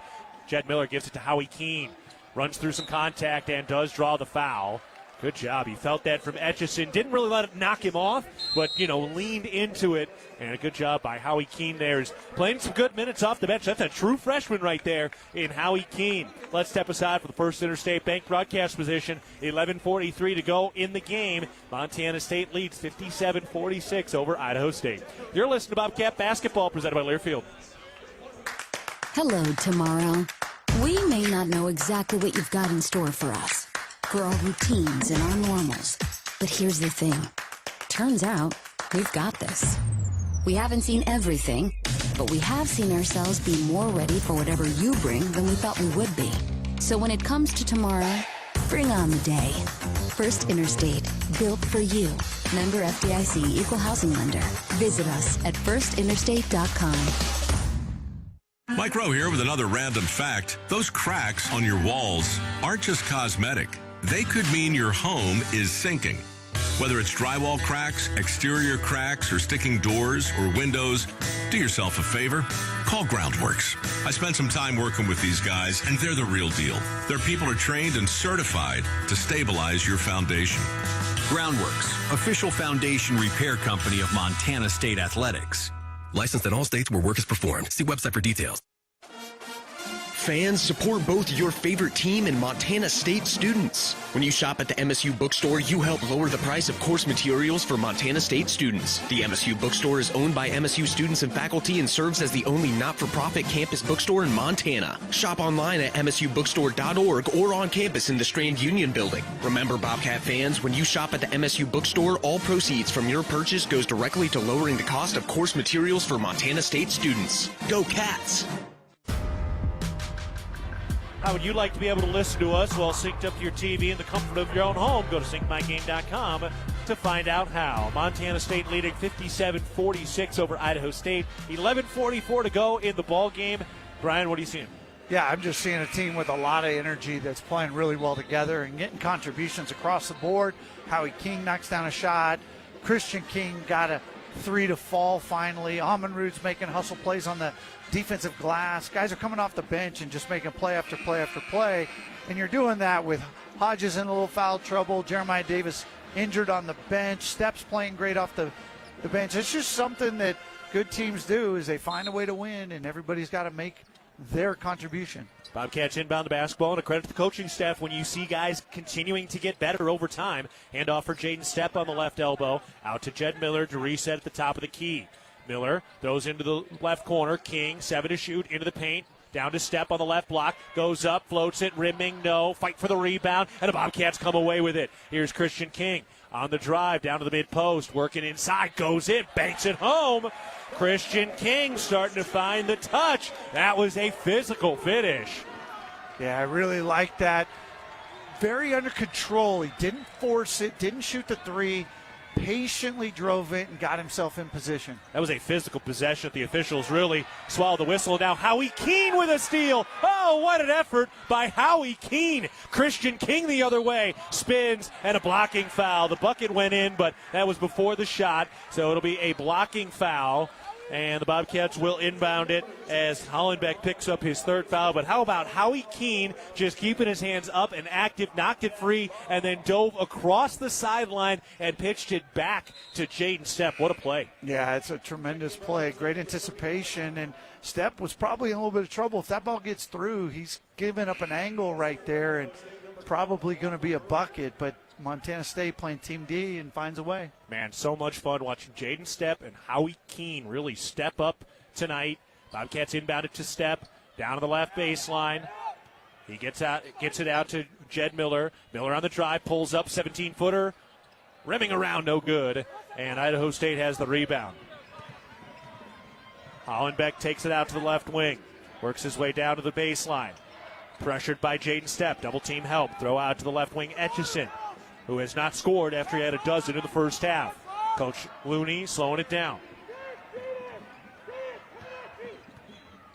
Jed Miller gives it to Howie Keene. Runs through some contact and does draw the foul. Good job. He felt that from Etchison. Didn't really let it knock him off, but, leaned into it. And a good job by Howie Keene there. He's playing some good minutes off the bench. That's a true freshman right there in Howie Keene. Let's step aside for the First Interstate Bank broadcast position. 11:43 to go in the game. Montana State leads 57-46 over Idaho State. You're listening to Bobcat Basketball presented by Learfield. Hello, tomorrow. We may not know exactly what you've got in store for us, for our routines and our normals. But here's the thing. Turns out, we've got this. We haven't seen everything, but we have seen ourselves be more ready for whatever you bring than we thought we would be. So when it comes to tomorrow, bring on the day. First Interstate, built for you. Member FDIC, Equal Housing Lender. Visit us at firstinterstate.com. Mike Rowe here with another random fact. Those cracks on your walls aren't just cosmetic. They could mean your home is sinking. Whether it's drywall cracks, exterior cracks, or sticking doors or windows, do yourself a favor. Call Groundworks. I spent some time working with these guys, and they're the real deal. Their people are trained and certified to stabilize your foundation. Groundworks, official foundation repair company of Montana State Athletics. Licensed in all states where work is performed. See website for details. Fans, support both your favorite team and Montana State students. When you shop at the MSU bookstore, you help lower the price of course materials for Montana State students. The MSU bookstore is owned by MSU students and faculty and serves as the only not-for-profit campus bookstore in Montana. Shop online at msubookstore.org or on campus in the Strand Union building. Remember, Bobcat fans, when you shop at the MSU bookstore, all proceeds from your purchase goes directly to lowering the cost of course materials for Montana State students. Go Cats! How would you like to be able to listen to us while synced up to your TV in the comfort of your own home? Go to syncmygame.com to find out how. Montana State leading 57-46 over Idaho State. 11:44 to go in the ball game. Brian, what are you seeing? Yeah, I'm just seeing a team with a lot of energy that's playing really well together and getting contributions across the board. Howie King knocks down a shot. Christian King got a three to fall finally. Amon-Rude's making hustle plays on the defensive glass. Guys are coming off the bench and just making play after play after play. And you're doing that with Hodges in a little foul trouble. Jeremiah Davis injured on the bench. Steps playing great off the bench. It's just something that good teams do is they find a way to win, and everybody's got to make their contribution. Bobcats inbound the basketball, and a credit to the coaching staff when you see guys continuing to get better over time. Handoff for Jaden Stepp on the left elbow. Out to Jed Miller to reset at the top of the key. Miller throws into the left corner. King, 7 to shoot, into the paint. Down to Stepp on the left block. Goes up, floats it, rimming, no. Fight for the rebound, and the Bobcats come away with it. Here's Christian King on the drive, down to the mid-post, working inside, goes in, banks it home. Christian King starting to find the touch. That was a physical finish. Yeah, I really like that. Very under control. He didn't force it, didn't shoot the three. Patiently drove it and got himself in position. That was a physical possession. The officials really swallowed the whistle. Now Howie Keene with a steal. Oh, what an effort by Howie Keene. Christian King the other way. Spins and a blocking foul. The bucket went in, but that was before the shot. So it'll be a blocking foul. And the Bobcats will inbound it as Hollenbeck picks up his third foul. But how about Howie Keene just keeping his hands up and active, knocked it free, and then dove across the sideline and pitched it back to Jaden Stepp. What a play. Yeah, it's a tremendous play. Great anticipation. And Stepp was probably in a little bit of trouble. If that ball gets through, he's giving up an angle right there and probably going to be a bucket. But Montana State playing Team D and finds a way. Man, so much fun watching Jaden Stepp and Howie Keene really step up tonight. Bobcats inbounded to Stepp, down to the left baseline. He gets it out to Jed Miller. Miller on the drive, pulls up, 17-footer. Rimming around, no good. And Idaho State has the rebound. Hollenbeck takes it out to the left wing. Works his way down to the baseline. Pressured by Jaden Stepp. Double team help. Throw out to the left wing, Etchison, who has not scored after he had a dozen in the first half. Coach Looney slowing it down.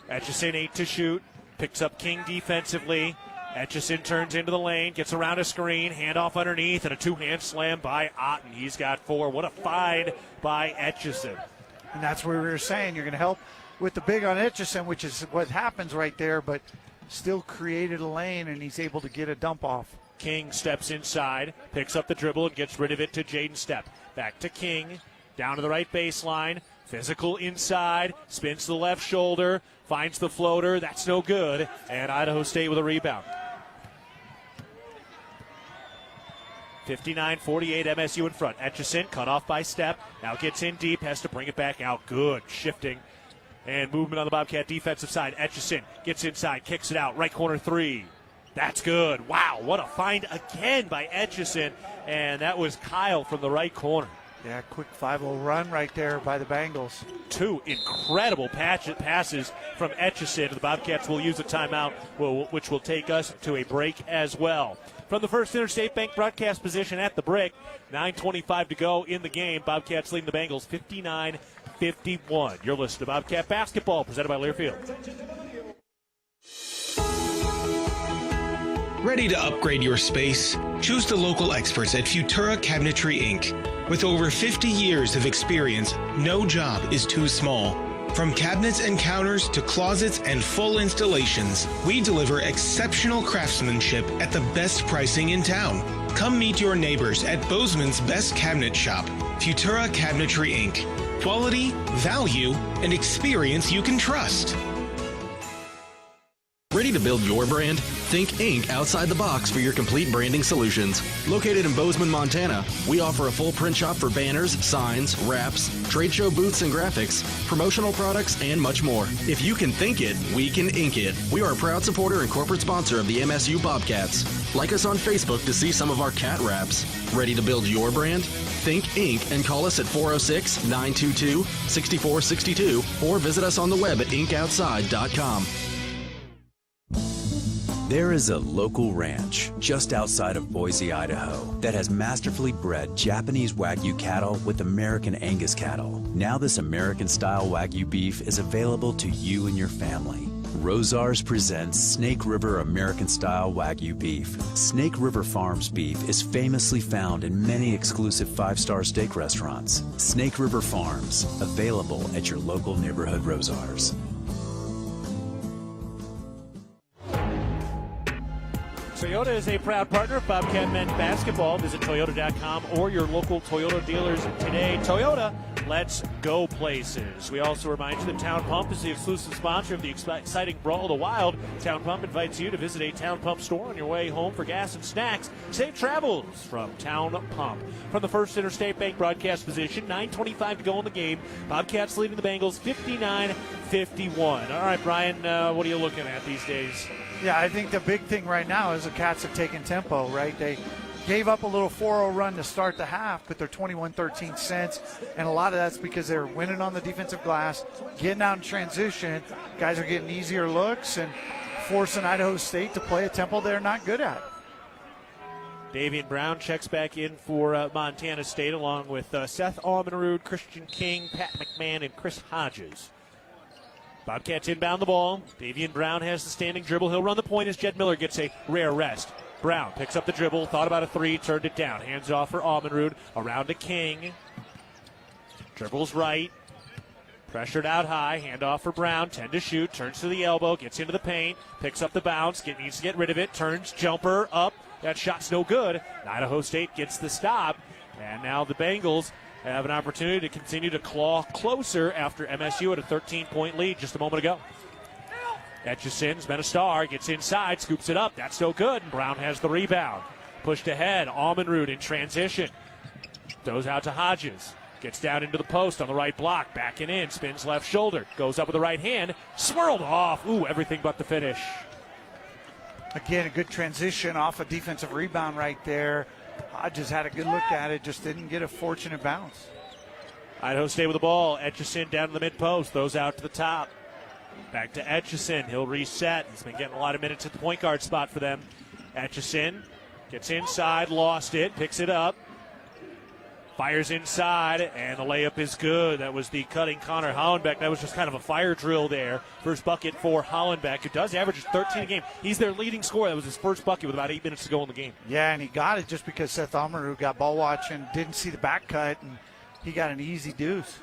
Etchison 8 to shoot. Picks up King defensively. Etchison turns into the lane, gets around a screen, handoff underneath, and a two-hand slam by Otten. He's got 4. What a find by Etchison. And that's what we were saying. You're going to help with the big on Etchison, which is what happens right there, but still created a lane, and he's able to get a dump off. King steps inside, picks up the dribble, and gets rid of it to Jaden Stepp. Back to King, down to the right baseline. Physical inside, spins to the left shoulder, finds the floater. That's no good, and Idaho State with a rebound. 59-48 MSU in front. Etchison cut off by Stepp. Now gets in deep, has to bring it back out. Good shifting and movement on the Bobcat defensive side. Etchison gets inside, kicks it out. Right corner 3. That's good. Wow, what a find again by Etchison. And that was Kyle from the right corner. Yeah, quick 5-0 run right there by the Bengals. 2 incredible passes from Etchison. The Bobcats will use a timeout, which will take us to a break as well. From the First Interstate Bank broadcast position at the brick, 9:25 to go in the game. Bobcats leading the Bengals 59-51. You're listening to Bobcat Basketball, presented by Learfield. Ready to upgrade your space? Choose the local experts at Futura Cabinetry Inc. With over 50 years of experience, no job is too small. From cabinets and counters to closets and full installations, we deliver exceptional craftsmanship at the best pricing in town. Come meet your neighbors at Bozeman's Best Cabinet Shop, Futura Cabinetry Inc. Quality, value, and experience you can trust. Ready to build your brand? Think Inc. outside the box for your complete branding solutions. Located in Bozeman, Montana, we offer a full print shop for banners, signs, wraps, trade show booths and graphics, promotional products, and much more. If you can think it, we can ink it. We are a proud supporter and corporate sponsor of the MSU Bobcats. Like us on Facebook to see some of our cat wraps. Ready to build your brand? Think Inc. and call us at 406-922-6462 or visit us on the web at inkoutside.com. There is a local ranch just outside of Boise, Idaho, that has masterfully bred Japanese Wagyu cattle with American Angus cattle. Now this American-style Wagyu beef is available to you and your family. Rosars presents Snake River American-style Wagyu beef. Snake River Farms beef is famously found in many exclusive 5-star steak restaurants. Snake River Farms, available at your local neighborhood Rosars. Toyota is a proud partner of Bobcat men's basketball. Visit Toyota.com or your local Toyota dealers today. Toyota, let's go places. We also remind you that Town Pump is the exclusive sponsor of the exciting Brawl of the Wild. Town Pump invites you to visit a Town Pump store on your way home for gas and snacks. Safe travels from Town Pump. From the First Interstate Bank broadcast position, 9:25 to go in the game. Bobcats leading the Bengals 59-51. All right, Brian, what are you looking at these days? Yeah, I think the big thing right now is the Cats have taken tempo, right? They gave up a little 4-0 run to start the half, but they're 21-13 since, and a lot of that's because they're winning on the defensive glass, getting out in transition. Guys are getting easier looks and forcing Idaho State to play a tempo they're not good at. Davian Brown checks back in for Montana State, along with Seth Almenrud, Christian King, Pat McMahon, and Chris Hodges. Bobcats inbound the ball. Davian Brown has the standing dribble. He'll run the point as Jed Miller gets a rare rest. Brown picks up the dribble, thought about a 3, turned it down. Hands off for Almenrud, around to King. Dribbles right. Pressured out high, handoff for Brown, 10 to shoot, turns to the elbow, gets into the paint, picks up the bounce, needs to get rid of it, turns, jumper, up. That shot's no good. Idaho State gets the stop, and now the Bengals have an opportunity to continue to claw closer after MSU had a 13-point lead just a moment ago. Etchison's been a star, gets inside, scoops it up. That's no good. Brown has the rebound. Pushed ahead, Almenrud in transition. Throws out to Hodges. Gets down into the post on the right block, backing in, spins left shoulder. Goes up with the right hand, swirled off. Ooh, everything but the finish. Again, a good transition off a defensive rebound right there. Hodges had a good look at it, just didn't get a fortunate bounce. Idaho State with the ball. Etchison down to the mid-post, throws out to the top. Back to Etchison. He'll reset. He's been getting a lot of minutes at the point guard spot for them. Etchison gets inside, lost it, picks it up. Fires inside, and the layup is good. That was the cutting Connor Hollenbeck. That was just kind of a fire drill there. First bucket for Hollenbeck, who does average 13 a game. He's their leading scorer. That was his first bucket with about 8 minutes to go in the game. Yeah, and he got it just because Seth Omeru got ball watch and didn't see the back cut, and he got an easy deuce.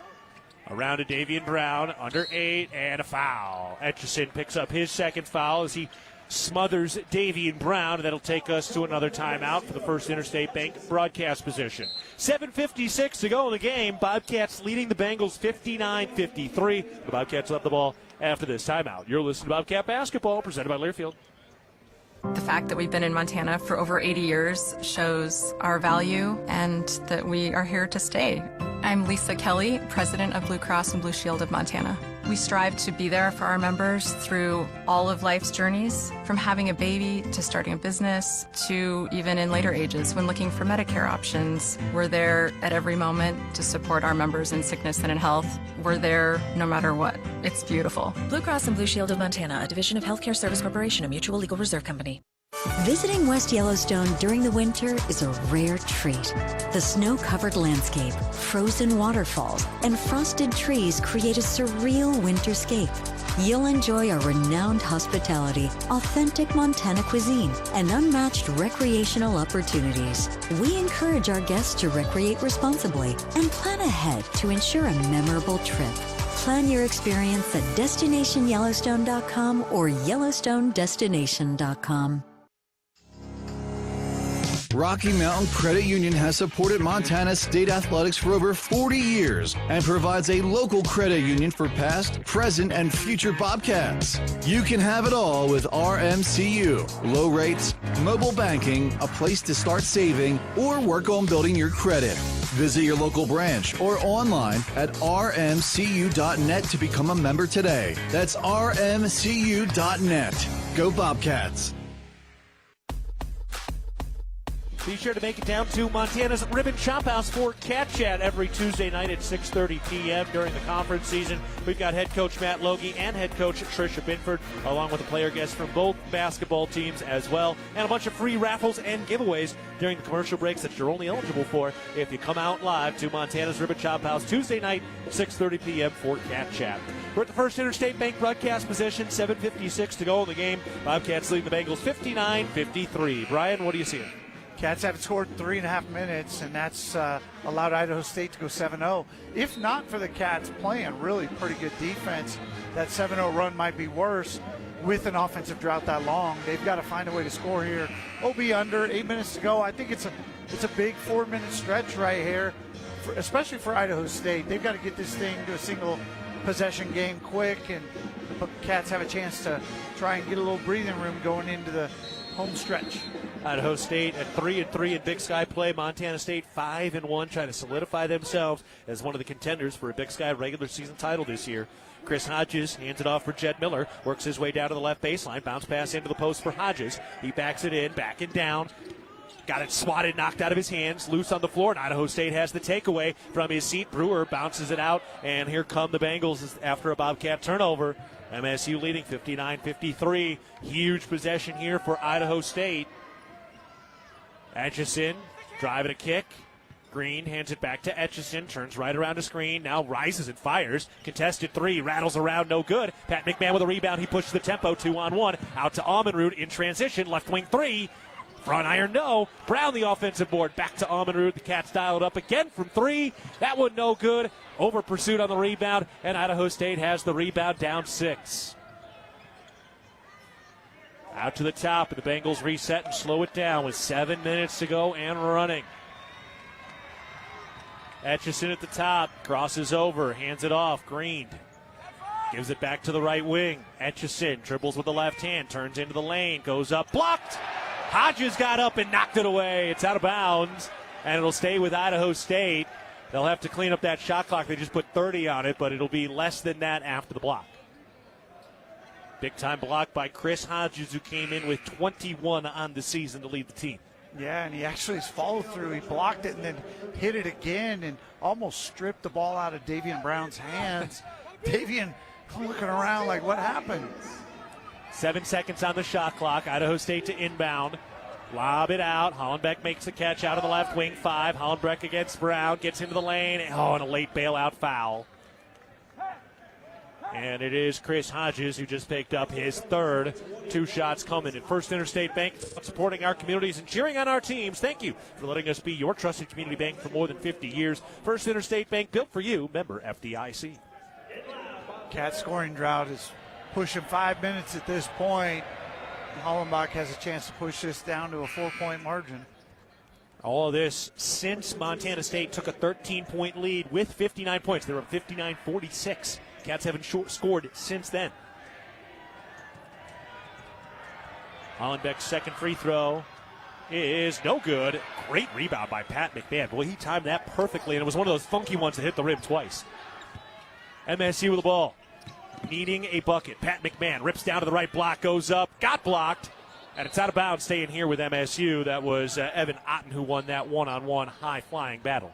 Around to Davian Brown, under 8, and a foul. Etchison picks up his second foul as he smothers Davian Brown. That'll take us to another timeout for the First Interstate Bank broadcast position. 7:56 to go in the game. Bobcats leading the Bengals 59-53. The Bobcats will have the ball after this timeout. You're listening to Bobcat Basketball, presented by Learfield. The fact that we've been in Montana for over 80 years shows our value and that we are here to stay. I'm Lisa Kelly, president of Blue Cross and Blue Shield of Montana. We strive to be there for our members through all of life's journeys, from having a baby to starting a business to even in later ages when looking for Medicare options. We're there at every moment to support our members in sickness and in health. We're there no matter what. It's beautiful. Blue Cross and Blue Shield of Montana, a division of Healthcare Service Corporation, a mutual legal reserve company. Visiting West Yellowstone during the winter is a rare treat. The snow-covered landscape, frozen waterfalls, and frosted trees create a surreal winterscape. You'll enjoy our renowned hospitality, authentic Montana cuisine, and unmatched recreational opportunities. We encourage our guests to recreate responsibly and plan ahead to ensure a memorable trip. Plan your experience at DestinationYellowstone.com or YellowstoneDestination.com. Rocky Mountain Credit Union has supported Montana State athletics for over 40 years and provides a local credit union for past, present, and future Bobcats. You can have it all with RMCU. Low rates, mobile banking, a place to start saving, or work on building your credit. Visit your local branch or online at rmcu.net to become a member today. That's rmcu.net. Go Bobcats. Be sure to make it down to Montana's Ribbon Shop House for Cat Chat every Tuesday night at 6:30 p.m. during the conference season. We've got head coach Matt Logie and head coach Tricia Binford, along with a player guest from both basketball teams as well, and a bunch of free raffles and giveaways during the commercial breaks that you're only eligible for if you come out live to Montana's Ribbon Shop House Tuesday night, 6:30 p.m. for Cat Chat. We're at the First Interstate Bank broadcast position, 7:56 to go in the game. Bobcats leading the Bengals 59-53. Brian, what do you see? Cats haven't scored in 3.5 minutes, and that's allowed Idaho State to go 7-0. If not for the Cats playing really pretty good defense, that 7-0 run might be worse with an offensive drought that long. They've got to find a way to score here. OB under, 8 minutes to go. I think it's a big 4-minute stretch right here, especially for Idaho State. They've got to get this thing to a single possession game quick, and the Cats have a chance to try and get a little breathing room going into the home stretch. Idaho State at 3-3 in Big Sky play. Montana State 5-1, trying to solidify themselves as one of the contenders for a Big Sky regular season title this year. Chris Hodges hands it off for Jed Miller, works his way down to the left baseline, bounce pass into the post for Hodges. He backs it in, backing down. Got it swatted, knocked out of his hands, loose on the floor, and Idaho State has the takeaway from his seat. Brewer bounces it out, and here come the Bengals after a Bobcat turnover. MSU leading 59-53. Huge possession here for Idaho State. Etchison driving a kick. Green hands it back to Etchison, turns right around the screen, now rises and fires. Contested three, rattles around, no good. Pat McMahon with a rebound, he pushes the tempo, 2-on-1. Out to Almenrud in transition, left wing three. Front iron, no. Brown the offensive board, back to Almenrud. The Cats dial it up again from three. That one no good. Over pursuit on the rebound, and Idaho State has the rebound, down 6. Out to the top, and the Bengals reset and slow it down with 7 minutes to go and running. Etchison at the top, crosses over, hands it off. Green gives it back to the right wing. Etchison dribbles with the left hand, turns into the lane, goes up, blocked. Hodges got up and knocked it away. It's out of bounds, and it'll stay with Idaho State. They'll have to clean up that shot clock. They just put 30 on it, but it'll be less than that after the block. Big-time block by Chris Hodges, who came in with 21 on the season to lead the team. Yeah, and he actually has followed through. He blocked it and then hit it again and almost stripped the ball out of Davian Brown's hands. Davian looking around like, what happened? 7 seconds on the shot clock. Idaho State to inbound. Lob it out. Hollenbeck makes the catch out of the left wing. 5. Hollenbeck against Brown. Gets into the lane. Oh, and a late bailout foul. And it is Chris Hodges who just picked up his third. 2 shots coming. At First Interstate Bank, supporting our communities and cheering on our teams. Thank you for letting us be your trusted community bank for more than 50 years. First Interstate Bank, built for you. Member FDIC. Cat scoring drought is pushing 5 minutes at this point. Hollenbach has a chance to push this down to a 4-point margin. All of this since Montana State took a 13-point lead with 59 points. They were up 59-46. Cats haven't scored since then. Hollenbeck's second free throw is no good. Great rebound by Pat McMahon. Boy, he timed that perfectly, and it was one of those funky ones that hit the rim twice. MSU with the ball, needing a bucket. Pat McMahon rips down to the right block, goes up, got blocked, and it's out of bounds. Staying here with MSU. That was Evan Otten who won that one-on-one high-flying battle.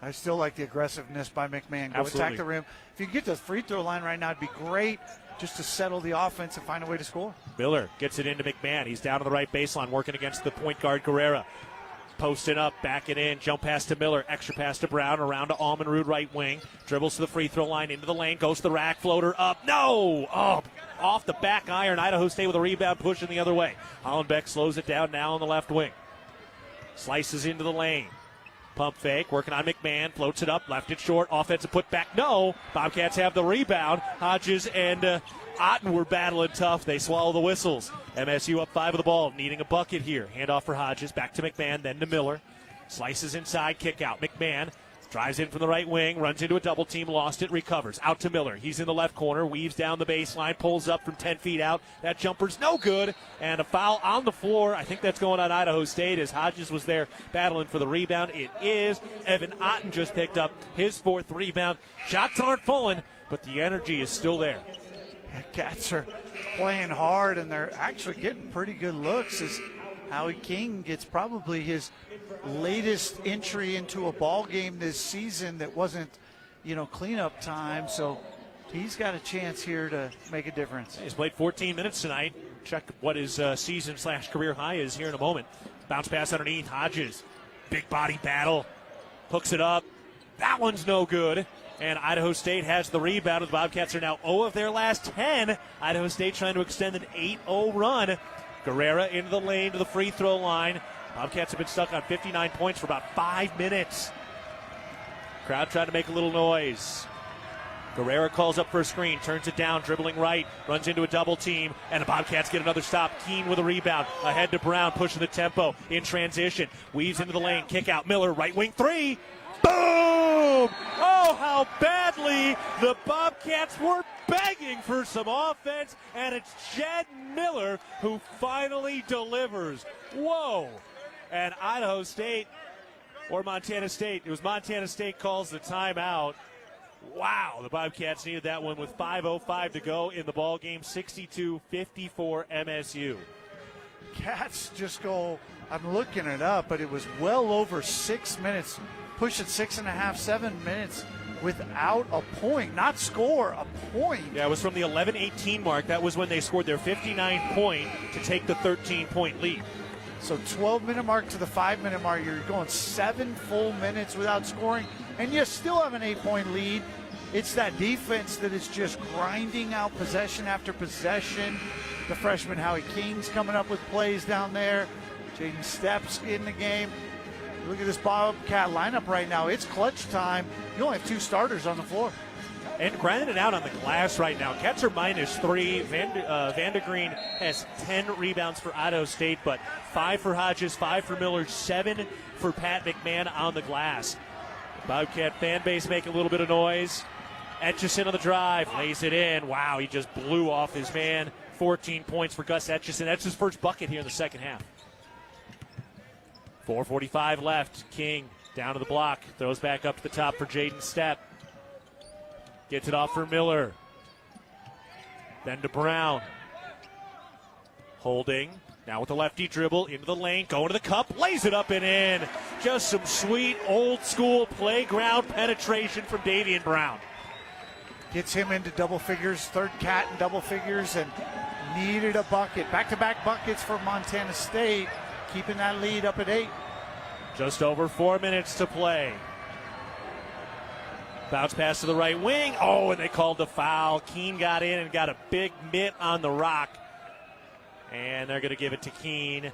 I still like the aggressiveness by McMahon. Go Absolutely. attack the rim. If you could get to the free throw line right now, it'd be great just to settle the offense and find a way to score. Miller gets it into McMahon. He's down to the right baseline, working against the point guard Guerrera. Posting up, back it in, jump pass to Miller, extra pass to Brown, around to Almanrud, right wing, dribbles to the free throw line, into the lane, goes to the rack, floater up, no! Oh, off the back iron, Idaho State with a rebound, pushing the other way. Hollenbeck slows it down now on the left wing. Slices into the lane. Pump fake, working on McMahon, floats it up, left it short, offensive putback, no! Bobcats have the rebound. Hodges and Otten were battling tough. They swallow the whistles. MSU up 5 of the ball, needing a bucket here. Handoff for Hodges, back to McMahon, then to Miller. Slices inside, kick out. McMahon drives in from the right wing, runs into a double team, lost it, recovers. Out to Miller. He's in the left corner, weaves down the baseline, pulls up from 10 feet out. That jumper's no good, and a foul on the floor. I think that's going on Idaho State as Hodges was there battling for the rebound. It is. Evan Otten just picked up his 4th rebound. Shots aren't falling, but the energy is still there. Cats are playing hard, and they're actually getting pretty good looks as Howie King gets probably his latest entry into a ball game this season that wasn't, cleanup time. So he's got a chance here to make a difference. He's played 14 minutes tonight. Check what his season/career high is here in a moment. Bounce pass underneath. Hodges. Big body battle. Hooks it up. That one's no good. And Idaho State has the rebound. The Bobcats are now 0 of their last 10. Idaho State trying to extend an 8-0 run. Guerrera into the lane to the free throw line. Bobcats have been stuck on 59 points for about 5 minutes. Crowd trying to make a little noise. Guerrera calls up for a screen, turns it down, dribbling right, runs into a double team, and the Bobcats get another stop. Keene with a rebound, ahead to Brown, pushing the tempo in transition, weaves into the lane, kick out, Miller, right wing 3. Boom! Oh, how badly the Bobcats were begging for some offense, and it's Jed Miller who finally delivers. Whoa! And Idaho State, or Montana State, it was Montana State calls the timeout. Wow, the Bobcats needed that one with 5:05 to go in the ball game. 62-54 MSU. Cats just go, I'm looking it up, but it was well over 6 minutes, pushing 6.5, 7 minutes without a point, not score, a point. Yeah, it was from the 11-18 mark. That was when they scored their 59 point to take the 13-point lead. So 12-minute mark to the 5-minute mark, you're going 7 full minutes without scoring, and you still have an 8-point lead. It's that defense that is just grinding out possession after possession. The freshman Howie King's coming up with plays down there. Jaden Steps in the game. Look at this Bobcat lineup right now. It's clutch time. You only have 2 starters on the floor. And grinding it out on the glass right now. Cats are -3. Vandergreen has 10 rebounds for Idaho State, but 5 for Hodges, 5 for Miller, 7 for Pat McMahon on the glass. Bobcat fan base making a little bit of noise. Etchison on the drive, lays it in. Wow, he just blew off his man. 14 points for Gus Etchison. That's his first bucket here in the second half. 4:45 left. King down to the block. Throws back up to the top for Jaden Stepp. Gets it off for Miller. Then to Brown. Holding. Now with the lefty dribble into the lane. Going to the cup. Lays it up and in. Just some sweet old school playground penetration from Davian Brown. Gets him into double figures, third cat in double figures, and needed a bucket. Back-to-back buckets for Montana State, keeping that lead up at 8. Just over 4 minutes to play. Bounce pass to the right wing. Oh, and they called the foul. Keene got in and got a big mitt on the rock. And they're going to give it to Keene.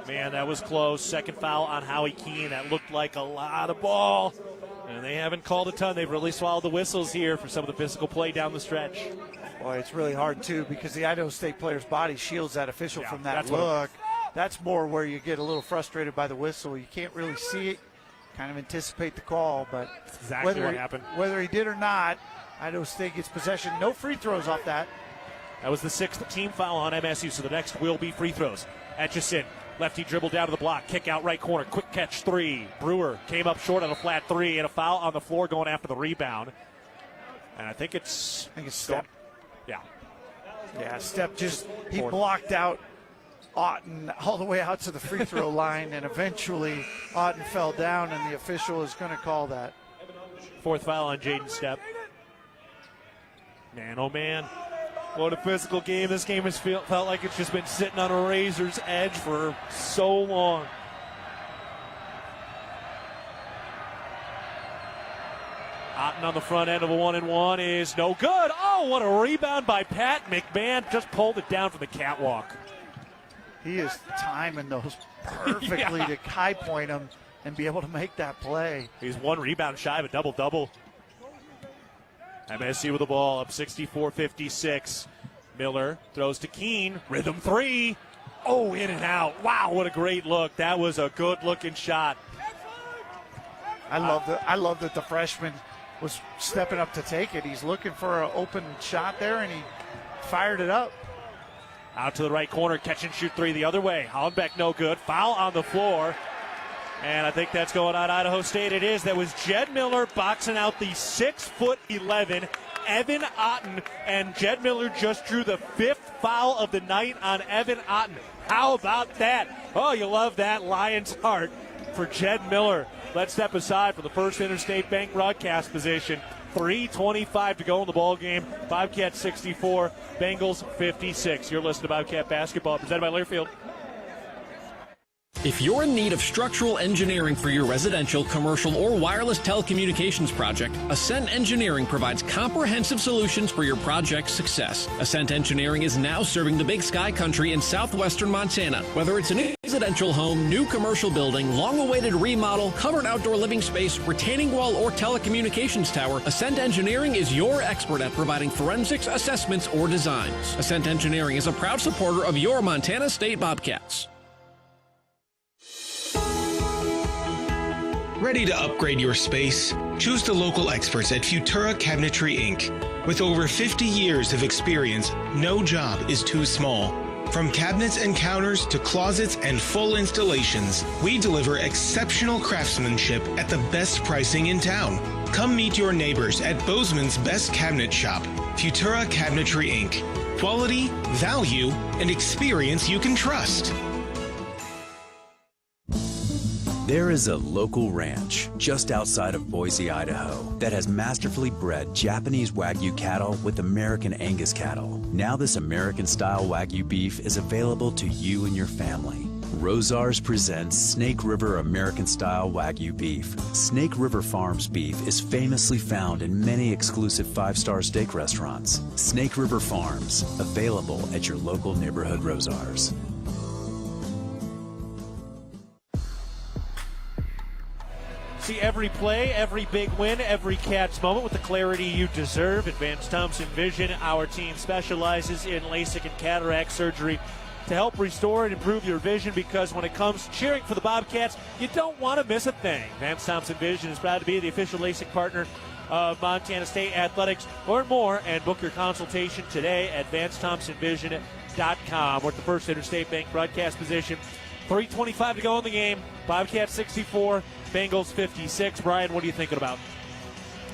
Man, that was close. Second foul on Howie Keene. That looked like a lot of ball. And they haven't called a ton. They've really swallowed the whistles here for some of the physical play down the stretch. Boy, it's really hard, too, because the Idaho State player's body shields that official from that look. That's more where you get a little frustrated by the whistle. You can't really see it, kind of anticipate the call. But that's exactly what happened. Whether he did or not, Idaho State gets possession. No free throws off that. That was the 6th team foul on MSU, so the next will be free throws. Etchison, lefty dribble down to the block, kick out right corner, quick catch 3. Brewer came up short on a flat 3, and a foul on the floor going after the rebound. And I think it's Step. Yeah, Step he blocked out Otten all the way out to the free throw line, and eventually Otten fell down, and the official is going to call that. 4th foul on Jaden Step. Man, oh man. What a physical game. This game has felt like it's just been sitting on a razor's edge for so long. Otten on the front end of a 1-and-1 is no good. Oh, what a rebound by Pat McMahon. Just pulled it down from the catwalk. He is timing those perfectly to high point him and be able to make that play. He's 1 rebound shy of a double-double. MSU with the ball up 64-56. Miller throws to Keene. Rhythm 3. Oh, in and out. Wow, what a great look. That was a good-looking shot. I love that the freshman was stepping up to take it. He's looking for an open shot there, and he fired it up. Out to the right corner, catch and shoot 3 the other way. Hollenbeck no good. Foul on the floor. And I think that's going on Idaho State. It is. That was Jed Miller boxing out the 6'11" Evan Otten. And Jed Miller just drew the 5th foul of the night on Evan Otten. How about that? Oh, you love that Lion's heart for Jed Miller. Let's step aside for the First Interstate Bank broadcast position. 3:25 to go in the ball game. Bobcats 64, Bengals 56. You're listening to Bobcat Basketball, presented by Learfield. If you're in need of structural engineering for your residential, commercial, or wireless telecommunications project, Ascent Engineering provides comprehensive solutions for your project's success. Ascent Engineering is now serving the Big Sky Country in southwestern Montana. Whether it's a new residential home, new commercial building, long-awaited remodel, covered outdoor living space, retaining wall, or telecommunications tower, Ascent Engineering is your expert at providing forensics, assessments, or designs. Ascent Engineering is a proud supporter of your Montana State Bobcats. Ready to upgrade your space? Choose the local experts at Futura Cabinetry Inc. With over 50 years of experience, no job is too small. From cabinets and counters to closets and full installations, we deliver exceptional craftsmanship at the best pricing in town. Come meet your neighbors at Bozeman's Best Cabinet Shop, Futura Cabinetry Inc. Quality, value, and experience you can trust. There is a local ranch just outside of Boise, Idaho, that has masterfully bred Japanese Wagyu cattle with American Angus cattle. Now this American-style Wagyu beef is available to you and your family. Rosars presents Snake River American-style Wagyu beef. Snake River Farms beef is famously found in many exclusive 5-star steak restaurants. Snake River Farms, available at your local neighborhood Rosars. See every play, every big win, every Cats moment with the clarity you deserve. Advanced Thompson Vision, our team specializes in LASIK and cataract surgery to help restore and improve your vision, because when it comes to cheering for the Bobcats, you don't want to miss a thing. Advanced Thompson Vision is proud to be the official LASIK partner of Montana State Athletics. Learn more and book your consultation today at advancedthompsonvision.com. We're at the First Interstate Bank broadcast position. 3:25 to go in the game. Bobcats 64, Bengals 56. Brian, what are you thinking about?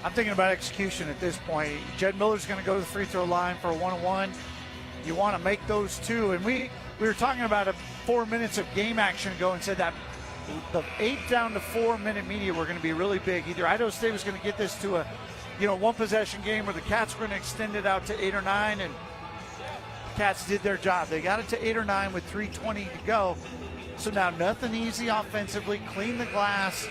I'm thinking about execution at this point. Jed Miller's going to go to the free throw line for a 1-on-1. You want to make those two. And we were talking about 4 minutes of game action ago and said that the 8 down to 4 minute media were going to be really big. Either Idaho State was going to get this to a one possession game, or the Cats were going to extend it out to 8 or 9. And Bobcats did their job. They got it to 8 or 9 with 3:20 to go. So now nothing easy offensively. Clean the glass,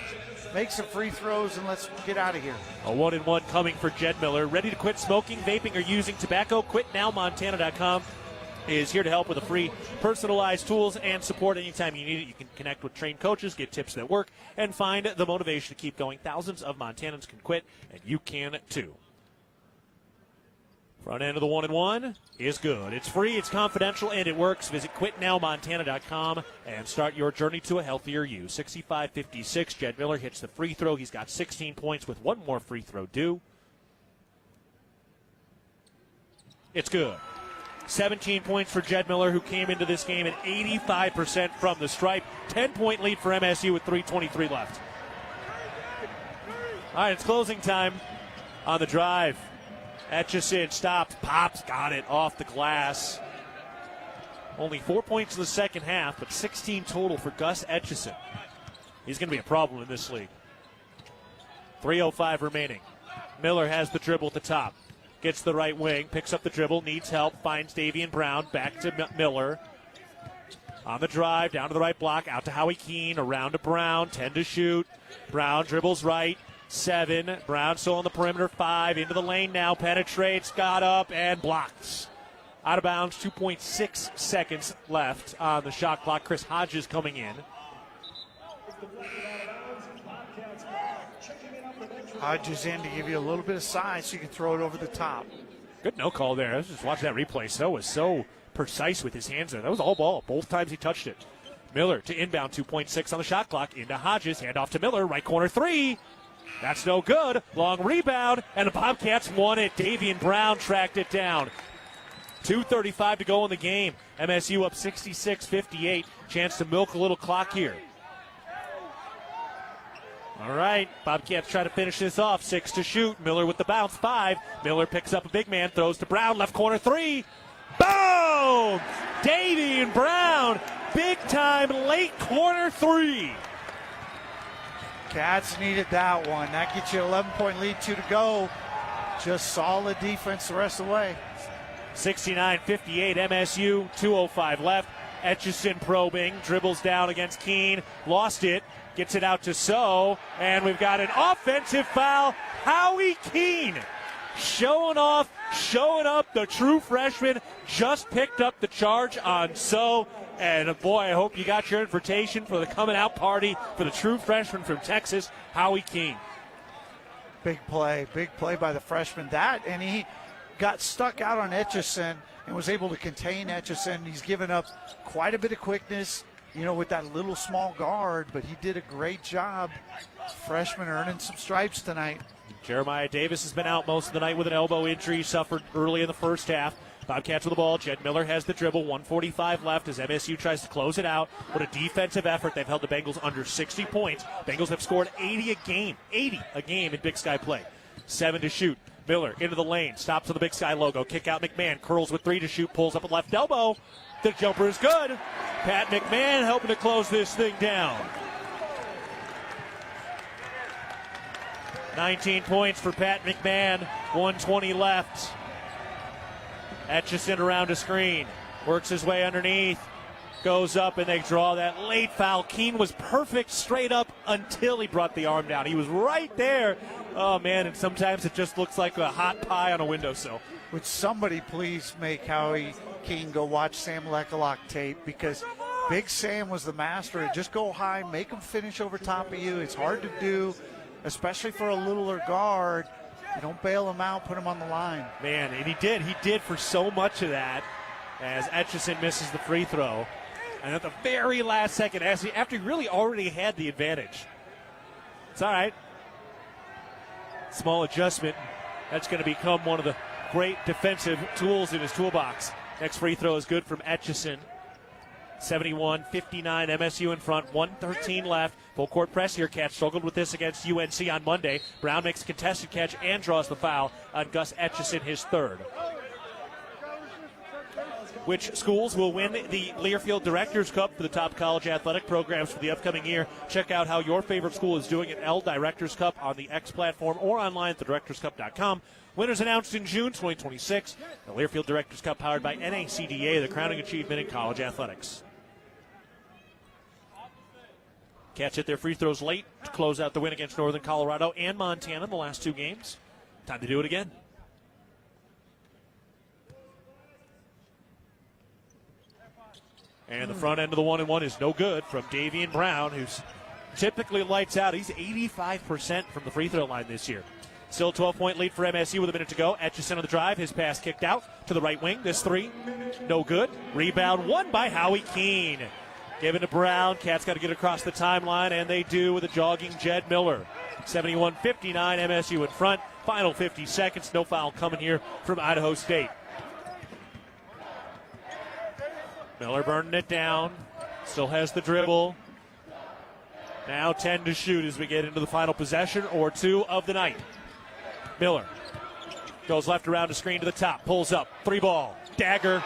make some free throws, and let's get out of here. A 1-and-1 coming for Jed Miller. Ready to quit smoking, vaping, or using tobacco? QuitNowMontana.com is here to help with a free personalized tools and support anytime you need it. You can connect with trained coaches, get tips that work, and find the motivation to keep going. Thousands of Montanans can quit, and you can too. Front end of the 1-and-1 is good. It's free, it's confidential, and it works. Visit QuitNowMontana.com and start your journey to a healthier you. 65-56, Jed Miller hits the free throw. He's got 16 points with one more free throw due. It's good. 17 points for Jed Miller, who came into this game at 85% from the stripe. 10-point lead for MSU with 3:23 left. All right, it's closing time on the drive. Etchison stops, pops, got it off the glass. Only 4 points in the second half, but 16 total for Gus Etchison. He's going to be a problem in this league. 3:05 remaining. Miller has the dribble at the top. Gets the right wing, picks up the dribble, needs help, finds Davian Brown, back to Miller. On the drive, down to the right block, out to Howie Keene, around to Brown, 10 to shoot. Brown dribbles right, 7. Brown still on the perimeter, 5. Into the lane now, penetrates, got up, and blocks. Out of bounds, 2.6 seconds left on the shot clock. Chris Hodges coming in. Hodges in to give you a little bit of size so you can throw it over the top. Good no call there. Let's just watch that replay. So was so precise with his hands there. That was all ball. Both times he touched it. Miller to inbound, 2.6 on the shot clock. Into Hodges, handoff to Miller, right corner 3. That's no good. Long rebound, and the Bobcats won it. Davian Brown tracked it down. 2:35 to go in the game. MSU up 66-58. Chance to milk a little clock here. All right, Bobcats try to finish this off. 6 to shoot. Miller with the bounce, 5. Miller picks up a big man, throws to Brown, left corner 3. Boom! Davian Brown, big time late corner 3. Cats needed that one. That gets you an 11-point lead, 2 to go. Just solid defense the rest of the way. 69-58 MSU, 2:05 left. Etchison probing, dribbles down against Keene, lost it, gets it out to So, and we've got an offensive foul. Howie Keene showing up. The true freshman just picked up the charge on So. And boy, I hope you got your invitation for the coming out party for the true freshman from Texas, Howie Keene. Big play by the freshman. And he got stuck out on Etchison and was able to contain Etchison. He's given up quite a bit of quickness, with that little small guard, but he did a great job. Freshman earning some stripes tonight. Jeremiah Davis has been out most of the night with an elbow injury, suffered early in the first half. Bobcats with the ball. Jed Miller has the dribble. 1:45 left as MSU tries to close it out. What a defensive effort. They've held the Bengals under 60 points. Bengals have scored 80 a game in Big Sky play. 7 to shoot. Miller into the lane. Stops with the Big Sky logo. Kick out McMahon. Curls with 3 to shoot. Pulls up a left elbow. The jumper is good. Pat McMahon helping to close this thing down. 19 points for Pat McMahon. 1:20 left. Etchison around a screen, works his way underneath, goes up, and they draw that late foul. Keene was perfect straight up until he brought the arm down. He was right there. Oh, man, and sometimes it just looks like a hot pie on a windowsill. Would somebody please make Howie Keene go watch Sam Lekalok tape, because Big Sam was the master. Just go high, make him finish over top of you. It's hard to do, especially for a littler guard. You don't bail him out, put him on the line. Man, and he did for so much of that as Etchison misses the free throw. And at the very last second, after he really already had the advantage. It's all right. Small adjustment. That's going to become one of the great defensive tools in his toolbox. Next free throw is good from Etchison. 71-59, MSU in front, 1:13 left. Full court press here. Cats struggled with this against UNC on Monday. Brown makes a contested catch and draws the foul on Gus Etchison, his third. which schools will win the Learfield Directors Cup for the top college athletic programs for the upcoming year. Check out how your favorite school is doing at L Directors Cup on the X platform or online at thedirectorscup.com. Winners announced in June 2026. The Learfield Directors Cup powered by NACDA, the crowning achievement in college athletics. Cats hit their free throws late to close out the win against Northern Colorado and Montana in the last two games. Time to do it again. And the front end of the 1-and-1 is no good from Davian Brown, who's typically lights out. He's 85% from the free throw line this year. Still a 12-point lead for MSU with a minute to go. Etchison on the drive. His pass kicked out to the right wing. This three, no good. Rebound won by Howie Keene. Given to Brown. Cats got to get across the timeline, and they do with a jogging Jed Miller. 71-59, MSU in front. Final 50 seconds. No foul coming here from Idaho State. Miller burning it down. Still has the dribble. Now 10 to shoot as we get into the final possession or two of the night. Miller goes left around the screen to the top. Pulls up. Three ball. Dagger.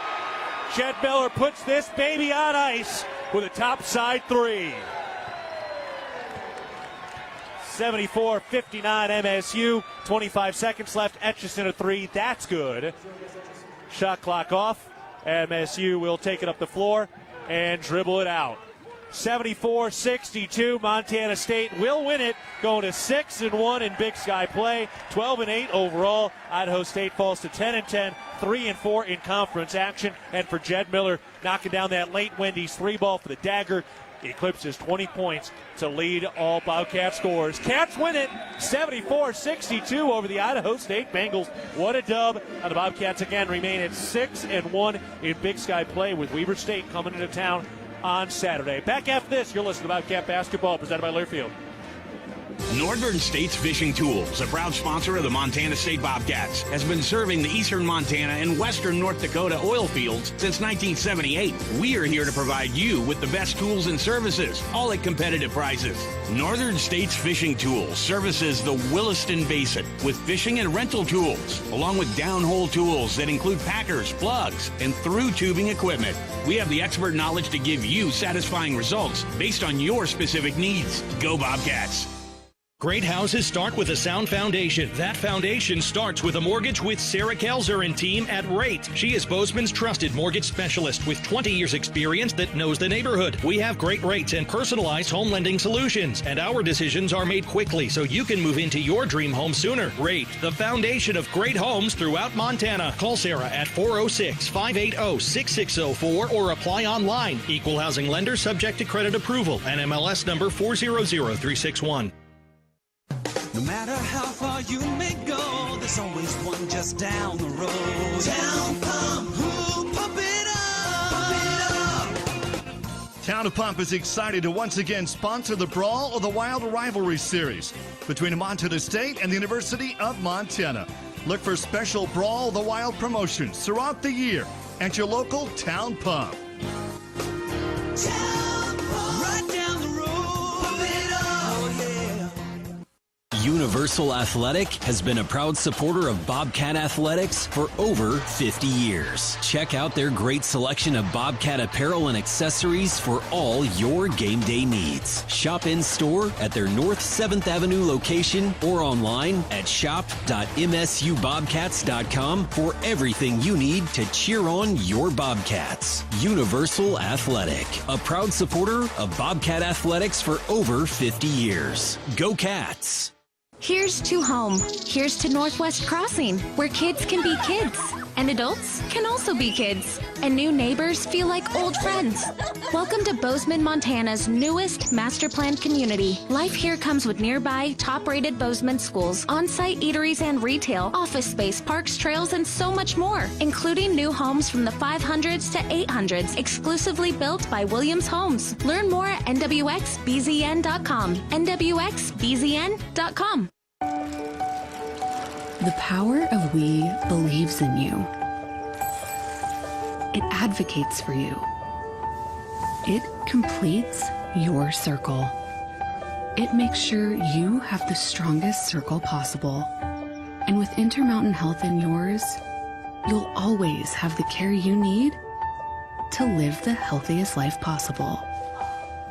Jed Miller puts this baby on ice with a topside three. 74-59 MSU. 25 seconds left. Etchison a three. That's good. Shot clock off. MSU will take it up the floor and dribble it out. 74-62. Montana State will win it, going to 6-1 in Big Sky play. 12-8 overall. Idaho State falls to 10-10. 3-4 in conference action. And for Jed Miller, knocking down that late Wendy's three ball for the dagger, eclipses 20 points to lead all Bobcat scores. Cats win it 74-62 over the Idaho State Bengals. What a dub. And the Bobcats again remain at 6-1 in Big Sky play with Weber State coming into town on Saturday. Back after this, you're listening to Bobcat Basketball presented by Learfield. Northern States Fishing Tools, a proud sponsor of the Montana State Bobcats, has been serving the eastern Montana and western North Dakota oil fields since 1978. We are here to provide you with the best tools and services, all at competitive prices. Northern States Fishing Tools services the Williston Basin with fishing and rental tools, along with downhole tools that include packers, plugs, and through tubing equipment. We have the expert knowledge to give you satisfying results based on your specific needs. Go Bobcats! Great houses start with a sound foundation. That foundation starts with a mortgage with Sarah Kelzer and team at Rate. She is Bozeman's trusted mortgage specialist with 20 years experience that knows the neighborhood. We have great rates and personalized home lending solutions, and our decisions are made quickly so you can move into your dream home sooner. Rate, the foundation of great homes throughout Montana. Call Sarah at 406-580-6604 or apply online. Equal housing lender subject to credit approval. NMLS number 400361. No matter how far you may go, there's always one just down the road. Town Pump, who pump it up, pump it up. Town of Pump is excited to once again sponsor the Brawl of the Wild Rivalry Series between Montana State and the University of Montana. Look for special Brawl of the Wild promotions throughout the year at your local Town Pump. Town Pump, right down the road, pump it up, oh yeah. Universal Athletic has been a proud supporter of Bobcat Athletics for over 50 years. Check out their great selection of Bobcat apparel and accessories for all your game day needs. Shop in store at their North 7th Avenue location or online at shop.msubobcats.com for everything you need to cheer on your Bobcats. Universal Athletic, a proud supporter of Bobcat Athletics for over 50 years. Go Cats! Here's to home. Here's to Northwest Crossing, where kids can be kids, and adults can also be kids, and new neighbors feel like old friends. Welcome to Bozeman, Montana's newest master planned community. Life here comes with nearby top-rated Bozeman schools, on-site eateries and retail, office space, parks, trails, and so much more, including new homes from the 500s to 800s, exclusively built by Williams Homes. Learn more at nwxbzn.com. nwxbzn.com. The power of we believes in you. It advocates for you. It completes your circle. It makes sure you have the strongest circle possible. And with Intermountain Health in yours, you'll always have the care you need to live the healthiest life possible.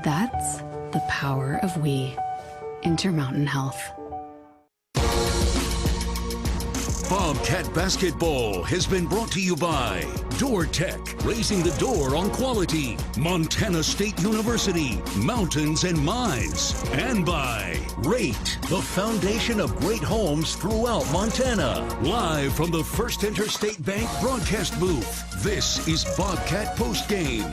That's the power of we. Intermountain Health. Bobcat Basketball has been brought to you by DoorTech, raising the door on quality, Montana State University, Mountains and Mines, and by Rate, the foundation of great homes throughout Montana. Live from the First Interstate Bank broadcast booth, this is Bobcat Postgame.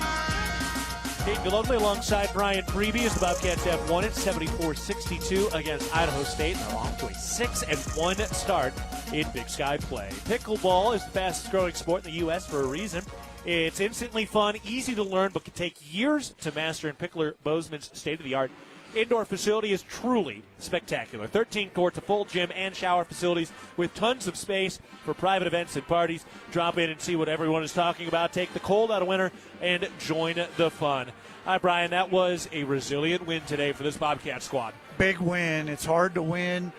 Keaton Gillogly alongside Brian Priebe as the Bobcats have won it 74-62 against Idaho State. And they're off to a 6-1 start in Big Sky play. Pickleball is the fastest growing sport in the U.S. for a reason. It's instantly fun, easy to learn, but can take years to master, and Pickler Bozeman's state-of-the-art indoor facility is truly spectacular. 13 courts, a full gym and shower facilities with tons of space for private events and parties. Drop in and see what everyone is talking about. Take the cold out of winter and join the fun. Hi, Brian. That was a resilient win today for this Bobcat squad. Big win. It's hard to win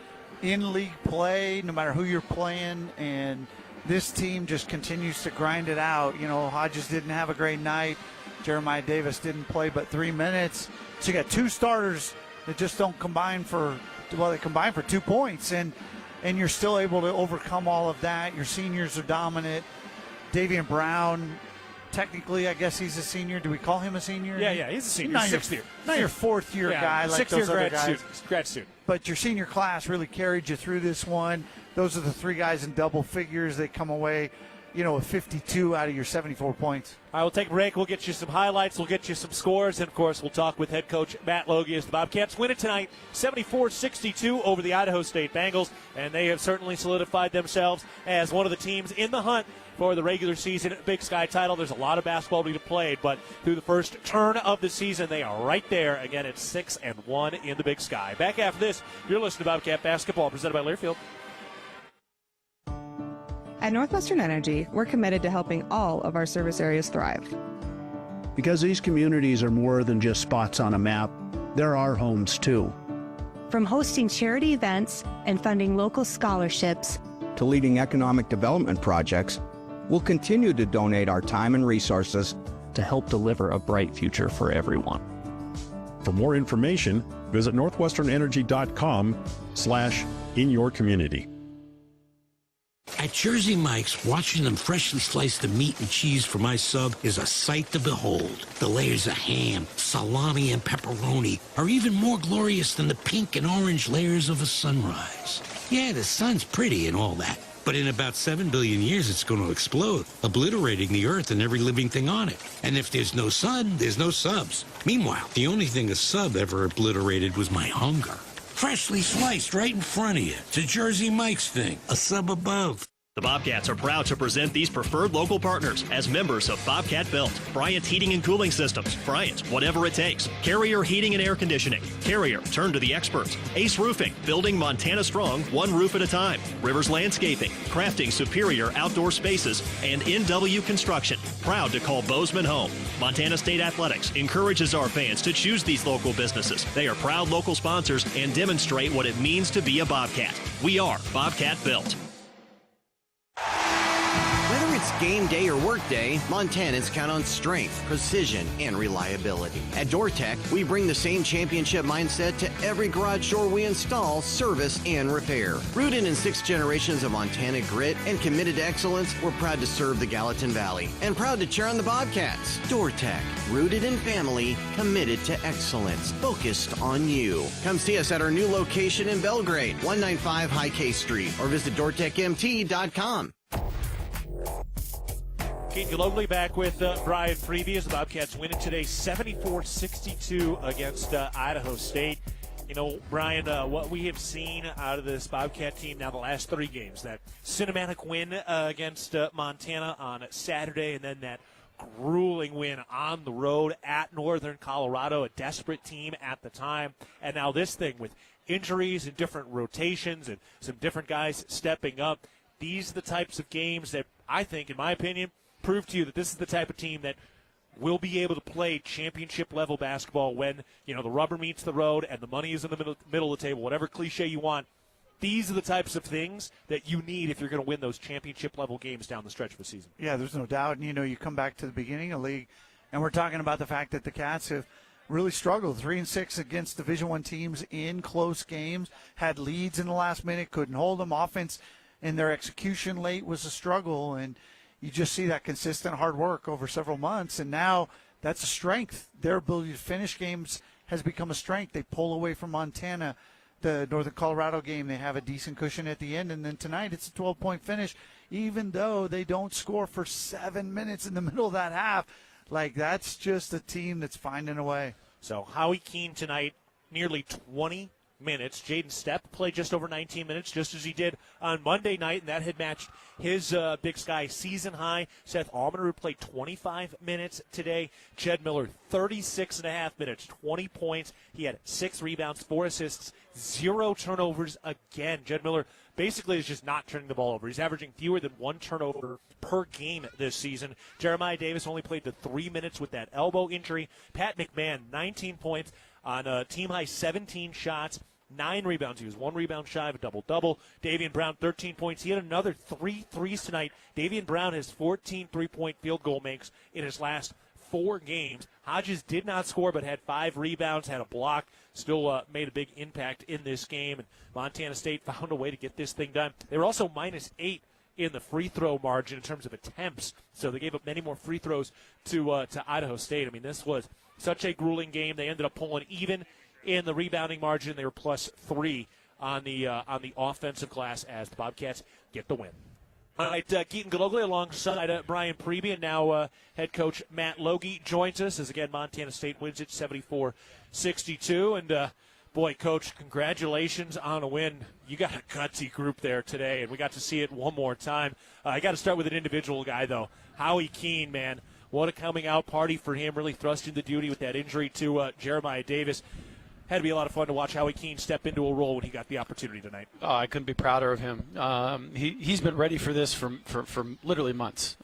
in league play, no matter who you're playing, and this team just continues to grind it out. You know, Hodges didn't have a great night. Jeremiah Davis didn't play but 3 minutes. So you got two starters that just don't combine for, well, they combine for 2 points, and you're still able to overcome all of that. Your seniors are dominant. Davian Brown, technically, I guess he's a senior. Do we call him a senior? Yeah, he's a senior. Sixth year. Not your fourth-year guy like those other guys. Grad student. But your senior class really carried you through this one. Those are the three guys in double figures. They come away, you know, with 52 out of your 74 points. All right, we'll take a break. We'll get you some highlights. We'll get you some scores. And, of course, we'll talk with head coach Matt Logie as the Bobcats win it tonight 74-62 over the Idaho State Bengals. And they have certainly solidified themselves as one of the teams in the hunt for the regular season Big Sky title. There's a lot of basketball to be played, but through the first turn of the season, they are right there. Again, it's 6-1 in the Big Sky. Back after this, you're listening to Bobcat Basketball, presented by Learfield. At Northwestern Energy, we're committed to helping all of our service areas thrive. Because these communities are more than just spots on a map, they're our homes too. From hosting charity events and funding local scholarships to leading economic development projects, we'll continue to donate our time and resources to help deliver a bright future for everyone. For more information, visit northwesternenergy.com/inyourcommunity. At Jersey Mike's, watching them freshly slice the meat and cheese for my sub is a sight to behold. The layers of ham, salami, and pepperoni are even more glorious than the pink and orange layers of a sunrise. Yeah, the sun's pretty and all that, but in about 7 billion years it's going to explode, obliterating the earth and every living thing on it. And if there's no sun, there's no subs. Meanwhile, the only thing a sub ever obliterated was my hunger. Freshly sliced right in front of you. It's a Jersey Mike's thing, a sub above. The Bobcats are proud to present these preferred local partners as members of Bobcat Belt, Bryant Heating and Cooling Systems, Bryant, whatever it takes, Carrier Heating and Air Conditioning, Carrier, turn to the experts, Ace Roofing, building Montana strong, one roof at a time, Rivers Landscaping, crafting superior outdoor spaces, and NW Construction, proud to call Bozeman home. Montana State Athletics encourages our fans to choose these local businesses. They are proud local sponsors and demonstrate what it means to be a Bobcat. We are Bobcat Belt. Whether it's game day or work day, Montanans count on strength, precision, and reliability. At DoorTech, we bring the same championship mindset to every garage door we install, service, and repair. Rooted in 6 generations of Montana grit and committed to excellence, we're proud to serve the Gallatin Valley and proud to cheer on the Bobcats. DoorTech, rooted in family, committed to excellence, focused on you. Come see us at our new location in Belgrade, 195 High K Street, or visit DoorTechMT.com. Keaton Gillogly back with Brian Priebe as the Bobcats win it today 74-62 against Idaho State. You know, Brian, what we have seen out of this Bobcat team now the last 3 games, that cinematic win against Montana on Saturday, and then that grueling win on the road at Northern Colorado, a desperate team at the time, and now this thing with injuries and different rotations and some different guys stepping up. These are the types of games that I think, in my opinion, prove to you that this is the type of team that will be able to play championship-level basketball when, you know, the rubber meets the road and the money is in the middle of the table. Whatever cliche you want, these are the types of things that you need if you're going to win those championship-level games down the stretch of the season. Yeah, there's no doubt. And, you come back to the beginning of the league, and we're talking about the fact that the Cats have really struggled. 3-6 against Division I teams in close games, had leads in the last minute, couldn't hold them. Offense and their execution late was a struggle, and you just see that consistent hard work over several months, and now that's a strength. Their ability to finish games has become a strength. They pull away from Montana. The Northern Colorado game, they have a decent cushion at the end, and then tonight it's a 12-point finish, even though they don't score for 7 minutes in the middle of that half. Like, that's just a team that's finding a way. So Howie Keene tonight, nearly 20 minutes. Jaden Stepp played just over 19 minutes, just as he did on Monday night, and that had matched his Big Sky season high. Seth Almaner played 25 minutes today. Jed Miller, 36.5 minutes, 20 points. He had 6 rebounds, 4 assists, 0 turnovers again. Jed Miller basically is just not turning the ball over. He's averaging fewer than 1 turnover per game this season. Jeremiah Davis only played the 3 minutes with that elbow injury. Pat McMahon, 19 points on a team-high 17 shots, 9 rebounds. He was 1 rebound shy of a double-double. Davian Brown, 13 points. He had another 3 threes tonight. Davian Brown has 14 three-point field goal makes in his last 4 games. Hodges did not score but had 5 rebounds, had a block, still made a big impact in this game. And Montana State found a way to get this thing done. They were also -8 in the free throw margin in terms of attempts, so they gave up many more free throws to Idaho State. I mean, this was such a grueling game. They ended up pulling even in the rebounding margin. They were +3 on the offensive glass as the Bobcats get the win. All right, Keaton Gillogly alongside Brian Priebe, and now head coach Matt Logie joins us as, again, Montana State wins it 74-62. And, boy, Coach, congratulations on a win. You got a gutsy group there today, and we got to see it one more time. I got to start with an individual guy, though. Howie Keene, man. What a coming-out party for him, really thrusting the duty with that injury to Jeremiah Davis. Had to be a lot of fun to watch Howie Keene step into a role when he got the opportunity tonight. Oh, I couldn't be prouder of him. He's been ready for this for literally months.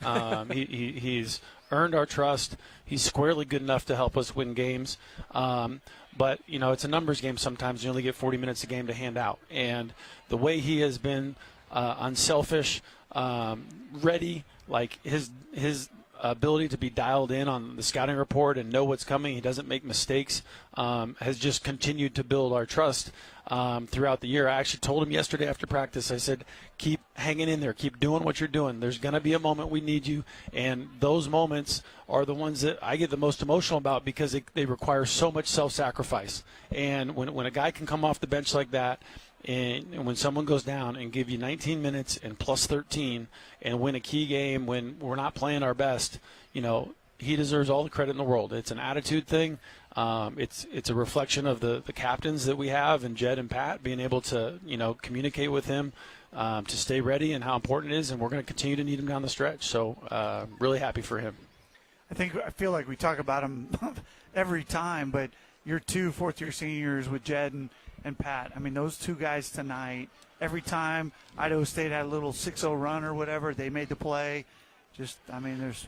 He's earned our trust. He's squarely good enough to help us win games. But, it's a numbers game sometimes. You only get 40 minutes a game to hand out. And the way he has been unselfish, ready, like his ability to be dialed in on the scouting report and know what's coming, he doesn't make mistakes, has just continued to build our trust throughout the year. I actually told him yesterday after practice, I said, keep hanging in there, keep doing what you're doing. There's going to be a moment we need you, and those moments are the ones that I get the most emotional about because they require so much self-sacrifice. And when a guy can come off the bench like that, and when someone goes down and give you 19 minutes and +13 and win a key game when we're not playing our best, he deserves all the credit in the world. It's an attitude thing. It's a reflection of the captains that we have, and Jed and Pat being able to communicate with him to stay ready and how important it is, and we're going to continue to need him down the stretch. So really happy for him. I feel like we talk about him every time, but your 2 fourth-year seniors with Jed and Pat, I mean, those 2 guys tonight, every time Idaho State had a little 6-0 run or whatever, they made the play.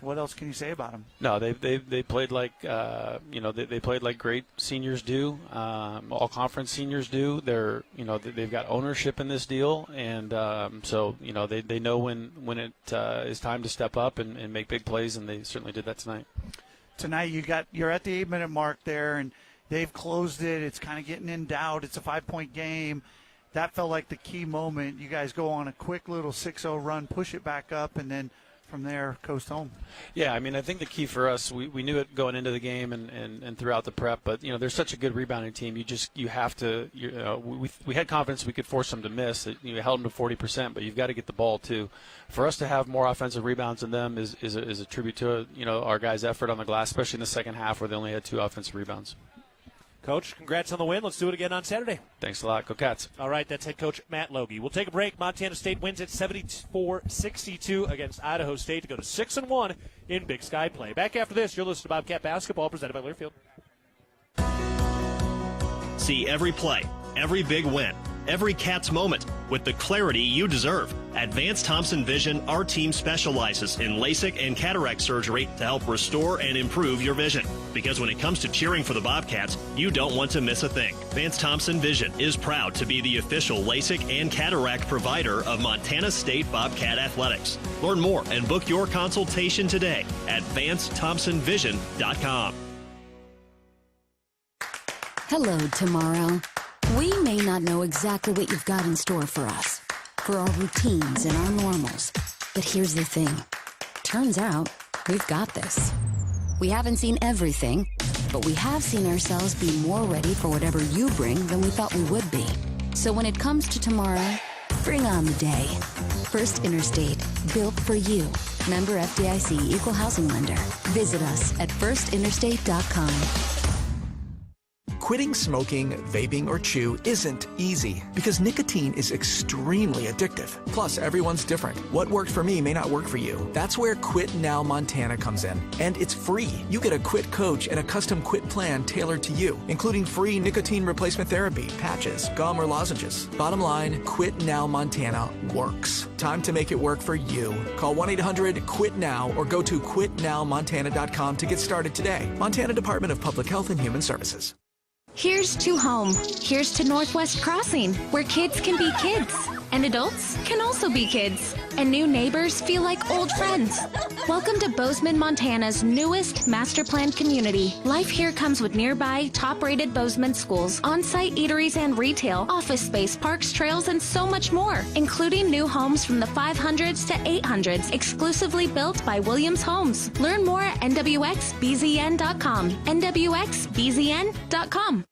What else can you say about them? No, they played like they played like great seniors do, all conference seniors do. They've got ownership in this deal, and so they know when it is time to step up and make big plays, and they certainly did that tonight. Tonight you're at the 8-minute mark there, and they've closed it. It's kind of getting in doubt. It's a 5-point game. That felt like the key moment. You guys go on a quick little 6-0 run, push it back up, and then from there, coast home. Yeah, I think the key for us, we knew it going into the game and throughout the prep, but, they're such a good rebounding team. You have to, we had confidence we could force them to miss. You held them to 40%, but you've got to get the ball, too. For us to have more offensive rebounds than them is a tribute to, our guys' effort on the glass, especially in the second half where they only had 2 offensive rebounds. Coach, congrats on the win. Let's do it again on Saturday. Thanks a lot. Go Cats. All right, that's head coach Matt Logie. We'll take a break. Montana State wins at 74-62 against Idaho State to go to 6-1 in Big Sky play. Back after this, you're listening to Bobcat Basketball presented by Learfield. See every play, every big win, every Cats moment with the clarity you deserve. At Vance Thompson Vision, our team specializes in LASIK and cataract surgery to help restore and improve your vision. Because when it comes to cheering for the Bobcats, you don't want to miss a thing. Vance Thompson Vision is proud to be the official LASIK and cataract provider of Montana State Bobcat Athletics. Learn more and book your consultation today at VanceThompsonVision.com. Hello, tomorrow. We may not know exactly what you've got in store for us, for our routines and our normals. But here's the thing. Turns out, we've got this. We haven't seen everything, but we have seen ourselves be more ready for whatever you bring than we thought we would be. So when it comes to tomorrow, bring on the day. First Interstate, built for you. Member FDIC, Equal Housing Lender. Visit us at firstinterstate.com. Quitting smoking, vaping, or chew isn't easy because nicotine is extremely addictive. Plus, everyone's different. What worked for me may not work for you. That's where Quit Now Montana comes in. And it's free. You get a quit coach and a custom quit plan tailored to you, including free nicotine replacement therapy, patches, gum, or lozenges. Bottom line, Quit Now Montana works. Time to make it work for you. Call 1-800-QUIT-NOW or go to quitnowmontana.com to get started today. Montana Department of Public Health and Human Services. Here's to home. Here's to Northwest Crossing, where kids can be kids, and adults can also be kids, and new neighbors feel like old friends. Welcome to Bozeman, Montana's newest master planned community. Life here comes with nearby top-rated Bozeman schools, on-site eateries and retail, office space, parks, trails, and so much more, including new homes from the 500s to 800s, exclusively built by Williams Homes. Learn more at nwxbzn.com. nwxbzn.com.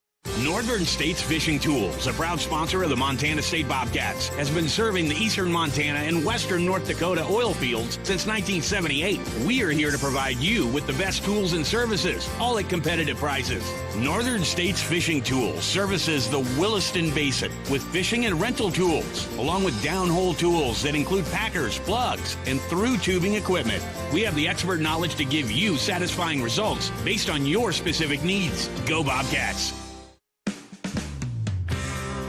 Northern States Fishing Tools, a proud sponsor of the Montana State Bobcats, has been serving the eastern Montana and western North Dakota oil fields since 1978. We are here to provide you with the best tools and services, all at competitive prices. Northern States Fishing Tools services the Williston Basin with fishing and rental tools, along with downhole tools that include packers, plugs, and through tubing equipment. We have the expert knowledge to give you satisfying results based on your specific needs. Go Bobcats!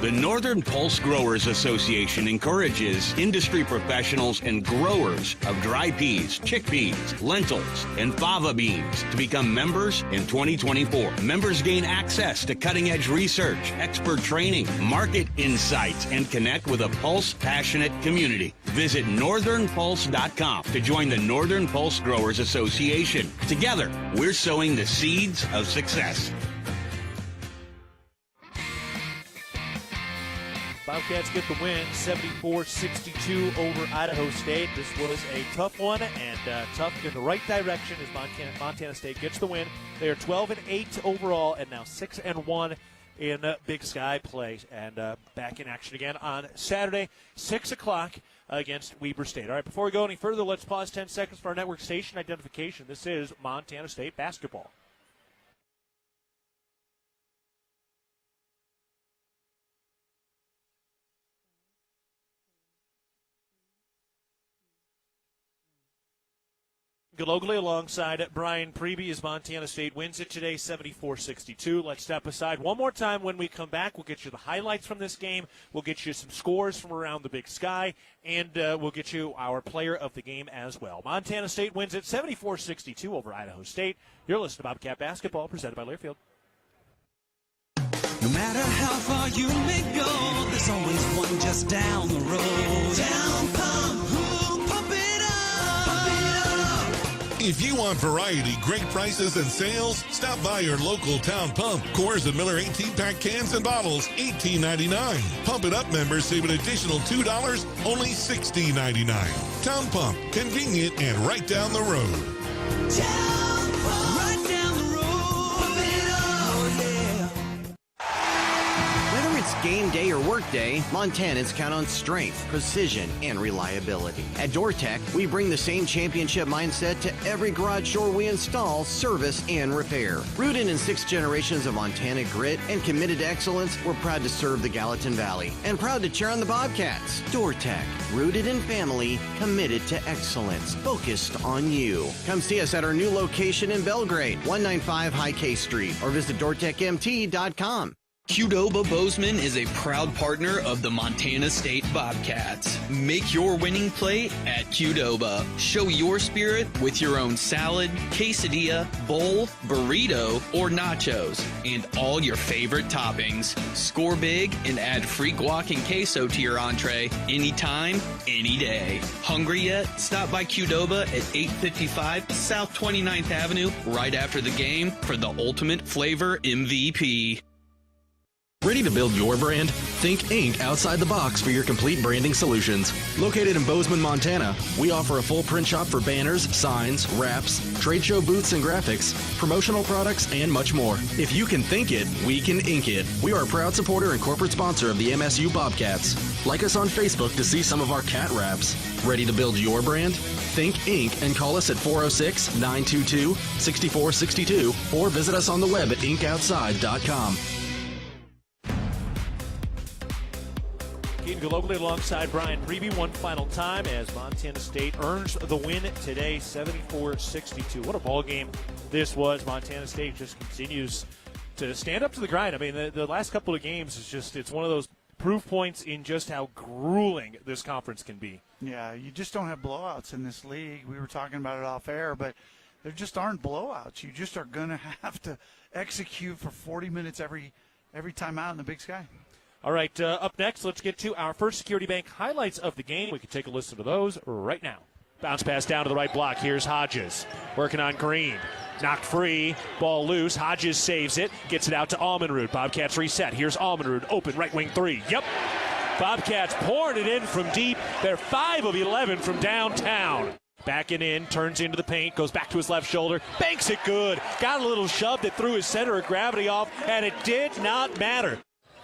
The Northern Pulse Growers Association encourages industry professionals and growers of dry peas, chickpeas, lentils, and fava beans to become members in 2024. Members gain access to cutting-edge research, expert training, market insights, and connect with a Pulse-passionate community. Visit northernpulse.com to join the Northern Pulse Growers Association. Together, we're sowing the seeds of success. Bobcats get the win, 74-62 over Idaho State. This was a tough one, and tough in the right direction as Montana State gets the win. They are 12-8 overall, and now 6-1 in Big Sky play. And back in action again on Saturday, 6 o'clock against Weber State. All right, before we go any further, let's pause 10 seconds for our network station identification. This is Montana State basketball. Gillogly alongside Brian Priebe as Montana State wins it today, 74-62. Let's step aside one more time. When we come back, we'll get you the highlights from this game. We'll get you some scores from around the Big Sky, and we'll get you our player of the game as well. Montana State wins it 74-62 over Idaho State. You're listening to Bobcat Basketball, presented by Learfield. No matter how far you may go, there's always one just down the road. Down Pump, who pump it up, pump it up. If you want variety, great prices, and sales, stop by your local Town Pump. Coors and Miller 18-pack cans and bottles, $18.99. Pump It Up members save an additional $2, only $16.99. Town Pump, convenient and right down the road. Town Pump, right down the road. Pump it up, yeah. Whether it's game day or work day, Montanans count on strength, precision, and reliability. At DoorTech, we bring the same championship mindset to every garage door we install, service, and repair. Rooted in 6 generations of Montana grit and committed to excellence, we're proud to serve the Gallatin Valley and proud to cheer on the Bobcats. DoorTech, rooted in family, committed to excellence, focused on you. Come see us at our new location in Belgrade, 195 High K Street, or visit DoorTechMT.com. Qdoba Bozeman is a proud partner of the Montana State Bobcats. Make your winning play at Qdoba. Show your spirit with your own salad, quesadilla, bowl, burrito, or nachos, and all your favorite toppings. Score big and add free guac and queso to your entree anytime, any day. Hungry yet? Stop by Qdoba at 855 South 29th Avenue right after the game for the ultimate flavor MVP. Ready to build your brand? Think Inc. outside the box for your complete branding solutions. Located in Bozeman, Montana, we offer a full print shop for banners, signs, wraps, trade show booths and graphics, promotional products, and much more. If you can think it, we can ink it. We are a proud supporter and corporate sponsor of the MSU Bobcats. Like us on Facebook to see some of our cat wraps. Ready to build your brand? Think Inc. and call us at 406-922-6462 or visit us on the web at inkoutside.com. Keaton Gillogly alongside Brian Priebe one final time as Montana State earns the win today, 74-62. What a ball game this was. Montana State just continues to stand up to the grind. I mean, the last couple of games is just, it's one of those proof points in just how grueling this conference can be. Yeah, you just don't have blowouts in this league. We were talking about it off air, but there just aren't blowouts. You just are going to have to execute for 40 minutes every time out in the Big Sky. All right, up next, let's get to our First Security Bank highlights of the game. We can take a listen to those right now. Bounce pass down to the right block. Here's Hodges working on Green. Knocked free, ball loose. Hodges saves it, gets it out to Almenrud. Bobcats reset. Here's Almenrud, open right wing three. Yep. Bobcats pouring it in from deep. They're 5 of 11 from downtown. Backing in, turns into the paint, goes back to his left shoulder, banks it good. Got a little shove that threw his center of gravity off, and it did not matter.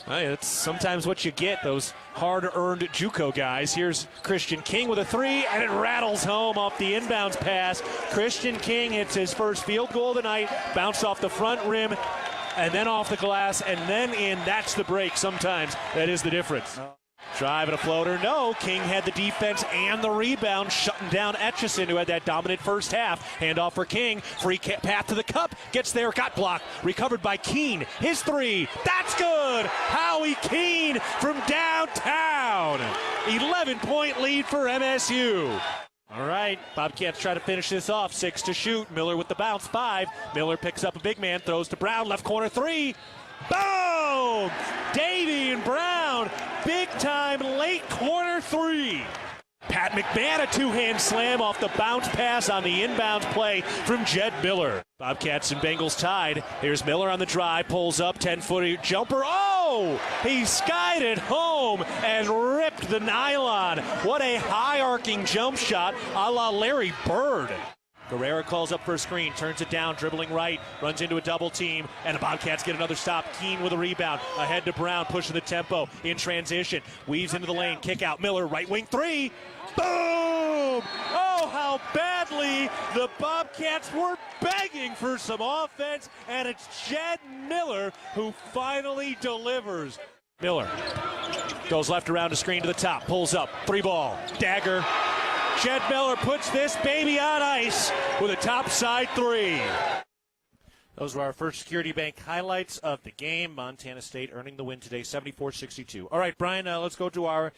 Hey, that's sometimes what you get, those hard-earned JUCO guys. Here's Christian King with a three, and it rattles home off the inbounds pass. Christian King hits his first field goal of the night, bounced off the front rim, and then off the glass, and then in. That's the break. Sometimes that is the difference. Drive and a floater. No, King had the defense and the rebound, shutting down Etchison, who had that dominant first half. Handoff for King. Free path to the cup. Gets there, got blocked. Recovered by Keene. His three. That's good. Howie Keene from downtown. 11-point lead for MSU. All right, Bobcats try to finish this off. 6 to shoot. Miller with the bounce. 5. Miller picks up a big man, throws to Brown. Left corner 3. Boom! Davey and Brown, big-time late corner 3. Pat McMahon, a two-hand slam off the bounce pass on the inbounds play from Jed Miller. Bobcats and Bengals tied. Here's Miller on the drive, pulls up, 10-footer jumper. Oh! He skied it home and ripped the nylon. What a high-arcing jump shot a la Larry Bird. Guerrera calls up for a screen, turns it down, dribbling right, runs into a double team, and the Bobcats get another stop. Keene with a rebound, ahead to Brown, pushing the tempo in transition, weaves into the lane, kick out, Miller, right wing 3, boom! Oh, how badly the Bobcats were begging for some offense, and it's Jed Miller who finally delivers. Miller goes left around the screen to the top, pulls up, 3-ball, dagger. Jed Miller puts this baby on ice with a topside 3. Those were our First Security Bank highlights of the game. Montana State earning the win today, 74-62. All right, Brian, let's go to our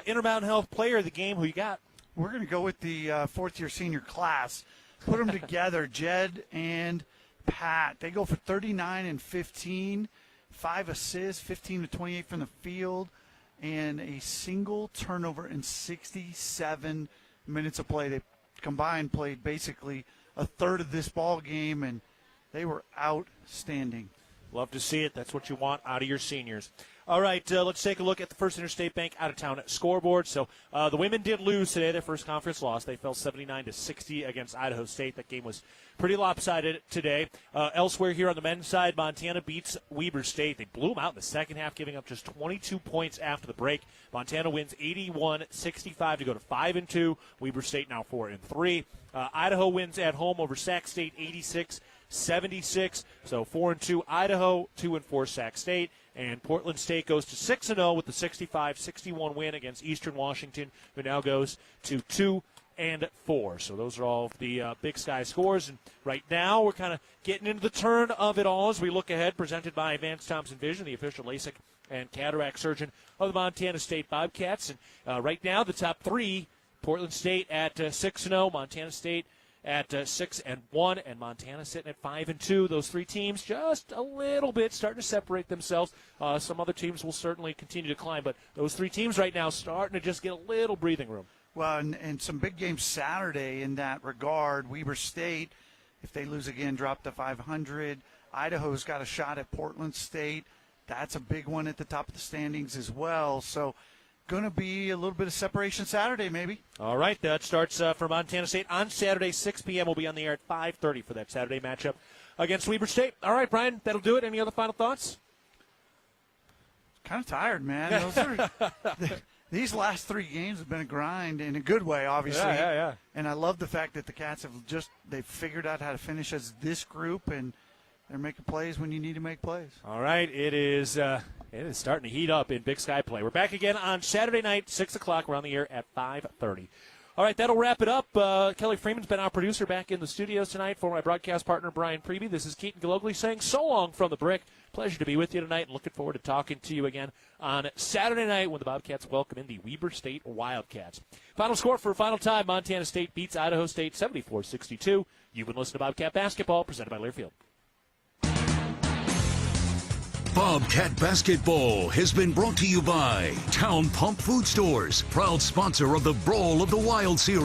Intermountain Health player of the game. Who you got? We're going to go with the fourth-year senior class. Put them together, Jed and Pat. They go for 39 and 15, 5 assists, 15 to 28 from the field, and a single turnover in 67 minutes of play. They combined played basically a third of this ball game, and they were outstanding. Love to see it. That's what you want out of your seniors. All right, let's take a look at the First Interstate Bank out-of-town scoreboard. So the women did lose today, their first conference loss. They fell 79-60 against Idaho State. That game was pretty lopsided today. Elsewhere here on the men's side, Montana beats Weber State. They blew them out in the second half, giving up just 22 points after the break. Montana wins 81-65 to go to 5-2. Weber State now 4-3. Idaho wins at home over Sac State 86-76. So 4-2 Idaho, 2-4 Sac State. And Portland State goes to 6-0 with the 65-61 win against Eastern Washington, who now goes to So those are all the Big Sky scores. And right now we're kind of getting into the turn of it all as we look ahead, presented by Vance Thompson Vision, the official LASIK and cataract surgeon of the Montana State Bobcats. And right now the top three, Portland State at 6-0, Montana State at 6-1, and Montana sitting at 5-2. Those three teams just a little bit starting to separate themselves. Some other teams will certainly continue to climb, but those three teams right now starting to just get a little breathing room. Well, and some big games Saturday in that regard. Weber State, if they lose again, drop to 500. Idaho's got a shot at Portland State. That's a big one at the top of the standings as well. So going to be a little bit of separation Saturday, maybe. All right, that starts for Montana State on Saturday, 6 p.m. We'll be on the air at 5:30 for that Saturday matchup against Weber State. All right, Brian, that'll do it. Any other final thoughts? Kind of tired, man. These last three games have been a grind in a good way, obviously. Yeah. And I love the fact that the Cats they've figured out how to finish as this group, and they're making plays when you need to make plays. All right, it is starting to heat up in Big Sky play. We're back again on Saturday night, 6 o'clock. We're on the air at 5:30. All right, that'll wrap it up. Kelly Freeman's been our producer back in the studios tonight for my broadcast partner, Brian Priebe. This is Keaton Gillogly saying so long from the Brick. Pleasure to be with you tonight, and looking forward to talking to you again on Saturday night when the Bobcats welcome in the Weber State Wildcats. Final score for final time, Montana State beats Idaho State 74-62. You've been listening to Bobcat Basketball, presented by Learfield. Bobcat Basketball has been brought to you by Town Pump Food Stores, proud sponsor of the Brawl of the Wild Series.